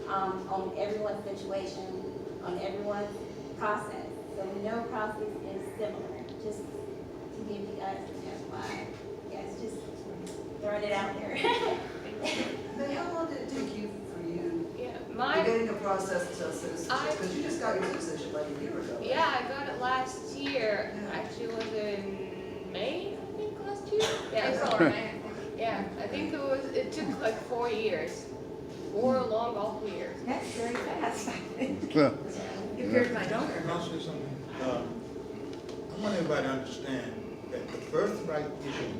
on everyone's situation, on everyone's process. So no process is similar, just to give you guys an FYI. Yes, just throwing it out there. Then how long did it take you for you Yeah, to get in the process to citizenship? I- Because you just got your citizenship like a year ago. right? Yeah, I got it last year. Yeah. Actually, it was in May, I think, last year. Yeah, April so- or May. yeah. I think it took like 4 years, 4 long, awful years. That's very fast. Yeah. Compared to my daughter. Can I say something? I want everybody to understand that the birthright issue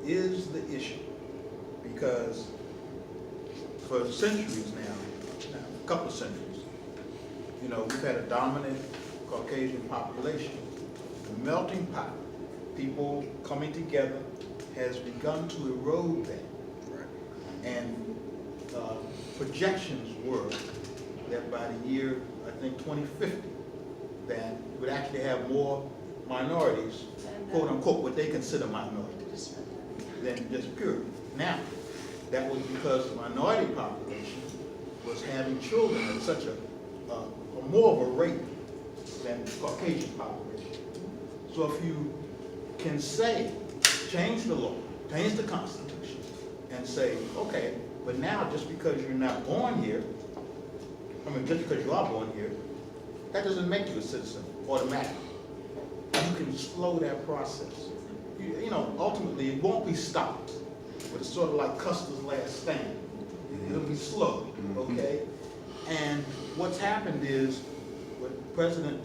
is the issue, because for centuries now, a couple of centuries, you know, we've had a dominant Caucasian population. The melting pot, people coming together, has begun to erode that. And projections were that by the year, I think 2050, that we would actually have more minorities, quote unquote, what they consider minorities, than just pure. Now, that was because the minority population was having children at such a more of a rate than the Caucasian population. So if you can say, change the law, change the Constitution, and say, okay, but now just because you're not born here, just because you are born here, that doesn't make you a citizen automatically. You can slow that process. You know, ultimately, it won't be stopped, but it's sort of like Custer's last stand. It'll be slow, okay? And what's happened is, what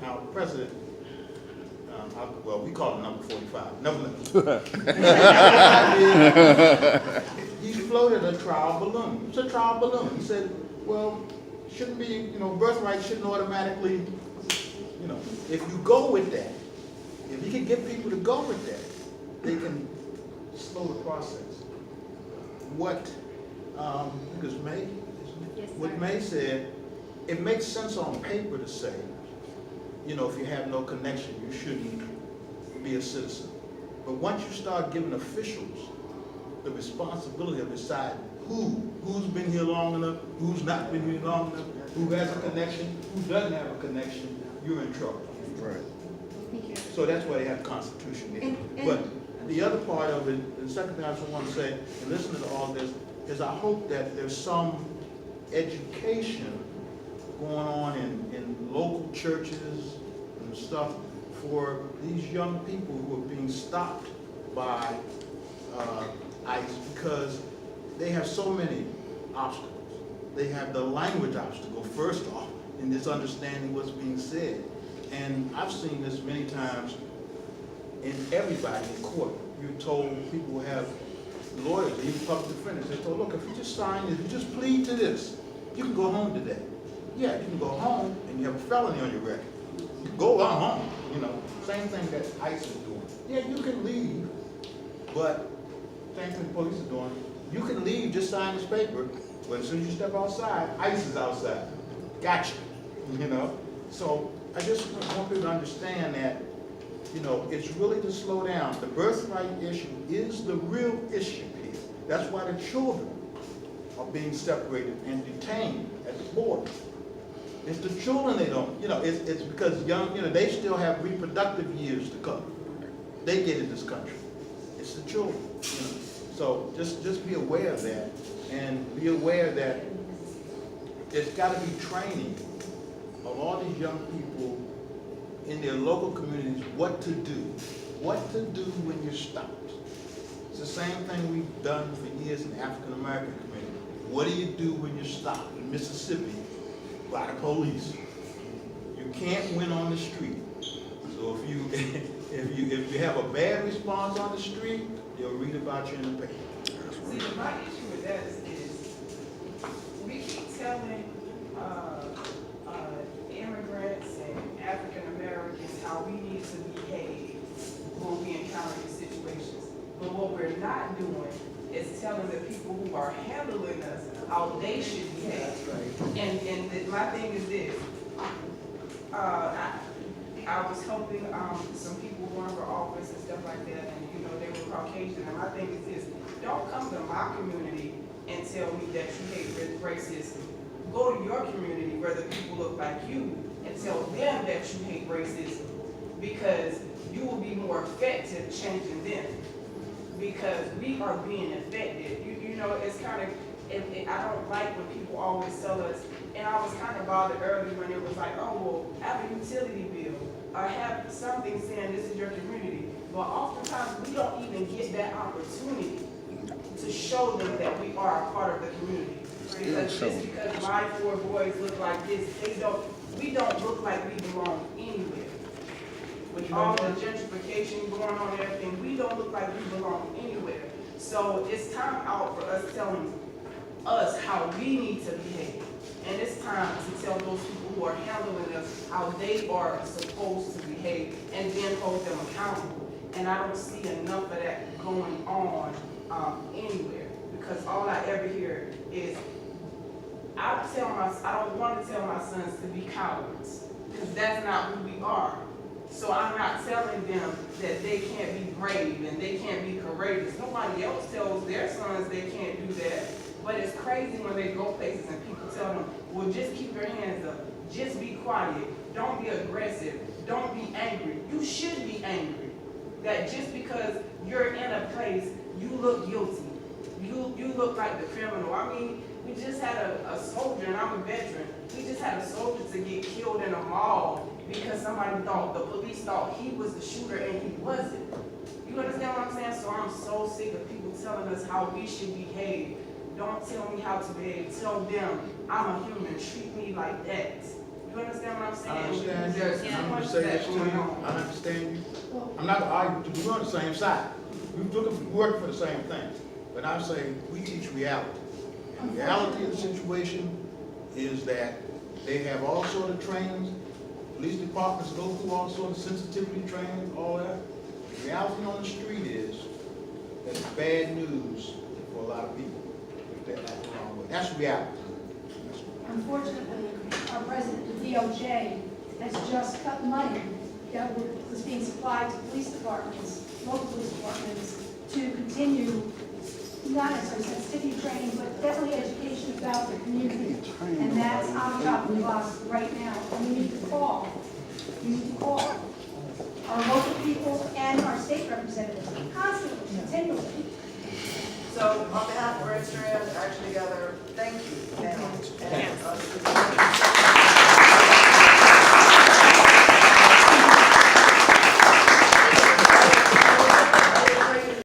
our president, well, we call him number 45, nevertheless. He floated a trial balloon. It's a trial balloon. He said, well, shouldn't be, birthright shouldn't automatically, if you go with that, if you can get people to go with that, they can slow the process. What, because May, what May said, it makes sense on paper to say, if you have no connection, you shouldn't be a citizen. But once you start giving officials the responsibility of deciding who's been here long enough, who's not been here long enough, who has a connection, who doesn't have a connection, you're in trouble. Right. So that's why they have Constitution. But the other part of it, the second thing I just want to say, and listening to all this, is I hope that there's some education going on in local churches and stuff for these young people who are being stopped by ICE, because they have so many obstacles. They have the language obstacle, first off, in this understanding what's being said. And I've seen this many times in everybody in court. You're told, people who have lawyers, even public defenders, they're told, look, if you just sign this, if you just plead to this, you can go home today. Yeah, you can go home and you have a felony on your record. You can go home, Same thing that ICE is doing. Yeah, you can leave, but same thing the police are doing. You can leave, just sign this paper, but as soon as you step outside, ICE is outside. Gotcha, So I just want people to understand that, it's really to slow down. The birthright issue is the real issue here. That's why the children are being separated and detained at the border. It's the children they don't, it's because young, they still have reproductive years to come. They get in this country. It's the children, So just be aware of that, and be aware that there's got to be training of all these young people in their local communities what to do when you're stopped. It's the same thing we've done for years in the African American community. What do you do when you're stopped in Mississippi by the police? You can't win on the street. So if you have a bad response on the street, they'll read about you in the paper. See, my issue with that is we keep telling immigrants and African Americans how we need to behave when we encounter these situations. But what we're not doing is telling the people who are handling us how they should behave. And my thing is this. I was helping some people run for office and stuff like that, and they were Caucasian, and my thing is this: don't come to my community and tell me that you hate racism. Go to your community where the people look like you and tell them that you hate racism, because you will be more effective changing them, because we are being affected. It's kind of, I don't like when people always tell us, and I was kind of bothered early when it was like, oh, well, have a utility bill, or have something saying this is your community. But oftentimes we don't even get that opportunity to show them that we are a part of the community. Because just because my 4 boys look like this, we don't look like we belong anywhere. With all the gentrification going on and everything, we don't look like we belong anywhere. So it's time out for us telling us how we need to behave. And it's time to tell those people who are handling us how they are supposed to behave, and then hold them accountable. And I don't see enough of that going on anywhere, because all I ever hear I don't want to tell my sons to be cowards, because that's not who we are. So I'm not telling them that they can't be brave and they can't be courageous. Nobody else tells their sons they can't do that. But it's crazy when they go places and people tell them, well, just keep your hands up, just be quiet, don't be aggressive, don't be angry. You should be angry. That just because you're in a place, you look guilty. You look like the criminal. I mean, we just had a soldier, and I'm a veteran, we just had a soldier to get killed in a mall because the police thought he was the shooter and he wasn't. You understand what I'm saying? So I'm so sick of people telling us how we should behave. Don't tell me how to behave. Tell them I'm a human. Treat me like that. You understand what I'm saying? I understand you, There's and so I'm much gonna say that this to going you, on. I understand you. I'm not gonna argue, with you. We're on the same side. We work for the same thing. But I'm saying, we teach reality. And the reality of the situation is that they have all sort of trainings, police departments go through all sort of sensitivity training, all that. The reality on the street is that it's bad news for a lot of people if they're acting the wrong way. That's reality. Unfortunately, our president, the DOJ, has just cut money that was being supplied to police departments, local police departments, to continue, not necessarily sensitivity training, but definitely education about the community. And that's on top of us right now. And we need to call. We need to call our local people and our state representatives constantly, continually. So on behalf of Red Strand, Action Together, thank you